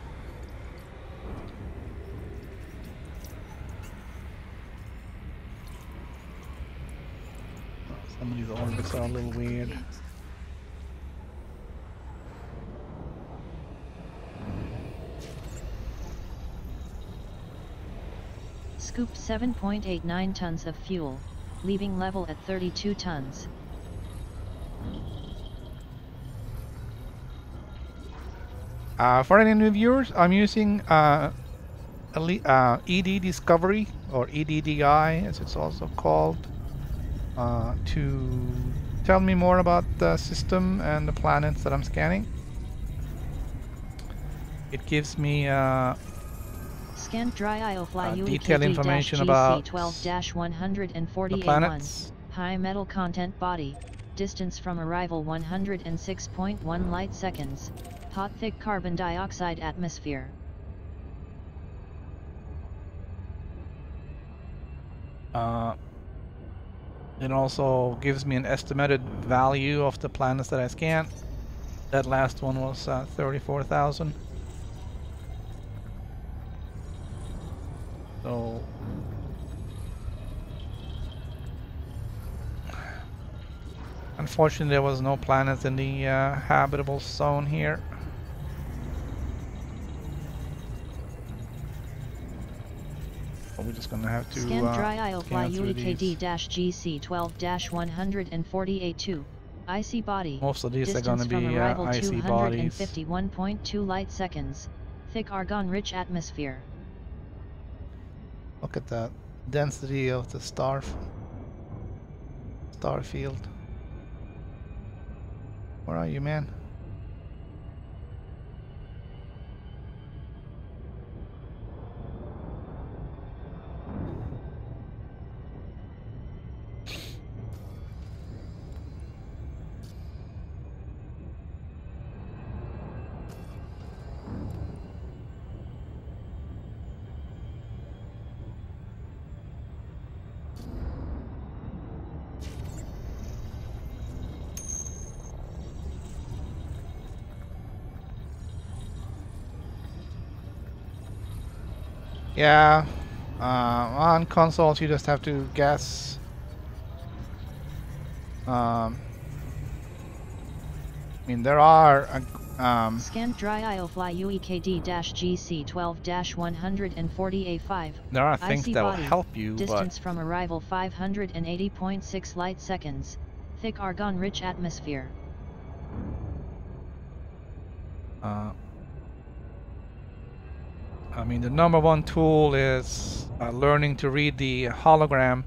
Speaker 1: Some of these orbits are a little weird.
Speaker 2: Scooped 7.89 tons of fuel, leaving level at 32 tons.
Speaker 1: For any new viewers, I'm using ED Discovery, or EDDI as it's also called, to tell me more about the system and the planets that I'm scanning. It gives me
Speaker 2: Scan dry IOFly
Speaker 1: detailed information about
Speaker 2: GC-12-140A1,
Speaker 1: the planets.
Speaker 2: high metal content body, distance from arrival 106.1 light seconds, hot thick carbon dioxide atmosphere.
Speaker 1: It also gives me an estimated value of the planets that I scanned. That last one was 34,000. So Unfortunately, there was no planets in the habitable zone here. So we're just gonna have to
Speaker 2: Scan dry aisle fly
Speaker 1: scan through these.
Speaker 2: UEKD-GC12-148-2. IC body.
Speaker 1: Most of these are
Speaker 2: Distance
Speaker 1: gonna be
Speaker 2: from arrival
Speaker 1: IC bodies.
Speaker 2: 251.2 light seconds. Thick argon-rich atmosphere.
Speaker 1: Look at that density of the star field. Where are you, man? Yeah, on consoles you just have to guess. I mean, there are
Speaker 2: Scan dry aisle fly UEKD-GC12-140A5.
Speaker 1: there are things
Speaker 2: IC
Speaker 1: that will
Speaker 2: body.
Speaker 1: help you,
Speaker 2: Distance from arrival 580.6 light seconds. Thick argon-rich atmosphere.
Speaker 1: I mean, the number one tool is learning to read the hologram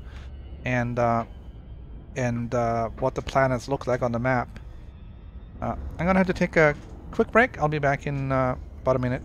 Speaker 1: and what the planets look like on the map. I'm gonna have to take a quick break. I'll be back in about a minute.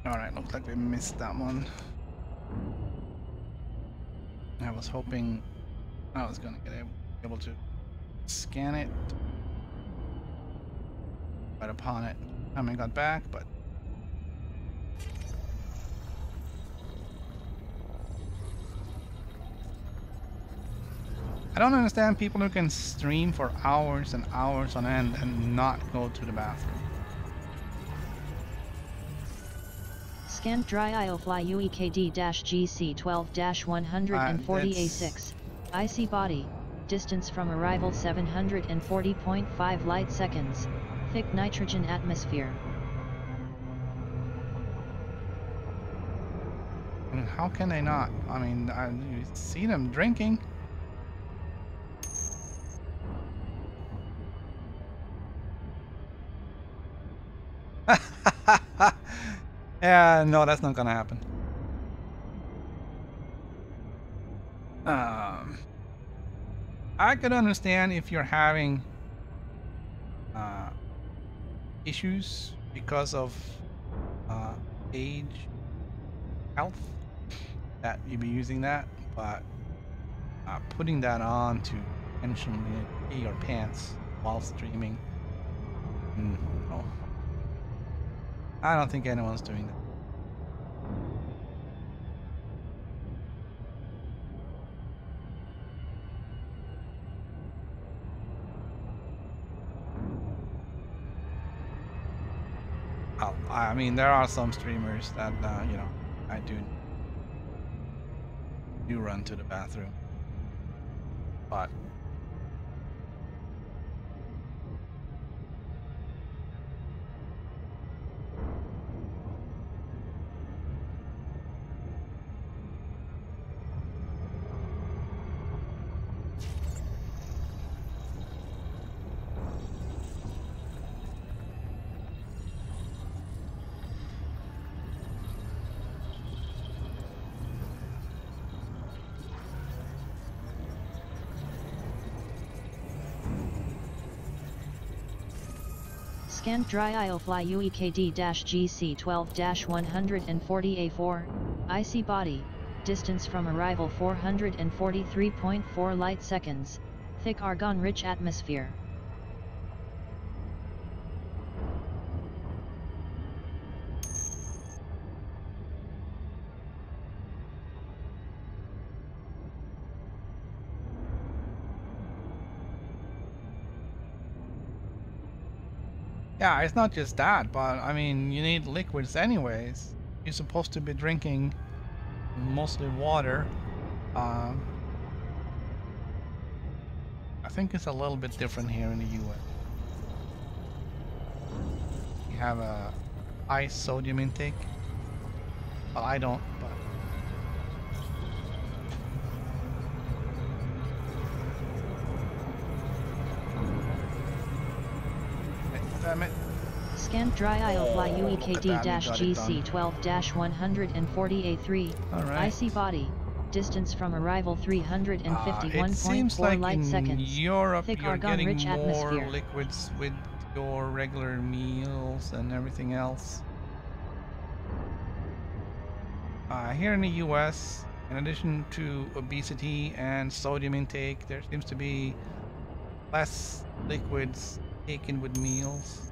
Speaker 1: Alright, looks like we missed that one. I was hoping I was gonna get able to scan it right upon it. Time I got back, but I don't understand people who can stream for hours and hours on end and not go to the bathroom.
Speaker 2: Scan dry aisle fly UEKD-GC12-140A6. IC body. Distance from arrival 740.5 light seconds. Thick nitrogen atmosphere.
Speaker 1: I mean, how can they not? I mean, you see them drinking. Yeah, no, that's not gonna happen. I could understand if you're having issues because of age, health, that you'd be using that, but putting that on to intentionally pee your pants while streaming, no. I don't think anyone's doing that. I mean, there are some streamers that, you know, I do. do run to the bathroom. But
Speaker 2: Scanned dry aisle fly UEKD-GC12-140A4, IC body, distance from arrival 443.4 light seconds, thick argon-rich atmosphere.
Speaker 1: yeah, it's not just that, but I mean, you need liquids anyways. You're supposed to be drinking mostly water. I think it's a little bit different here in the US. You have a high sodium intake. Well, I don't, but damn it.
Speaker 2: Scanned dry aisle fly UEKD-GC12-140A3,
Speaker 1: Alright.
Speaker 2: IC body, distance from arrival
Speaker 1: It
Speaker 2: 351.4
Speaker 1: seems like
Speaker 2: light
Speaker 1: in
Speaker 2: seconds,
Speaker 1: Europe
Speaker 2: thick
Speaker 1: you're getting
Speaker 2: argon-rich
Speaker 1: more
Speaker 2: atmosphere.
Speaker 1: liquids with your regular meals and everything else. Here in the US, in addition to obesity and sodium intake, there seems to be less liquids taken with meals.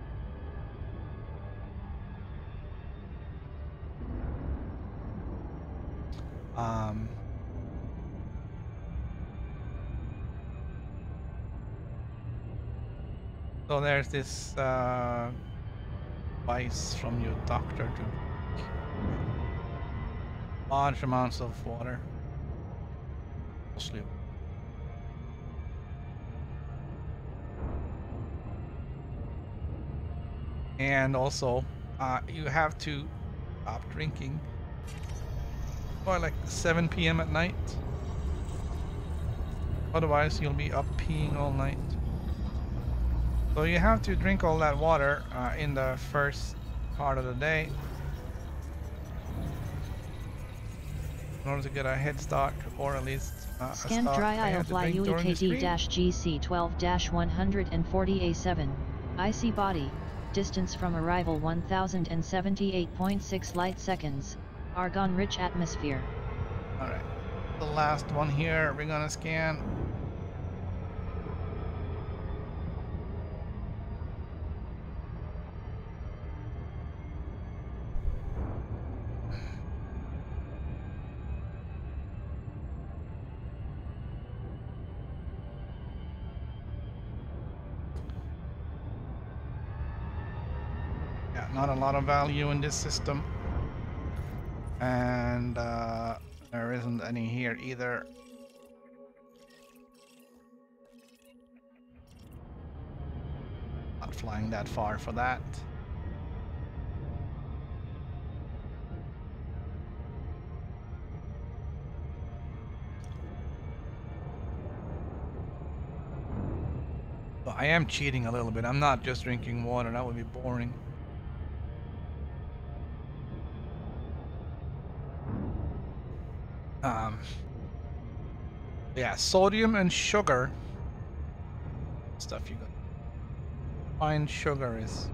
Speaker 1: So there's this advice from your doctor to drink large amounts of water, mostly. And also, you have to stop drinking by like 7 p.m. at night. Otherwise, you'll be up peeing all night. So you have to drink all that water in the first part of the day in order to get a head start, or at least a
Speaker 2: Scanned
Speaker 1: start.
Speaker 2: dry
Speaker 1: I
Speaker 2: aisle
Speaker 1: have to
Speaker 2: fly
Speaker 1: drink during the stream.
Speaker 2: UEKD-GC12-140A7, IC body, distance from arrival 1078.6 light seconds, argon-rich atmosphere.
Speaker 1: Alright, the last one here we're gonna scan. Yeah, not a lot of value in this system. And there isn't any here either. Not flying that far for that. So I am cheating a little bit. I'm not just drinking water. That would be boring. Yeah, sodium and sugar stuff you got. Fine sugar is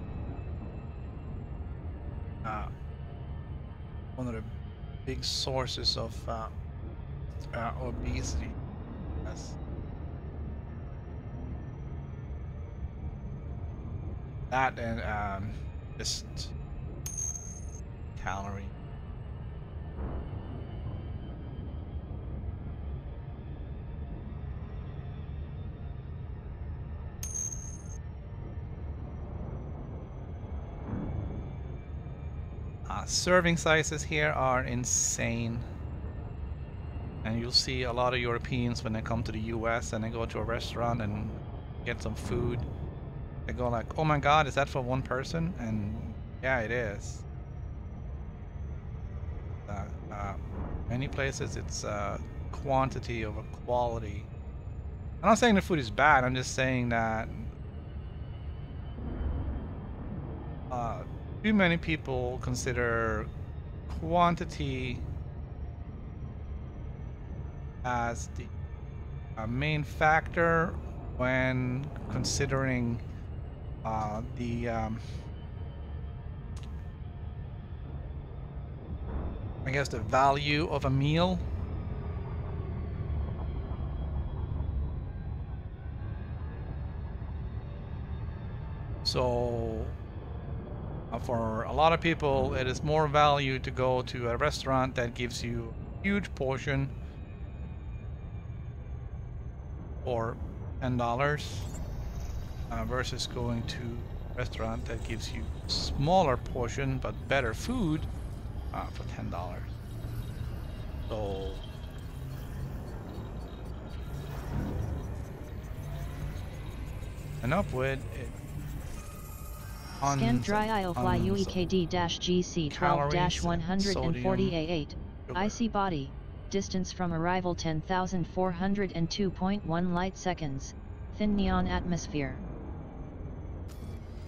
Speaker 1: one of the big sources of obesity. Yes. That and just calorie. Serving sizes here are insane. And And you'll see a lot of Europeans when they come to the US and they go to a restaurant and get some food. They go like, oh my god, is that for one person? And yeah, it is. Many places it's quantity over quality. I'm not saying the food is bad, I'm just saying that too many people consider quantity as the main factor when considering the I guess the value of a meal. So for a lot of people, it is more value to go to a restaurant that gives you a huge portion for $10 versus going to a restaurant that gives you a smaller portion but better food for $10. So enough with it.
Speaker 2: Scan dry aisle fly UEKD-GC 12-140A8. IC body. Distance from arrival 10,402.1 light seconds. Thin neon atmosphere.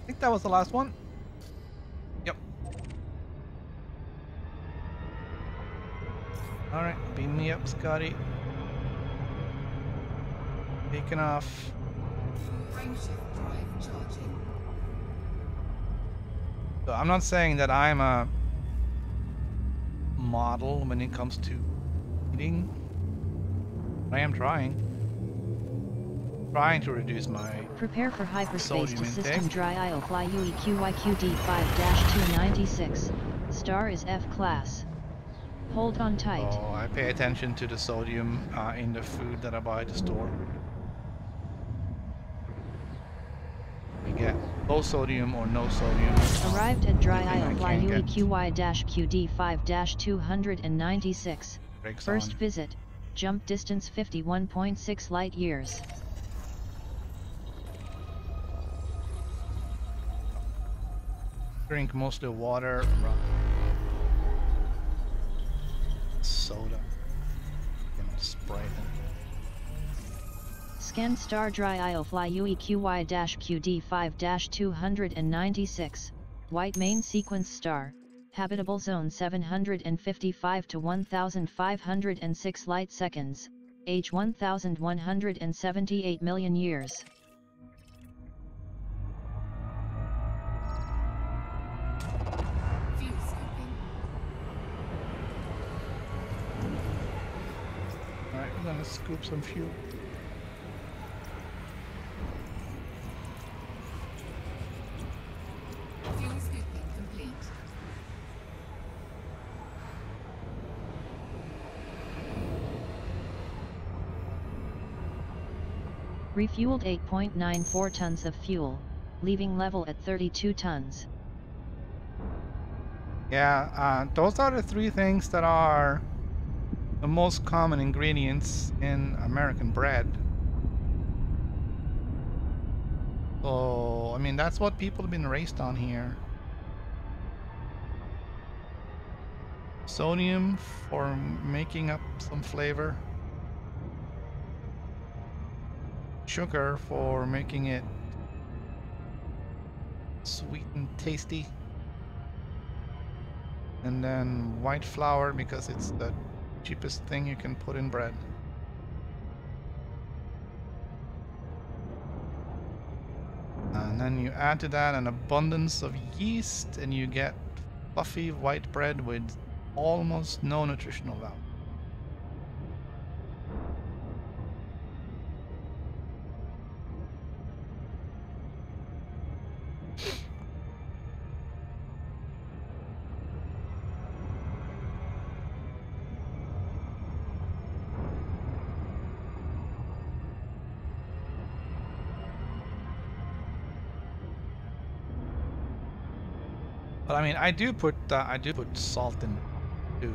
Speaker 1: I think that was the last one. Yep. Alright, beam me up, Scotty. Taking off.
Speaker 3: Frameshift drive charging.
Speaker 1: So I'm not saying that I'm a model when it comes to eating. I am trying to reduce my
Speaker 2: prepare for hyperspace to
Speaker 1: intake.
Speaker 2: system dry aisle fly UEQYQD 5-296. Star is F class. Hold on tight.
Speaker 1: So I pay attention to the sodium in the food that I buy at the store. We get low sodium or no sodium.
Speaker 2: Arrived at dry aisle fly UEQY-QD 5-296. First visit. Jump distance 51.6 light years.
Speaker 1: Drink mostly water, soda, and Sprite.
Speaker 2: Scan star dry aisle fly UEQY-QD 5-296. White main sequence star. Habitable zone 755 to 1506 light seconds. Age 1178 million years.
Speaker 3: Fuel scoping.
Speaker 1: Alright, we're gonna scoop some fuel.
Speaker 3: Fuel scooping complete.
Speaker 2: Refueled 8.94 tons of fuel, leaving level at 32 tons.
Speaker 1: Yeah, those are the three things that are the most common ingredients in American bread. So, I mean, that's what people have been raised on here. Sodium for making up some flavor. Sugar for making it sweet and tasty. And then white flour because it's the cheapest thing you can put in bread. And then you add to that an abundance of yeast and you get fluffy white bread with almost no nutritional value. But I mean, I do put salt in too.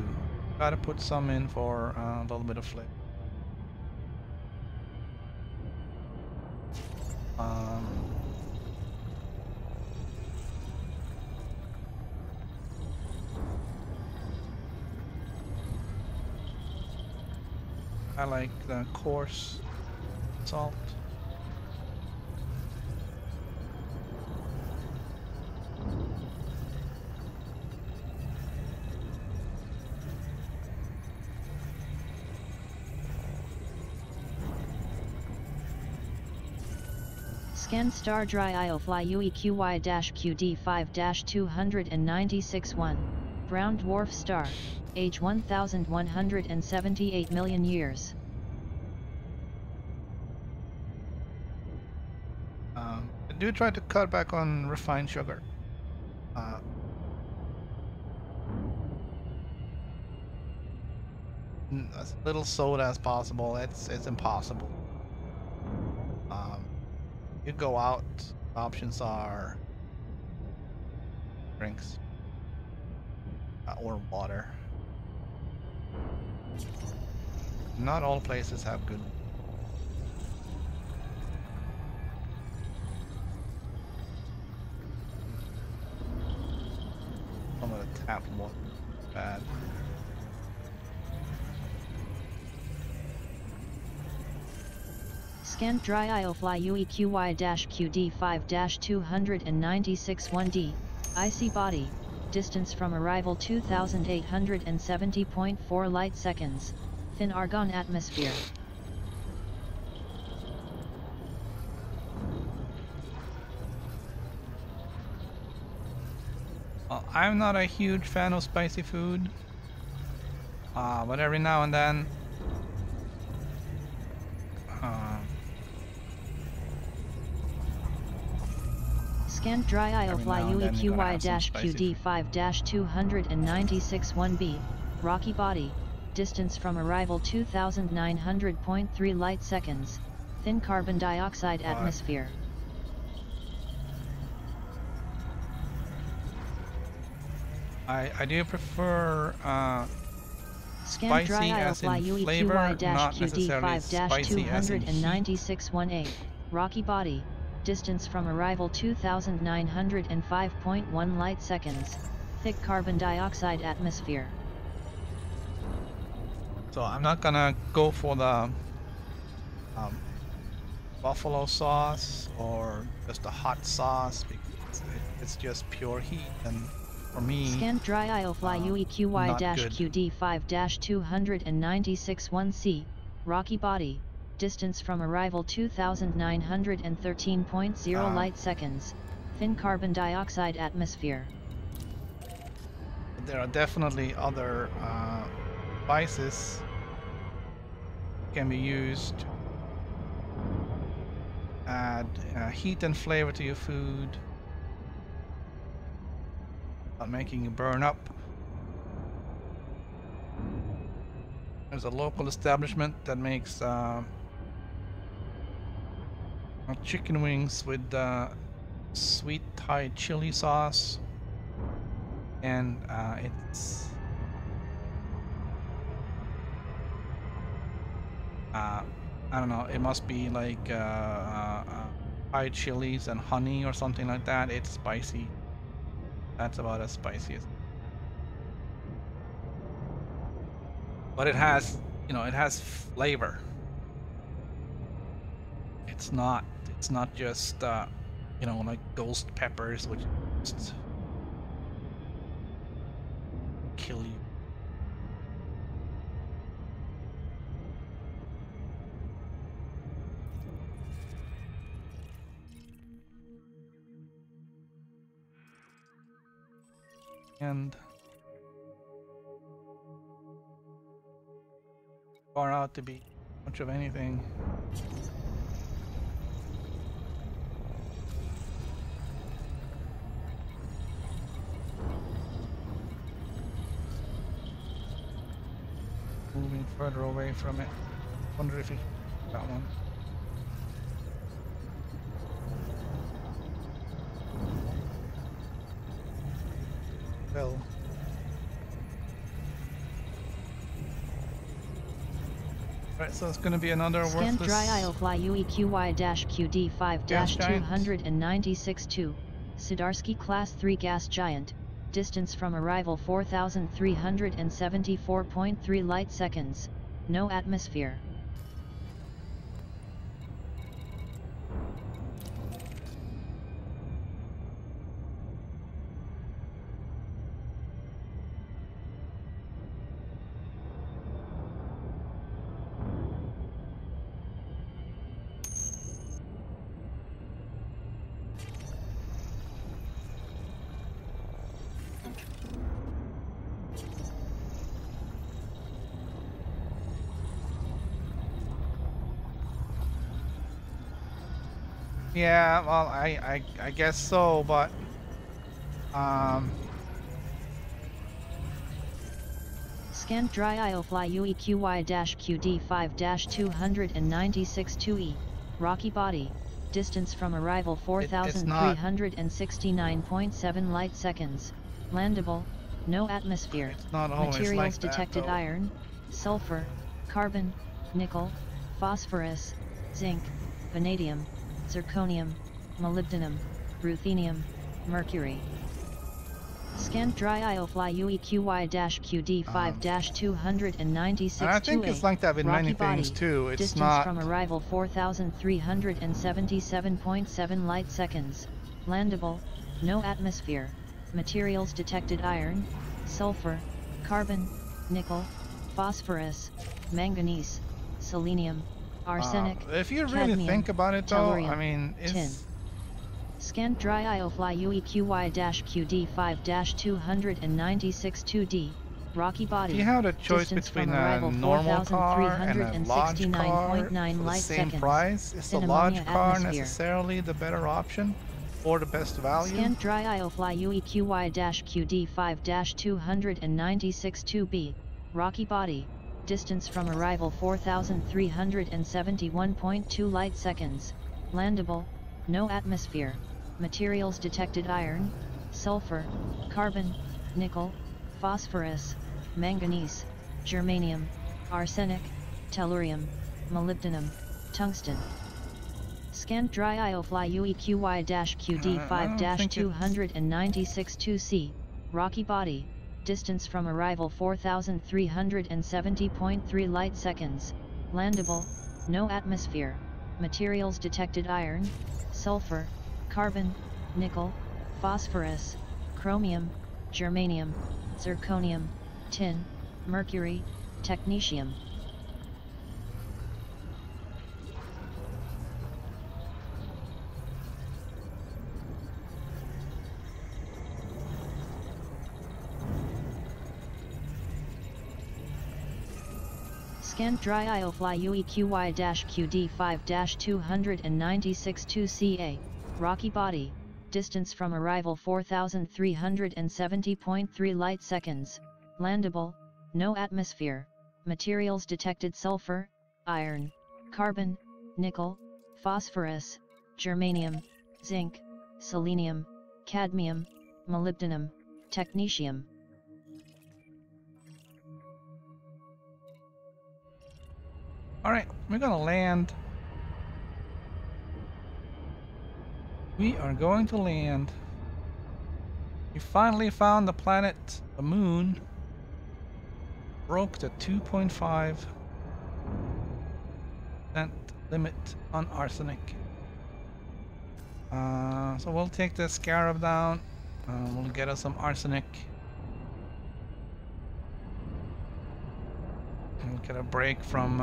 Speaker 1: Gotta put some in for a little bit of flavor. I like the coarse salt.
Speaker 2: Scan star dry IO-fly UEQY-QD5-296-1, brown dwarf star, age 1178 million years.
Speaker 1: I do try to cut back on refined sugar. As little soda as possible. It's impossible. You go out, options are drinks or water. Not all places have good. Some of the tap water is bad.
Speaker 2: Scan dry IO-fly UEQY-QD5-296-1D, icy body, distance from arrival 2870.4 light seconds, thin argon atmosphere.
Speaker 1: I'm not a huge fan of spicy food, but every now and then
Speaker 2: Scan dry IO-fly UEQY-QD5-296-1B, rocky body, distance from arrival 2900.3 light seconds, thin carbon dioxide atmosphere.
Speaker 1: I do prefer
Speaker 2: Scan dry
Speaker 1: spicy as
Speaker 2: IO-fly
Speaker 1: in flavor, not necessarily spicy as in heat.
Speaker 2: UEQY-QD5-296-1A, rocky body, distance from arrival 2905.1 light seconds, thick carbon dioxide atmosphere.
Speaker 1: So I'm not gonna go for the buffalo sauce or just a hot sauce because it's just pure heat, and for me,
Speaker 2: Scan dry IO-fly UEQY-QD5-296-1C, rocky body, distance from arrival 2913.0 light seconds, thin carbon dioxide atmosphere.
Speaker 1: there are definitely other spices can be used to add heat and flavor to your food, not making it burn up. There's a local establishment that makes chicken wings with sweet Thai chili sauce, and it's I don't know, it must be like Thai chilies and honey or something like that. It's spicy. That's about as spicy as. But it has, it has flavor. It's not just like ghost peppers, which just kill you. And far out to be much of anything. Moving further away from it. Wonder if it that one. Well. Right, so it's going to be another
Speaker 2: Scan
Speaker 1: worthless
Speaker 2: dry IOFly UEQY-QD5-296-2, Sidarsky Class 3 Gas Giant, distance from arrival 4,374.3 light seconds, no atmosphere.
Speaker 1: Yeah, well, I guess so, but
Speaker 2: Scan dry IOFly UEQY-QD5-296-2E, rocky body, distance from arrival 4,369.7 light seconds, landable, no atmosphere,
Speaker 1: it's not always
Speaker 2: materials
Speaker 1: like that,
Speaker 2: detected
Speaker 1: though.
Speaker 2: iron, sulfur, carbon, nickel, phosphorus, zinc, vanadium, zirconium, molybdenum, ruthenium, mercury. Scan dry IOFly UEQY-QD5-296-2A,
Speaker 1: And I think it's like that with many
Speaker 2: rocky body,
Speaker 1: things too. It's
Speaker 2: distance
Speaker 1: not.
Speaker 2: from arrival 4,377.7 light seconds, landable, no atmosphere, materials detected iron, sulfur, carbon, nickel, phosphorus, manganese, selenium, arsenic,
Speaker 1: If you really
Speaker 2: cadmium,
Speaker 1: think about it, though, I
Speaker 2: tellurium,
Speaker 1: mean,
Speaker 2: tin.
Speaker 1: it's.
Speaker 2: Scan dry IOFly UEQY-QD5-296-2D, rocky body,
Speaker 1: You have the choice
Speaker 2: distance
Speaker 1: between
Speaker 2: from
Speaker 1: a
Speaker 2: arrival
Speaker 1: normal car and a large car
Speaker 2: 4,369.9
Speaker 1: for the
Speaker 2: light
Speaker 1: same
Speaker 2: seconds,
Speaker 1: price. Is the
Speaker 2: in
Speaker 1: large
Speaker 2: ammonia
Speaker 1: car
Speaker 2: atmosphere.
Speaker 1: necessarily the better option or the best value?
Speaker 2: Scan dry IOFly UEQY-QD5-296-2B, rocky body, distance from arrival 4,371.2 light seconds, landable, no atmosphere, materials detected iron, sulfur, carbon, nickel, phosphorus, manganese, germanium, arsenic, tellurium, molybdenum, tungsten. Scan dry IOFly UEQY-QD5-296-2C, rocky body, distance from arrival 4,370.3 light seconds, landable, no atmosphere, materials detected iron, sulfur, carbon, nickel, phosphorus, chromium, germanium, zirconium, tin, mercury, technetium. Scan dry IOFly UEQY-QD5-296-2CA, rocky body, distance from arrival 4,370.3 light seconds, landable, no atmosphere, materials detected sulfur, iron, carbon, nickel, phosphorus, germanium, zinc, selenium, cadmium, molybdenum, technetium.
Speaker 1: Alright, we're gonna land. We are going to land. We finally found the planet, the moon. Broke the 2.5% limit on arsenic. So we'll take the scarab down. We'll get us some arsenic. And we'll get a break from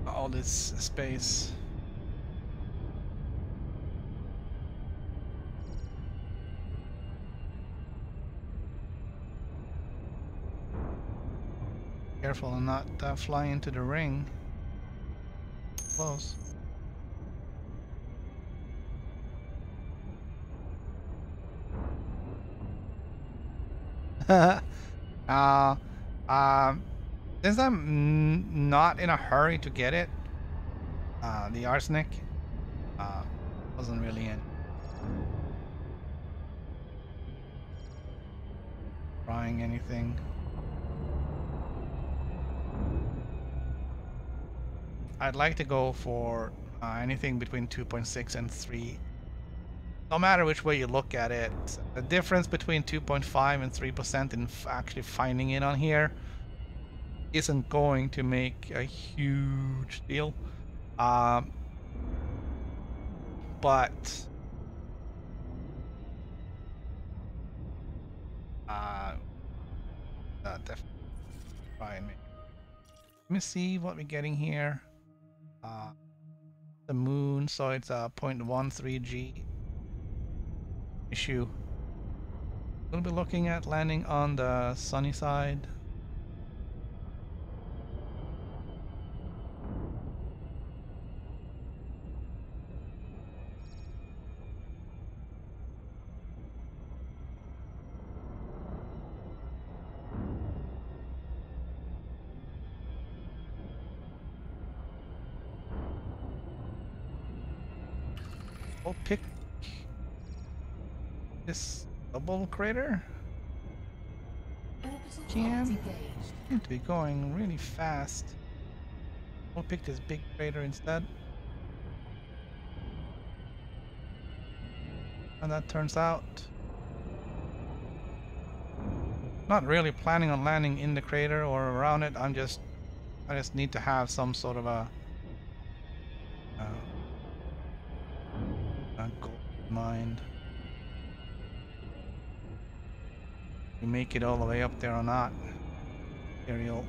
Speaker 1: all this space. Careful and not fly into the ring. Close. Since I'm not in a hurry to get it, the arsenic wasn't really in. trying anything. I'd like to go for anything between 2.6 and 3. No matter which way you look at it, the difference between 2.5 and 3% in actually finding it on here isn't going to make a huge deal. But definitely fine. Let me see what we're getting here. The moon, so it's a 0.13 G issue. We'll be looking at landing on the sunny side. We'll pick this double crater. Seem to be going really fast. We'll pick this big crater instead. And that turns out not really planning on landing in the crater or around it. I just need to have some sort of a goal in mind. You make it all the way up there or not. Aerial.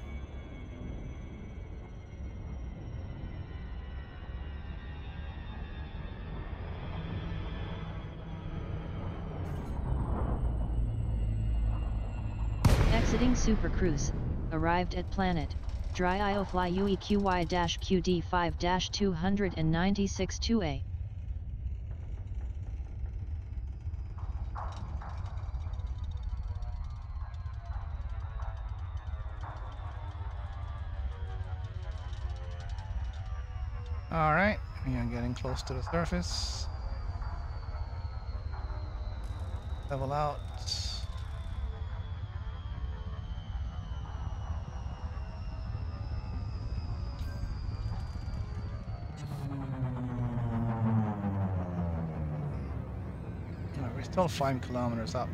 Speaker 2: Exiting Super Cruise. Arrived at planet. Dry IO-Fly UEQY-QD5-296-2A.
Speaker 1: Alright, we are getting close to the surface. Level out. We're still 5 kilometers up.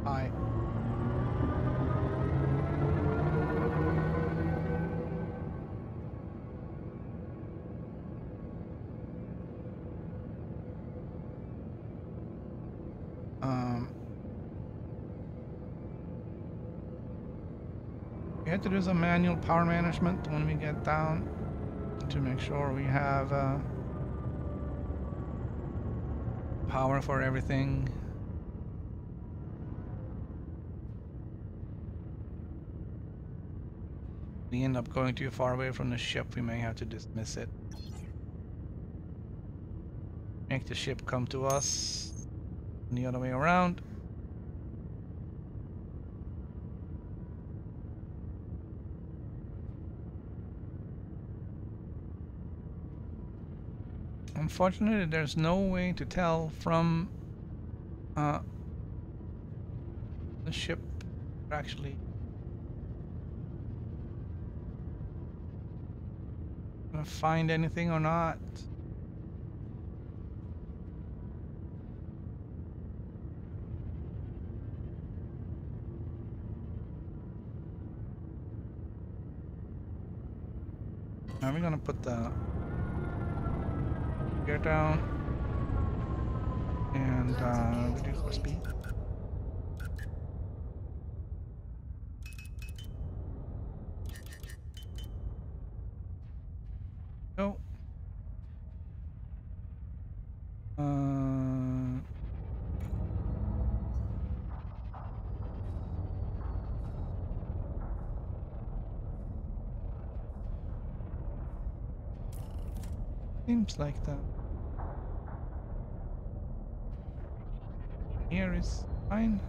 Speaker 1: Hi. We had to do some manual power management when we get down to make sure we have power for everything. We end up going too far away from the ship, we may have to dismiss it. Make the ship come to us, and the other way around. Unfortunately, there's no way to tell from the ship actually gonna find anything or not. Now we're gonna put the gear down and reduce our speed. Go. Seems like that. Here is fine.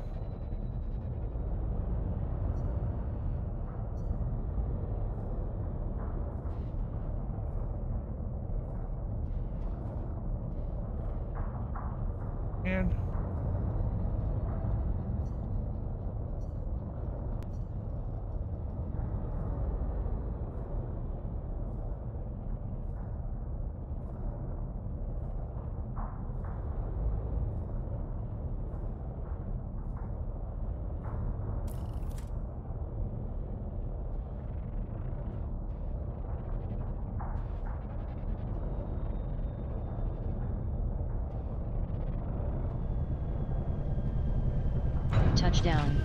Speaker 2: touchdown.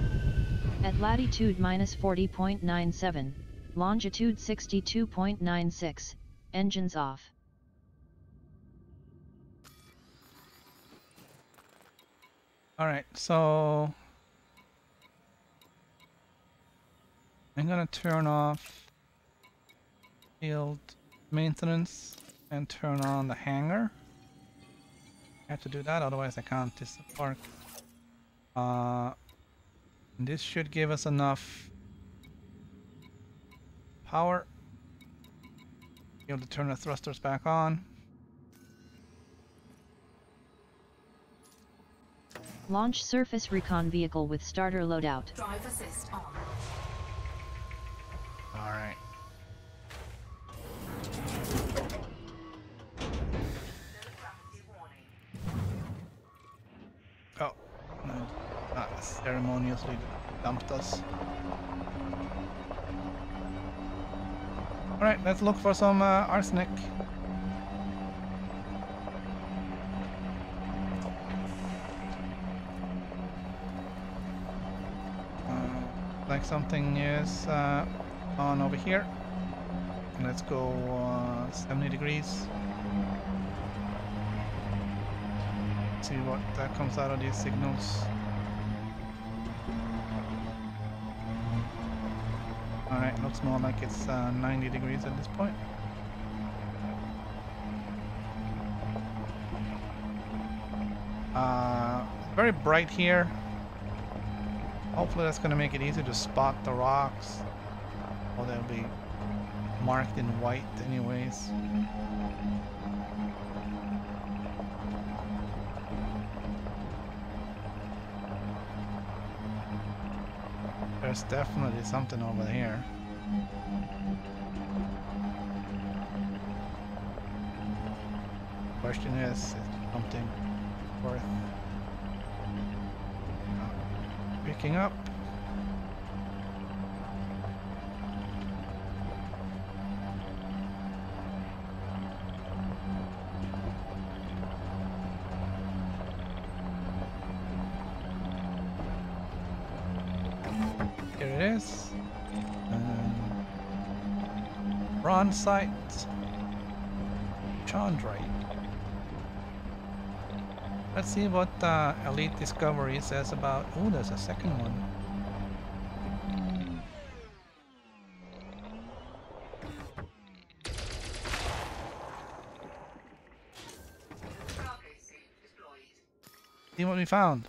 Speaker 2: At latitude -40.97, longitude 62.96, engines off.
Speaker 1: Alright, so I'm gonna turn off field maintenance and turn on the hangar. I have to do that, otherwise I can't disembark. This should give us enough power. Be able to turn the thrusters back on.
Speaker 2: Launch surface recon vehicle with starter loadout.
Speaker 3: Drive assist on.
Speaker 1: Alright. Oh, no, not ceremoniously dumped us. Alright, let's look for some arsenic. Like something is on over here. Let's go 70 degrees. See what comes out of these signals. Alright, looks more like it's 90 degrees at this point. Very bright here. Hopefully that's going to make it easy to spot the rocks. Or they'll be marked in white anyways. There's definitely something over here. Question is something worth picking up? Here it is. Bronze site. Chondrite. Let's see what Elite Discovery says about... Oh, there's a second one. See what we found.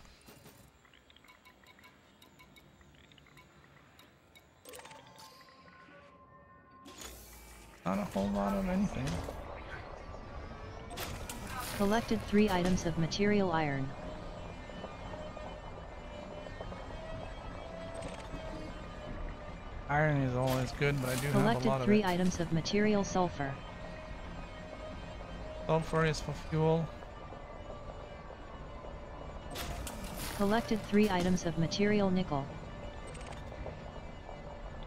Speaker 1: Not a whole lot of anything.
Speaker 2: Collected 3 items of material iron.
Speaker 1: Iron is always good, but I do have a lot of it.
Speaker 2: Collected 3 items of material sulfur.
Speaker 1: Sulfur is for fuel.
Speaker 2: Collected 3 items of material nickel.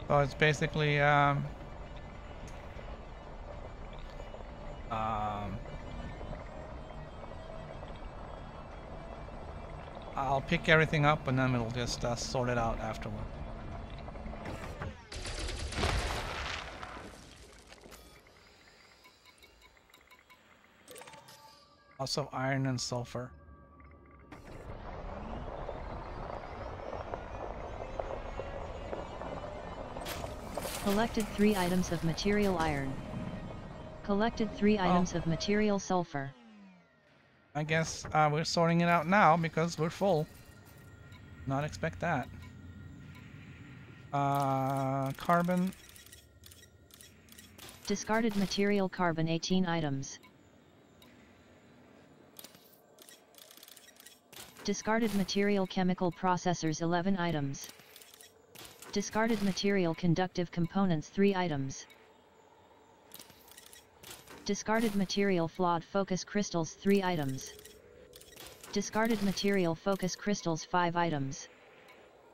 Speaker 1: So it's basically I'll pick everything up and then it'll just sort it out afterward. Also iron and sulfur.
Speaker 2: Collected 3 items of material iron. Collected 3 items of material sulfur.
Speaker 1: I guess we're sorting it out now because we're full. Not expect that. Carbon.
Speaker 2: Discarded material carbon 18 items. Discarded material chemical processors 11 items. Discarded material conductive components 3 items. Discarded material flawed focus crystals 3 items. Discarded material focus crystals 5 items.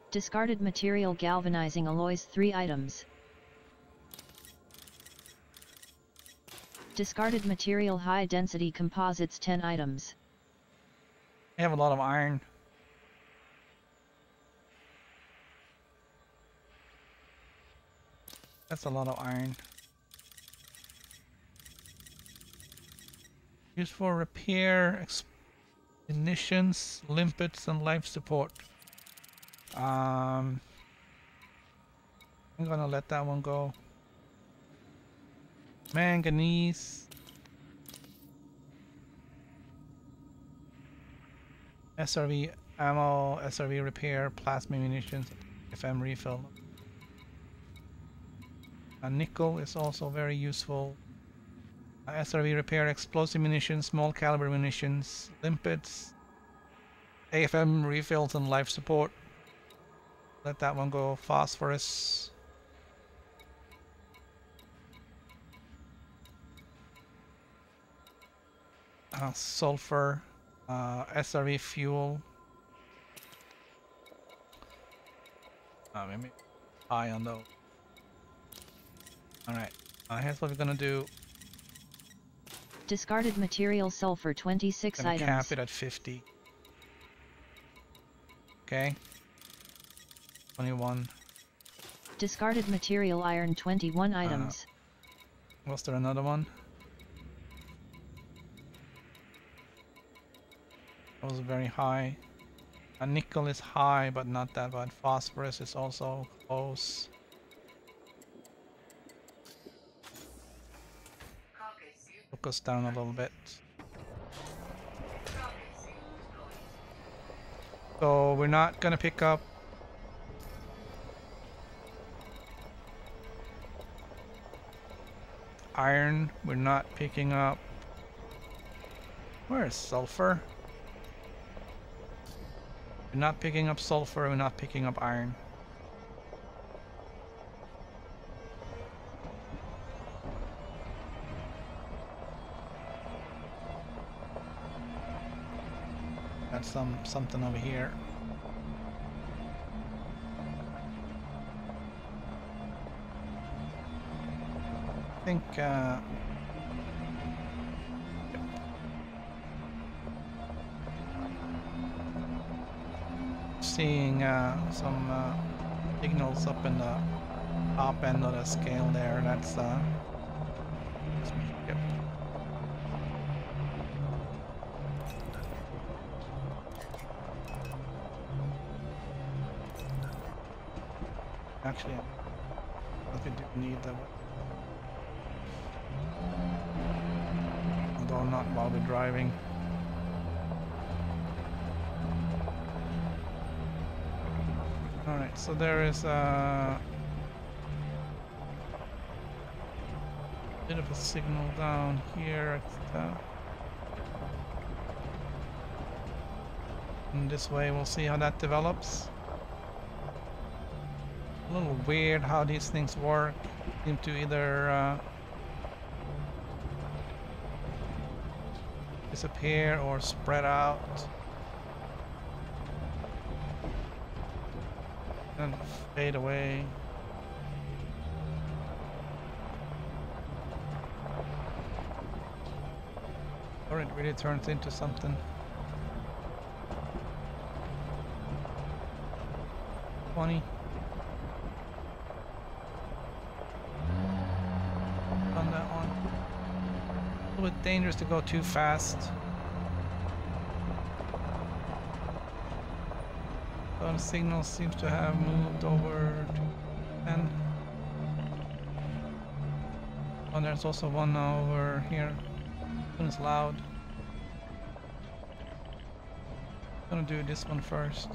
Speaker 2: Discarded material galvanizing alloys 3 items. Discarded material high density composites 10 items.
Speaker 1: I have a lot of iron. That's a lot of iron. Used for repair, munitions, limpets, and life support. I'm gonna let that one go. Manganese. SRV ammo, SRV repair, plasma munitions, FM refill. Nickel is also very useful. SRV repair, explosive munitions, small caliber munitions, limpets, AFM refills, and life support. Let that one go. Phosphorus. Sulfur. SRV fuel. Maybe high on those. Alright, here's what we're gonna do.
Speaker 2: Discarded material sulfur 26 items.
Speaker 1: Cap it at 50. Okay. 21.
Speaker 2: Discarded material iron 21 items.
Speaker 1: Was there another one? That was very high. Nickel is high, but not that bad. Phosphorus is also close. Focus down a little bit. So we're not gonna pick up iron. We're not picking up. Where is sulfur? We're not picking up sulfur. We're not picking up iron. Got something over here. I think seeing some signals up in the top end of the scale there. That's yep. Actually, I think we do need that. Although not while we're driving. Alright, so there is a bit of a signal down here. And this way we'll see how that develops. A little weird how these things work. Seem to either disappear or spread out and fade away. Or it really turns into something. 20. On that one. A little bit dangerous to go too fast. So the signal seems to have moved over to 10. Oh, there's also one over here. This one is loud. I'm gonna do this one first.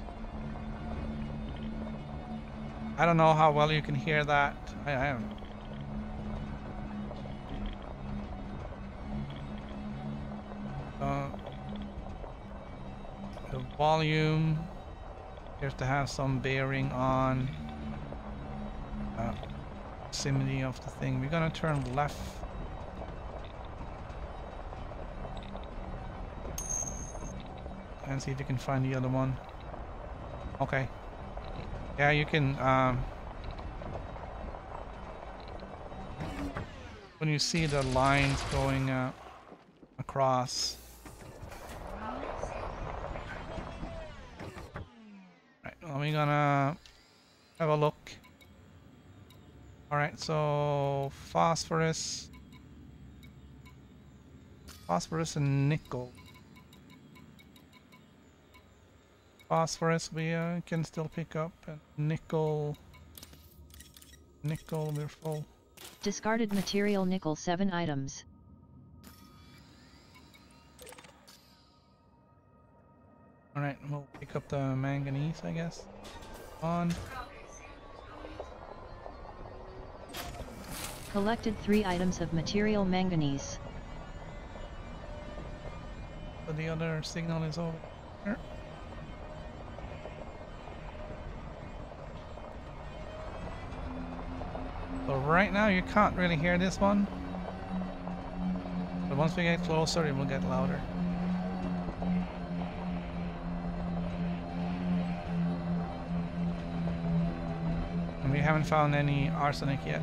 Speaker 1: I don't know how well you can hear that. I am. The volume appears to have some bearing on proximity of the thing. We're gonna turn left. And see if you can find the other one. Okay. Yeah, you can, when you see the lines going across. Right, well, we're gonna have a look. Alright, so phosphorus and nickel. Phosphorus we can still pick up, and nickel we're full.
Speaker 2: Discarded material nickel 7 items.
Speaker 1: Alright, we'll pick up the manganese, I guess. On.
Speaker 2: Collected 3 items of material manganese.
Speaker 1: So the other signal is over here. So right now you can't really hear this one. But once we get closer it will get louder. And we haven't found any arsenic yet.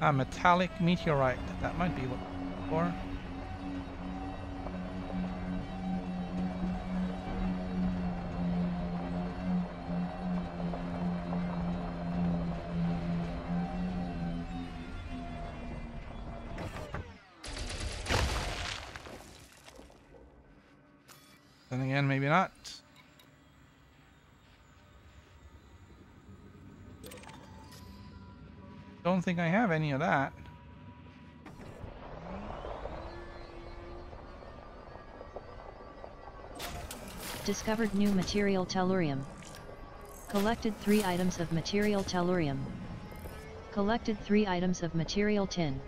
Speaker 1: A metallic meteorite. That might be what it's for. Then again, maybe not. Don't think I have any of that.
Speaker 2: Discovered new material tellurium. Collected 3 items of material tellurium. Collected 3 items of material tin.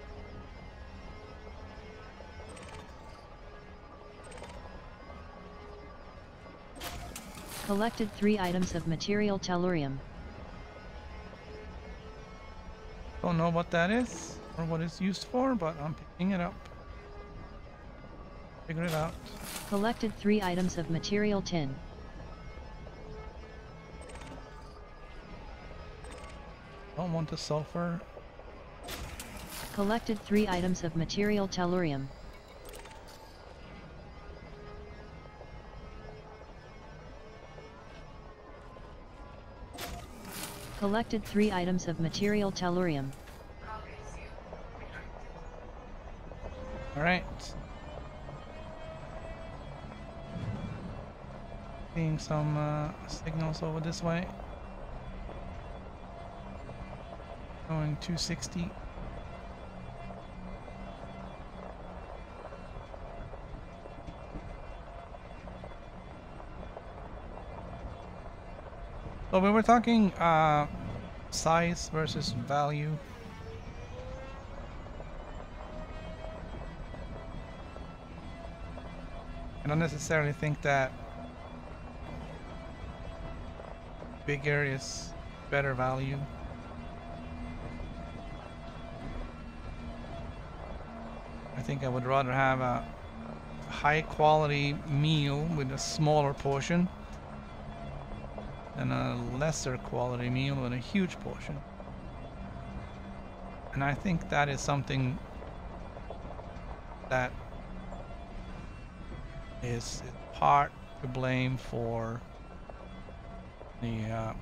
Speaker 2: Collected 3 items of material tellurium.
Speaker 1: Don't know what that is or what it's used for, but I'm picking it up. Figure it out.
Speaker 2: Collected 3 items of material tin.
Speaker 1: Don't want the sulfur.
Speaker 2: Collected 3 items of material tellurium. Collected 3 items of material tellurium.
Speaker 1: Alright. Seeing some signals over this way. Going 260. So we were talking size versus value. I don't necessarily think that bigger is better value. I think I would rather have a high quality meal with a smaller portion and a lesser quality meal with a huge portion. And I think that is something that is part to blame for the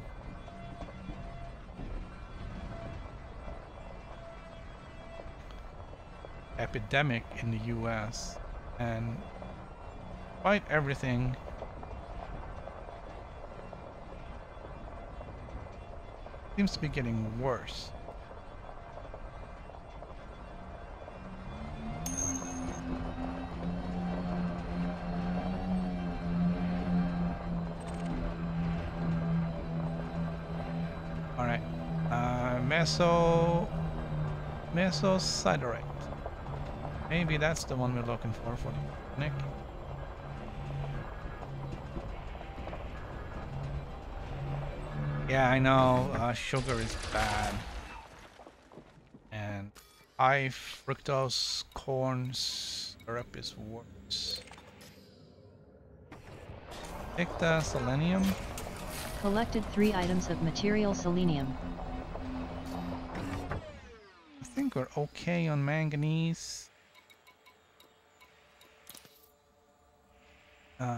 Speaker 1: epidemic in the US, and despite everything, seems to be getting worse. All right, mesosiderite. Maybe that's the one we're looking for the Nick. Yeah, I know, sugar is bad. And high fructose corn syrup is worse. Take the selenium.
Speaker 2: Collected 3 items of material selenium.
Speaker 1: I think we're okay on manganese. Okay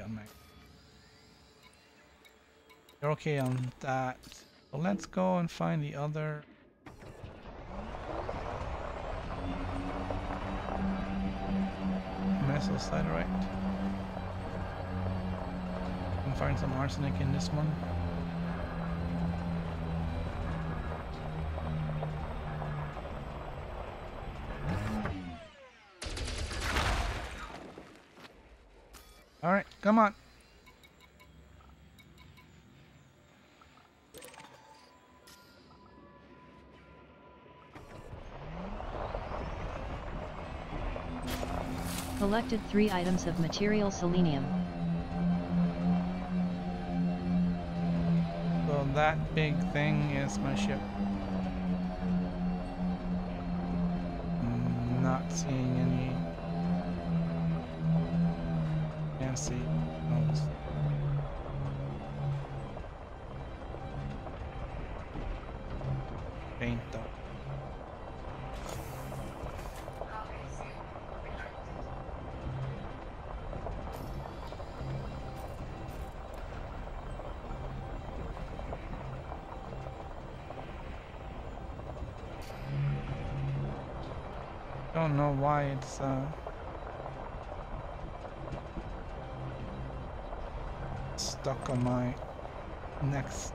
Speaker 1: on manganese. You're okay on that. So let's go and find the other. Mesosite. Can find some arsenic in this one. All right, come on.
Speaker 2: Collected 3 items of material selenium.
Speaker 1: So that big thing is my ship. Not seeing any. Can't see. Oh, faint though. Don't know why it's stuck on my next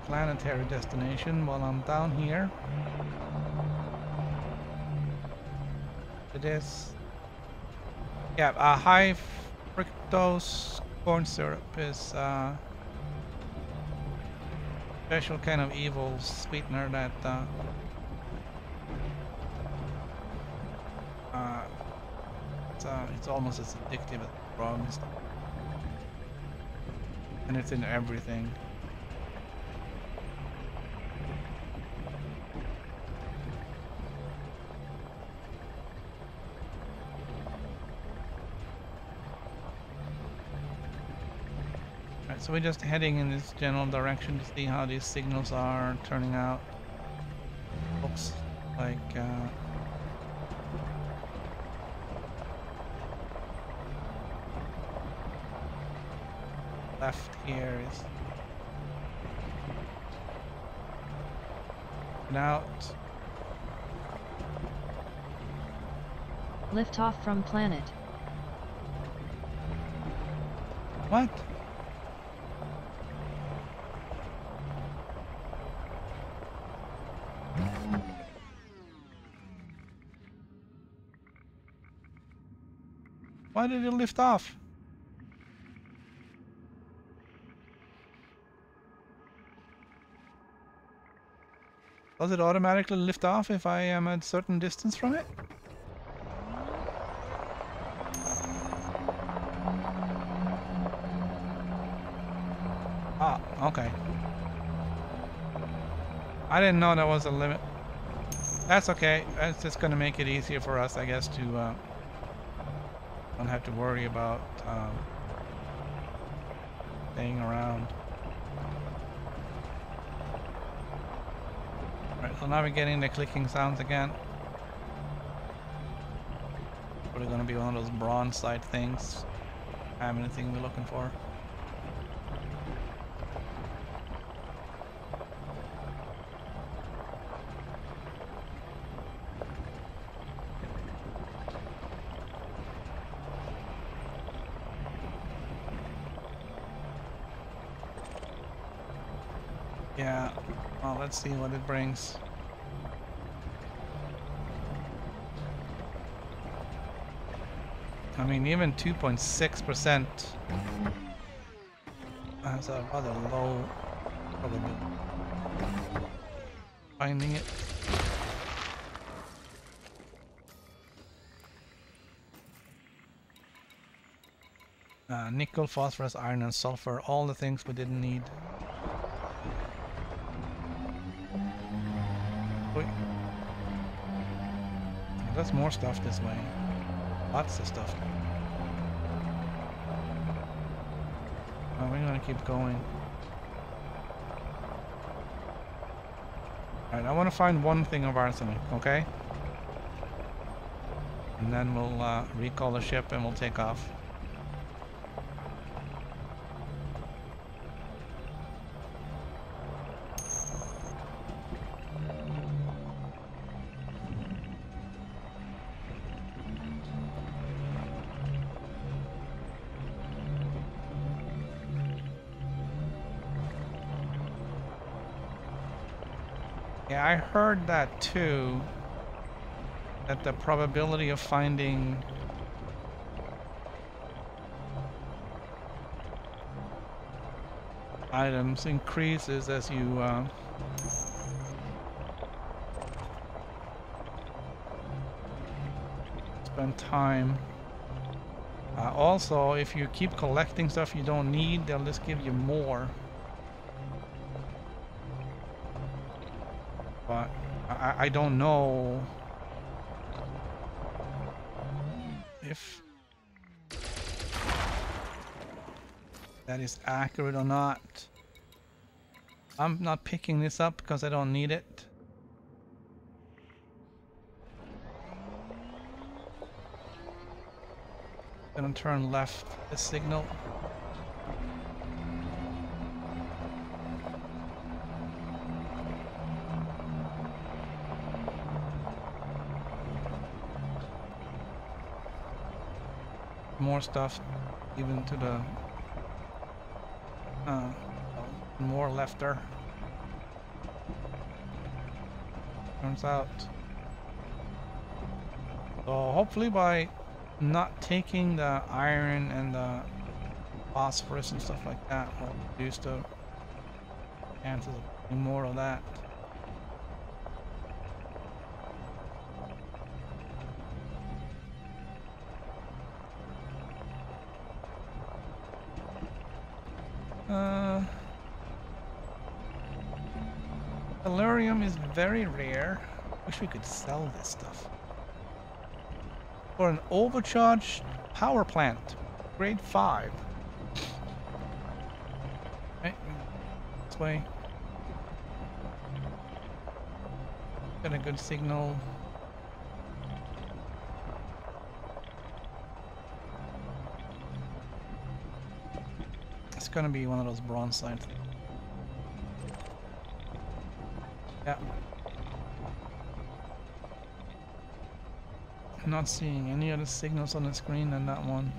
Speaker 1: planetary destination while I'm down here. It is, yeah, a high fructose corn syrup is special kind of evil sweetener that it's almost as addictive as drugs, and it's in everything. Right, so we're just heading in this general direction to see how these signals are turning out. Looks like left here is out.
Speaker 2: Lift off from planet.
Speaker 1: What? Why did it lift off? Does it automatically lift off if I am at a certain distance from it? Ah, okay. I didn't know there was a limit. That's okay. That's just gonna make it easier for us, I guess, to don't have to worry about staying around. Right, so now we're getting the clicking sounds again. Probably gonna be one of those bronze side things. Have anything we're looking for. Yeah, well, let's see what it brings. I mean, even 2.6%. That's a rather low probability. Finding it. Nickel, phosphorus, iron, and sulfur, all the things we didn't need. Wait. There's more stuff this way. Lots of stuff. Oh, we're gonna keep going. Alright, I want to find one thing of arsenic, okay? And then we'll recall the ship and we'll take off. Yeah, I heard that too. That the probability of finding items increases as you spend time. Also, if you keep collecting stuff you don't need, they'll just give you more. But I don't know if that is accurate or not. I'm not picking this up because I don't need it. Gonna turn left the signal. More stuff, even to the more left there. Turns out. So hopefully by not taking the iron and the phosphorus and stuff like that, will reduce the chances of getting more of that. Tellurium is very rare. Wish we could sell this stuff. For an overcharged power plant, grade 5. Right, this way. Got a good signal. It's gonna be one of those bronze sites. Yeah. I'm not seeing any other signals on the screen than that one.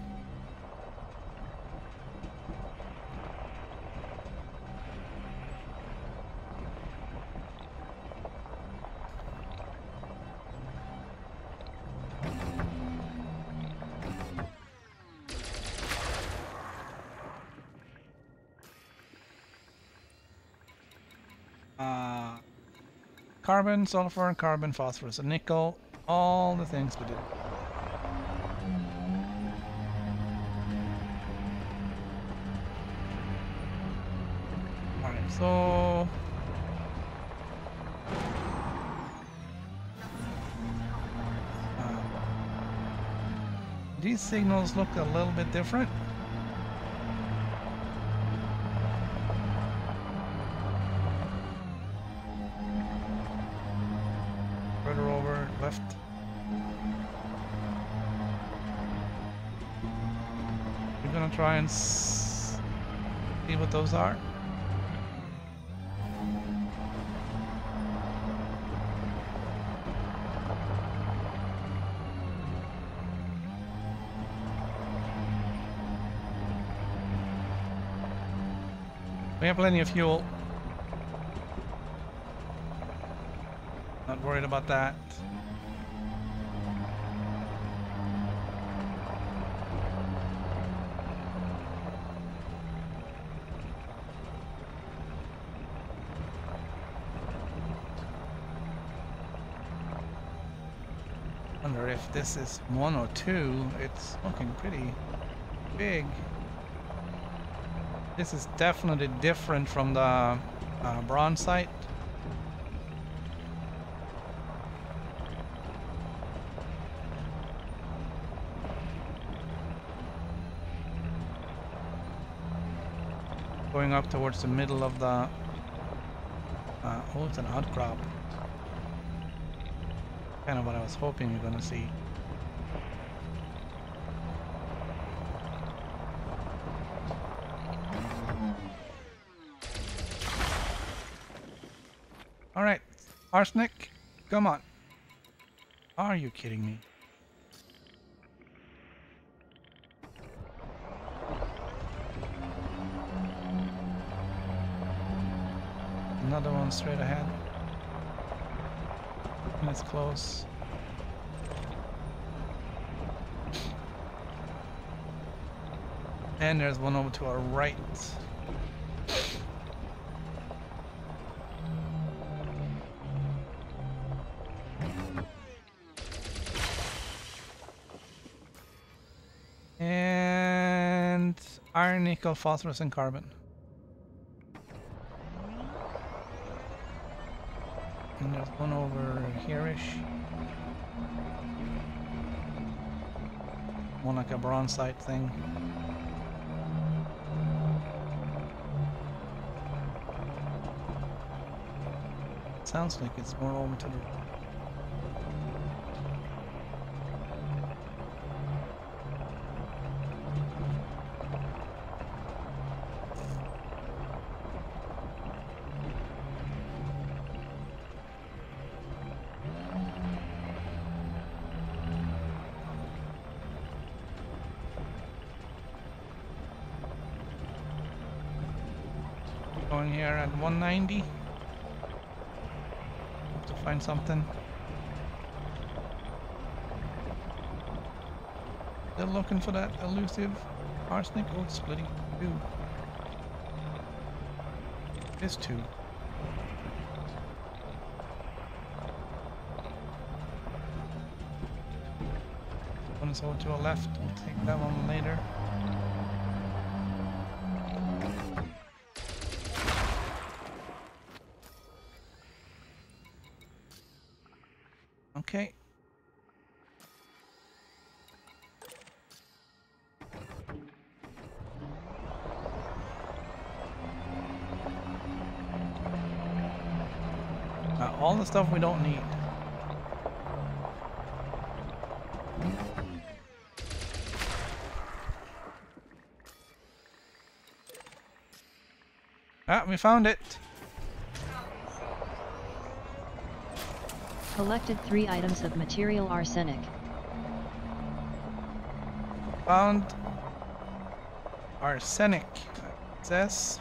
Speaker 1: Carbon, sulfur, carbon, phosphorus, and nickel, all the things we did. Alright, so these signals look a little bit different. Left. We're gonna try and see what those are. We have plenty of fuel. Not worried about that. Wonder if this is 1 or 2. It's looking pretty big. This is definitely different from the bronze site. Going up towards the middle of the... oh, it's an outcrop. Kind of what I was hoping you're gonna see. Alright, arsenic, come on. Are you kidding me? Another one straight ahead. And it's close. And there's one over to our right. And iron, nickel, phosphorus, and carbon. And there's one over here-ish. One like a bronzite thing. Sounds like it's more over to the... Going here at 190. Hope to find something. Still looking for that elusive arsenic. Oh, it's splitting two. It's two. One is over to our left. We'll take that one later. Okay. All the stuff we don't need. Ah, we found it.
Speaker 2: Collected 3 items of material arsenic.
Speaker 1: Found arsenic. It says.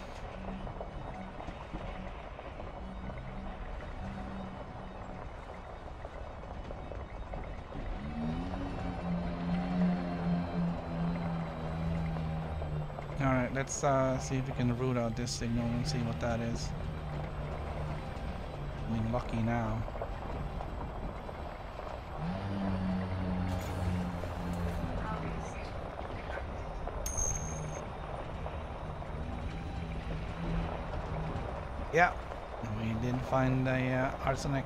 Speaker 1: Alright, let's see if we can root out this signal and see what that is. I mean, lucky now. Yeah, we did find the arsenic.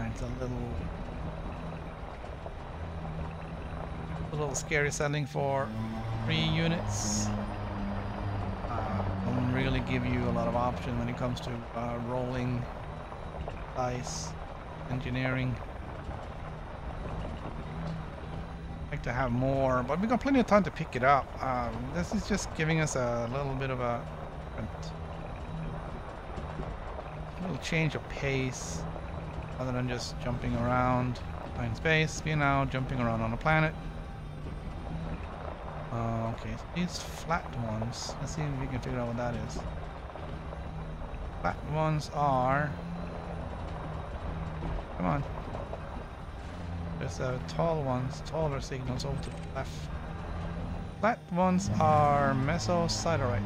Speaker 1: It's a little scary selling for 3 units. Don't really give you a lot of option when it comes to rolling dice, engineering. Like to have more, but we got plenty of time to pick it up. This is just giving us a little bit of a little change of pace. Other than just jumping around in space, being out, jumping around on a planet. Okay, so these flat ones, let's see if we can figure out what that is. Flat ones are... Come on. There's tall ones, taller signals over to the left. Flat ones are mesosiderite.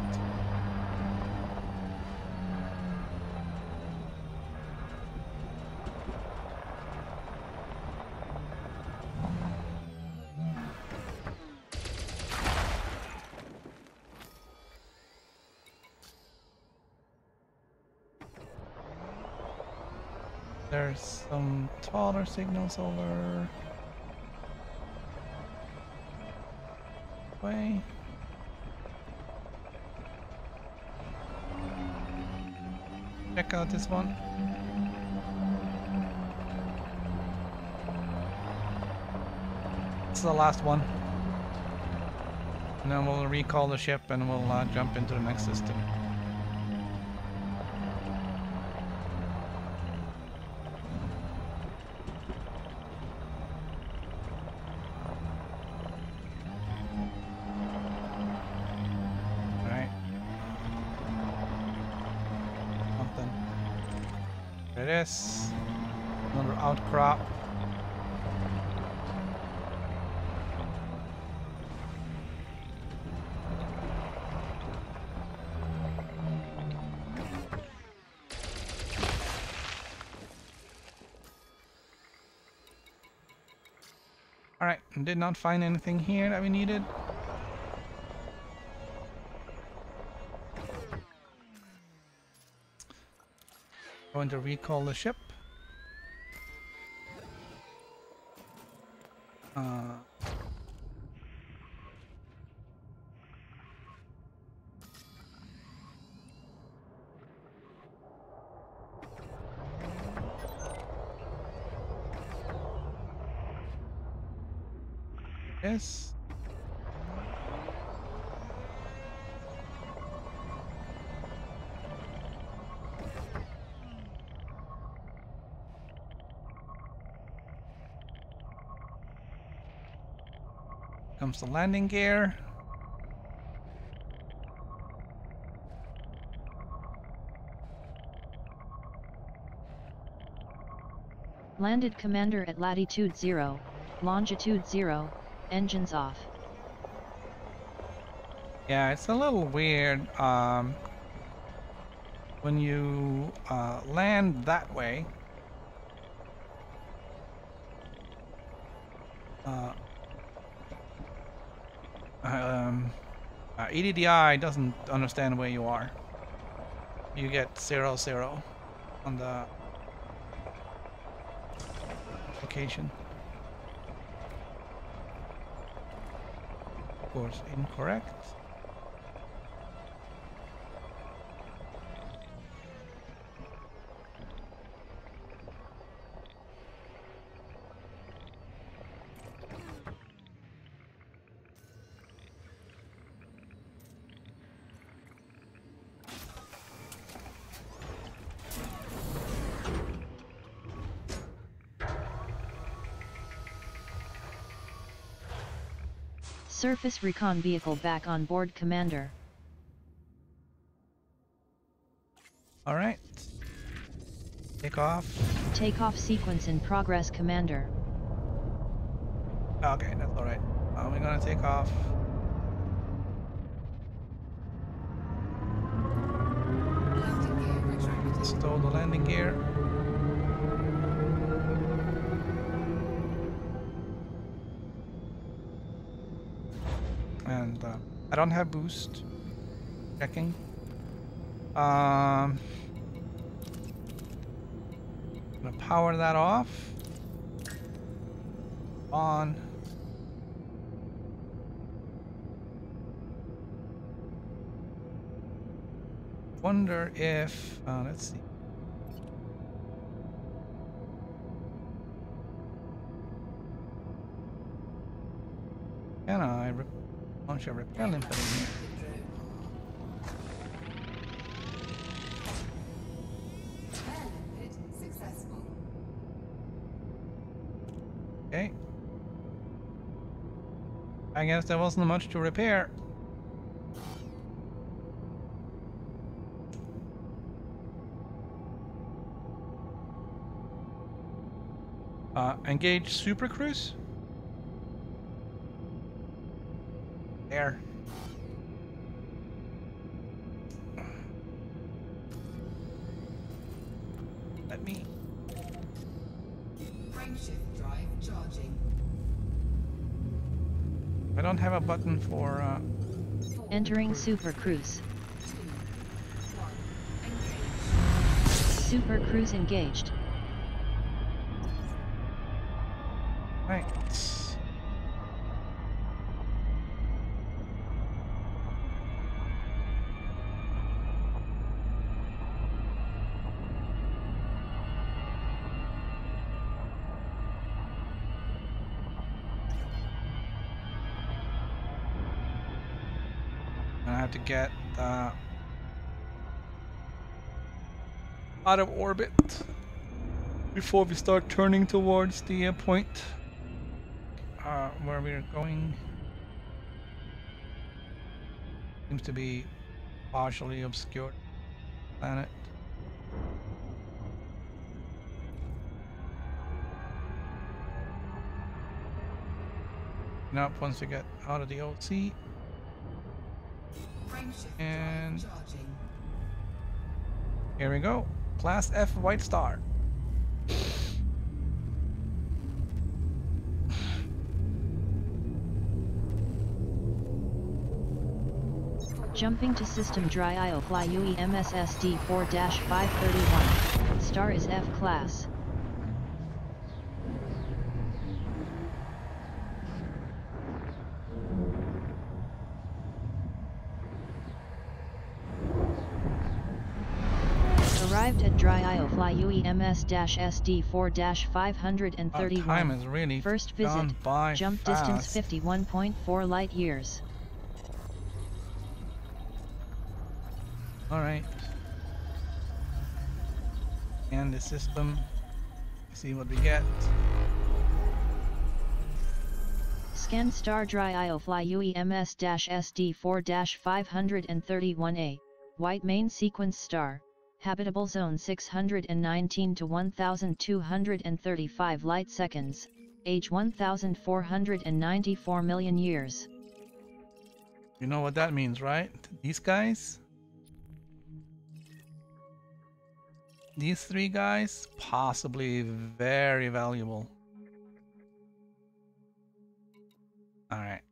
Speaker 1: There's some taller signals over way. Check out this one. This is the last one. And then we'll recall the ship and we'll jump into the next system. Alright. Something. There it is. Another outcrop. Alright, did not find anything here that we needed. Going to recall the ship. Yes. Comes the landing gear.
Speaker 2: Landed commander at latitude 0, longitude 0, engines off.
Speaker 1: Yeah, it's a little weird when you land that way. EDDI doesn't understand where you are. You get 0-0 on the location. Of course, incorrect.
Speaker 2: Surface recon vehicle back on board, Commander.
Speaker 1: Alright. Take off.
Speaker 2: Takeoff sequence in progress, Commander.
Speaker 1: Okay, that's alright. We're gonna take off.
Speaker 3: Landing gear retracted.
Speaker 1: Stow the landing gear. And I don't have boost. Checking. Gonna power that off. On. Wonder if let's see. Can I launch a repellent in here?
Speaker 3: Successful.
Speaker 1: Okay. I guess there wasn't much to repair. Engage Super Cruise. There. Let me.
Speaker 3: Frameshift drive charging.
Speaker 1: I don't have a button for.
Speaker 2: Entering Super Cruise.
Speaker 3: 2, 1, engage.
Speaker 2: Super Cruise engaged.
Speaker 1: have to get out of orbit before we start turning towards the point where we're going. Seems to be partially obscured planet. Up once we get out of the OC. And here we go. Class F White Star.
Speaker 2: Jumping to system dry IO fly UE MSSD 4-531. Star is F class. Arrived at dry IO fly UE MS-SD 4-531.
Speaker 1: Time is really
Speaker 2: First visit.
Speaker 1: By
Speaker 2: Jump
Speaker 1: fast.
Speaker 2: distance 51.4 light years.
Speaker 1: All right. And the system. See what we get.
Speaker 2: Scan star dry IO fly UE MS-SD 4-531A. White main sequence star. Habitable zone 619 to 1235 light seconds. Age 1494 million years.
Speaker 1: You know what that means, right? These guys? These three guys? Possibly very valuable. Alright.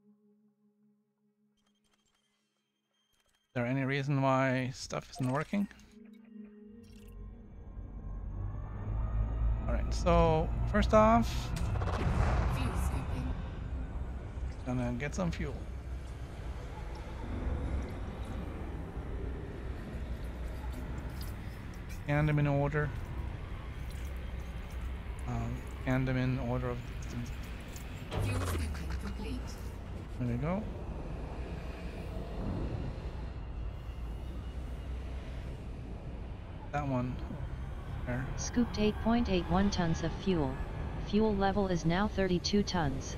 Speaker 1: Is there any reason why stuff isn't working? Alright, so first off,
Speaker 3: Fuel scooping.
Speaker 1: gonna get some fuel. And them in order. And them in order of distance.
Speaker 3: Fuel scooping complete.
Speaker 1: There we go. That one. There.
Speaker 2: Scooped 8.81 tons of fuel. Fuel level is now 32 tons.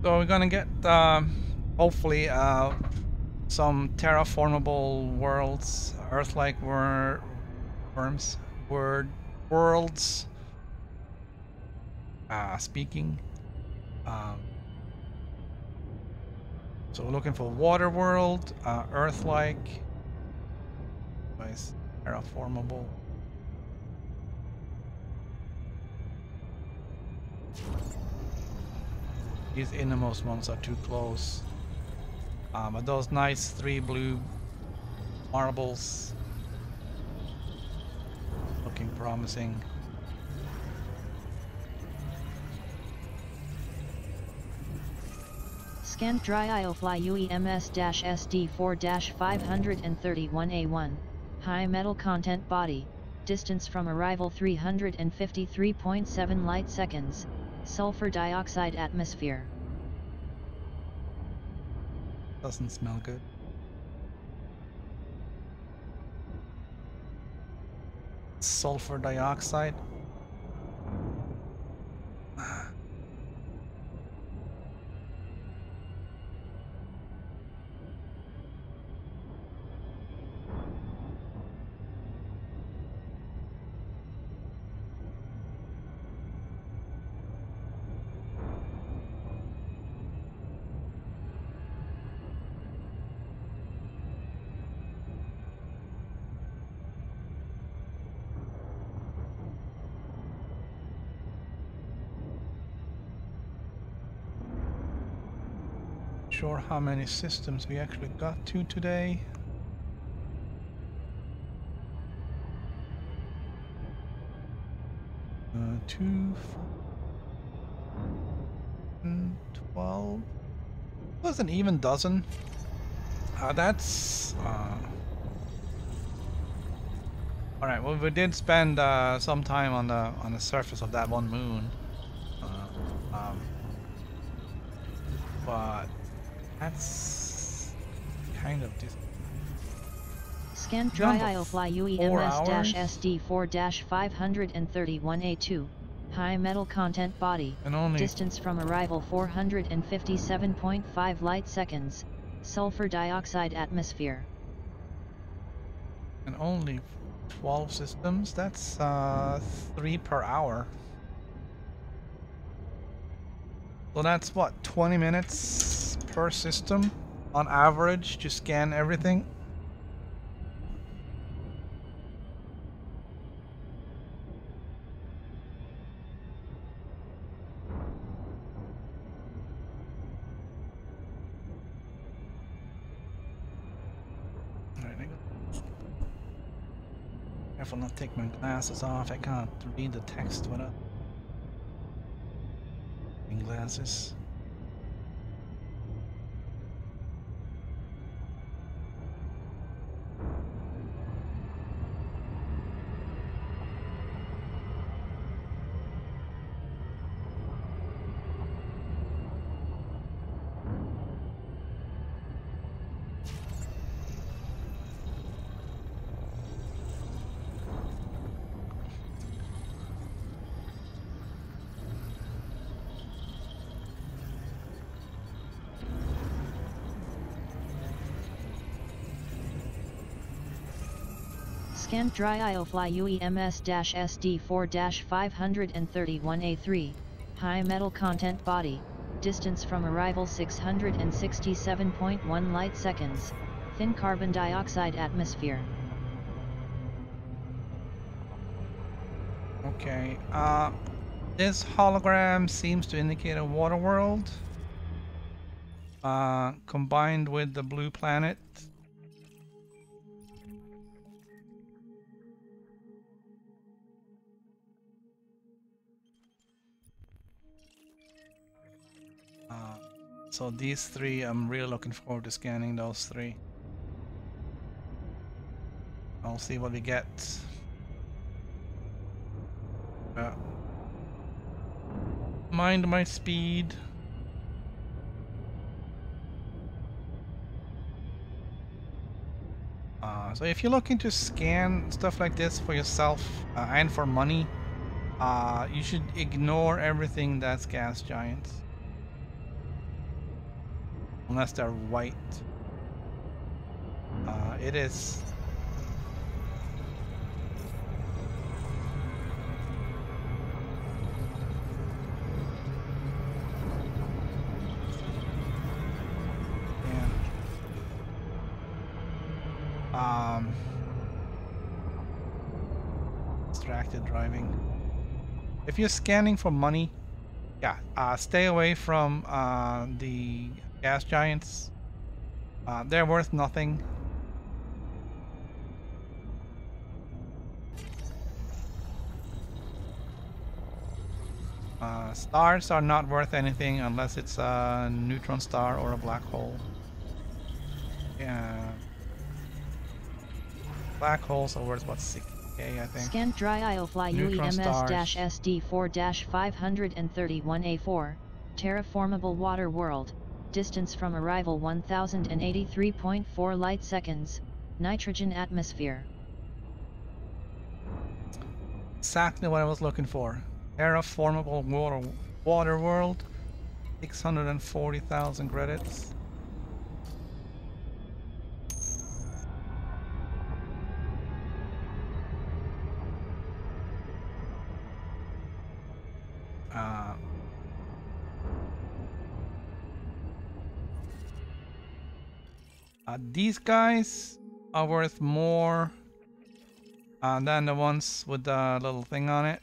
Speaker 1: So we're gonna get hopefully some terraformable worlds, Earth-like worms, worlds. Speaking. So we're looking for water world, Earth-like, nice, terraformable. These innermost ones are too close. But those nice 3 blue marbles looking promising.
Speaker 2: Scan dry IO fly UE MS-SD 4-531A1. High metal content body. Distance from arrival 353.7 light seconds. Sulfur dioxide atmosphere.
Speaker 1: Doesn't smell good. Sulfur dioxide. Sure how many systems we actually got to today. 2, 4, 12. That's an even dozen. That's Alright, well we did spend some time on the surface of that one moon. But that's kind of
Speaker 2: Scan dry IOFly
Speaker 1: 4 hours?
Speaker 2: UEMS-SD4-531A2, high metal content body,
Speaker 1: And only
Speaker 2: distance from arrival 457.5 light seconds, sulfur dioxide atmosphere.
Speaker 1: and only 12 systems. That's 3 per hour. So that's what, 20 minutes per system on average to scan everything. Careful not take my glasses off. I can't read the text without glasses.
Speaker 2: Scan dry IOFly UEMS-SD4-531A3, high metal content body, distance from arrival 667.1 light seconds, thin carbon dioxide atmosphere.
Speaker 1: Okay, this hologram seems to indicate a water world, combined with the blue planet. So these three, I'm really looking forward to scanning those three. I'll see what we get. Mind my speed. So if you're looking to scan stuff like this for yourself and for money, you should ignore everything that's gas giants. Unless they're white. It is. Distracted driving. If you're scanning for money, yeah, stay away from the gas giants. They're worth nothing. Stars are not worth anything unless it's a neutron star or a black hole. Yeah. Black holes are worth what, 6K, I think.
Speaker 2: Scan dry IOFly UEMS-SD4-531A4, terraformable water world, distance from arrival 1083.4 light seconds, nitrogen atmosphere.
Speaker 1: Exactly what I was looking for. Terraformable water world, 640,000 credits. These guys are worth more than the ones with the little thing on it.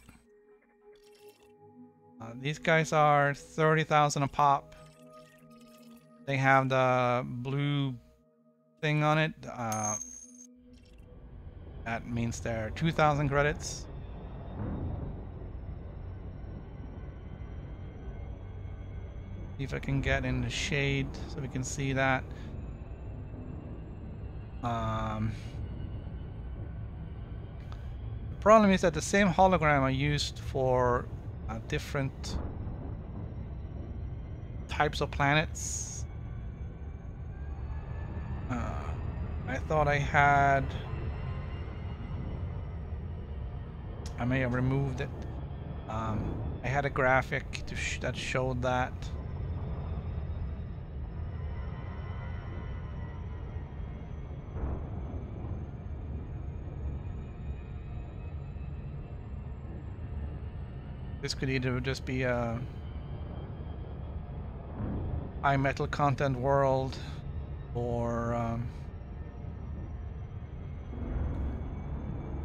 Speaker 1: These guys are 30,000 a pop. They have the blue thing on it. That means they're 2,000 credits. See if I can get in the shade so we can see that. Problem is that the same hologram I used for different types of planets. I thought I had. I may have removed it. I had a graphic that showed that. This could either just be a high metal content world or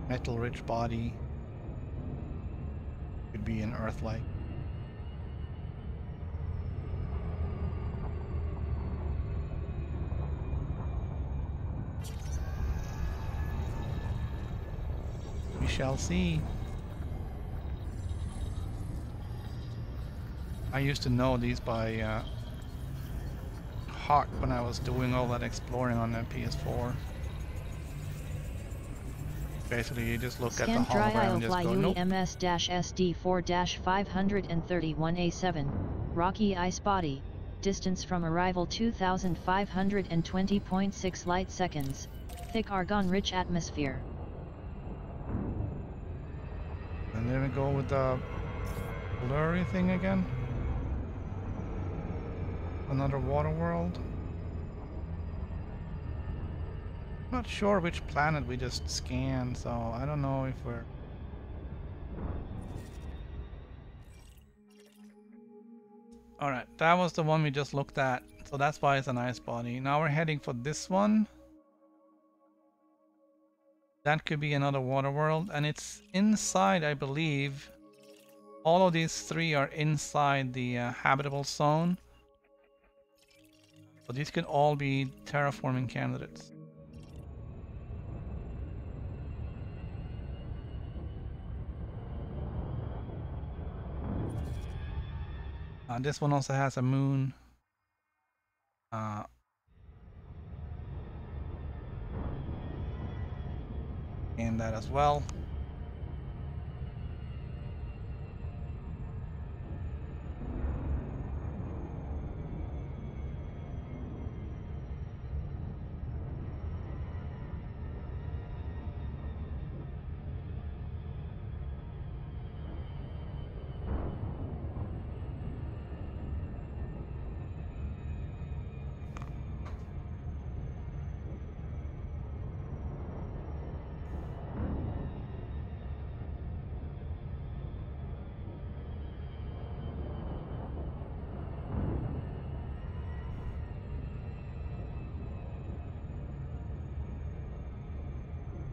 Speaker 1: metal rich body. Could be an Earth-like. We shall see. I used to know these by heart when I was doing all that exploring on the PS4. Basically, you just look at the hologram and just go, nope.
Speaker 2: MS-SD4-531A7, rocky ice body, distance from arrival 2520.6 light seconds, thick argon-rich atmosphere.
Speaker 1: And then we go with the blurry thing again. Another water world. Not sure which planet we just scanned, so I don't know if we're... Alright, that was the one we just looked at, so that's why it's an ice body. Now we're heading for this one. That could be another water world, and it's inside, I believe. All of these three are inside the habitable zone. So these could all be terraforming candidates. This one also has a moon. And that as well.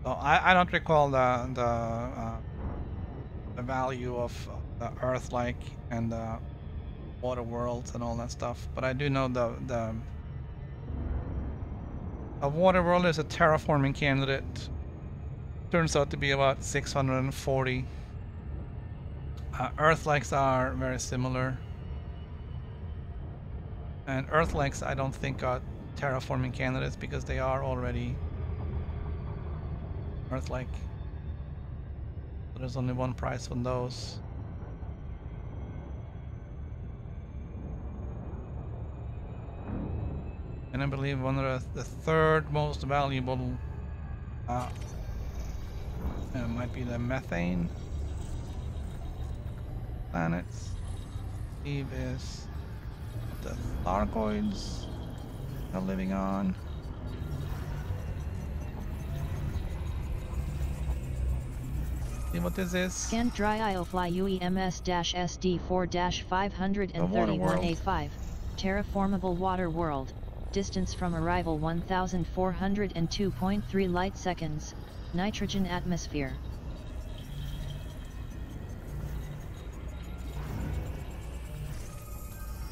Speaker 1: So I don't recall the value of the Earth-like and the water worlds and all that stuff, but I do know a water world is a terraforming candidate. Turns out to be about 640. Earth-likes are very similar, and Earth-likes I don't think are terraforming candidates because they are already Earth-like. So there's only one price on those. And I believe one of the third most valuable might be the methane planets. I believe is the Thargoids are living on. See what this is?
Speaker 2: Scanned dry Iofly UEMS-SD4-531A5, terraformable water world, distance from arrival 1402.3 light seconds, nitrogen atmosphere.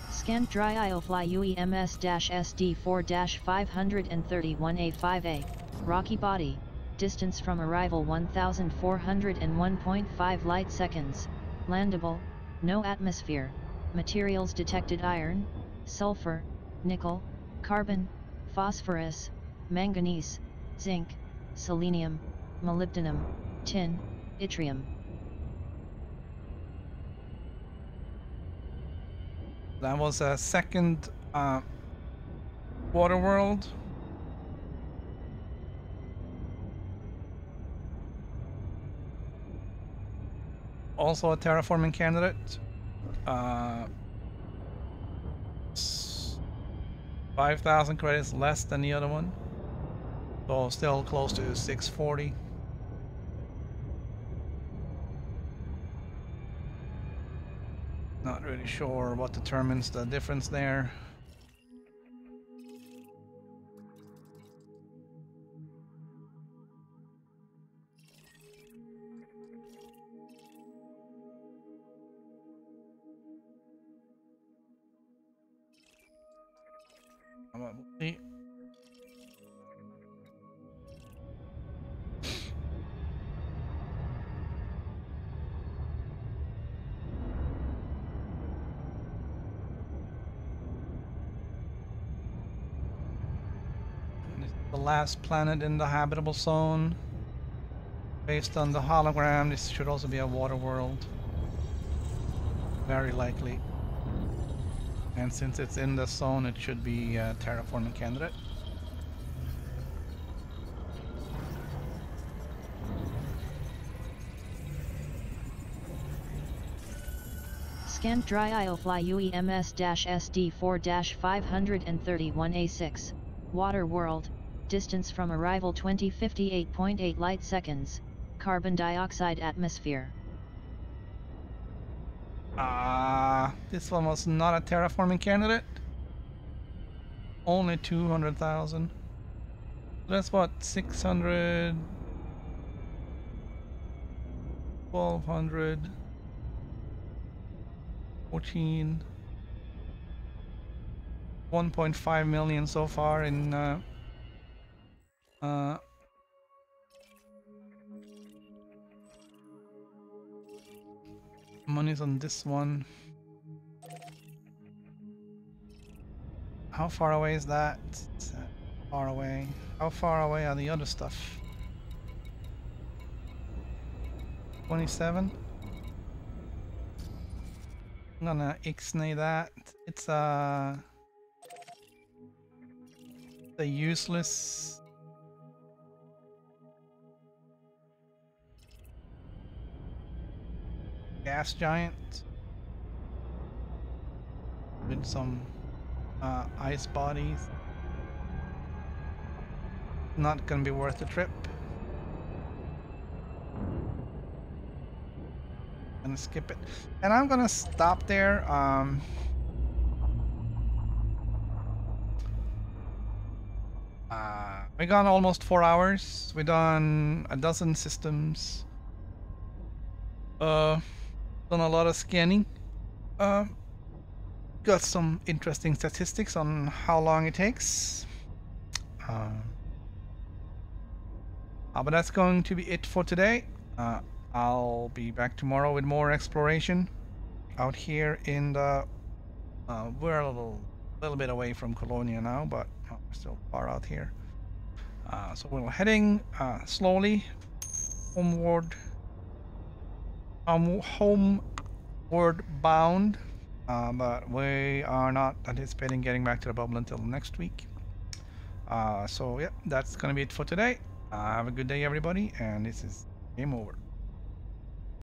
Speaker 2: Scanned dry Iofly UEMS-SD4-531A5A, rocky body, distance from arrival 1401.5 light seconds, landable, no atmosphere, materials detected iron, sulfur, nickel, carbon, phosphorus, manganese, zinc, selenium, molybdenum, tin, Yttrium.
Speaker 1: That was a second water world. Also a terraforming candidate. 5,000 credits less than the other one. So still close to 640. Not really sure what determines the difference there. Probably. The last planet in the habitable zone. Based on the hologram, this should also be a water world. Very likely. And since it's in the zone, it should be a terraforming candidate.
Speaker 2: Scanned dry IOFly UEMS-SD4-531A6, Water World, distance from arrival 2058.8 light seconds, carbon dioxide atmosphere.
Speaker 1: This one was not a terraforming candidate. Only 200,000. That's what, 600, 1,200, 14, 1.5 million so far in money's on this one. How far away is that? It's, far away. How far away are the other stuff? 27? I'm gonna ixnay that. It's a useless gas giant with some ice bodies. Not gonna be worth the trip. Gonna skip it, and I'm gonna stop there. We gone almost 4 hours. We done a dozen systems. Done a lot of scanning. Got some interesting statistics on how long it takes. But that's going to be it for today. I'll be back tomorrow with more exploration out here in the we're a little bit away from Colonia now, but we're still far out here. So we're heading slowly homeward bound, but we are not anticipating getting back to the bubble until next week. So yeah, that's gonna be it for today. Have a good day, everybody, and this is Game Over.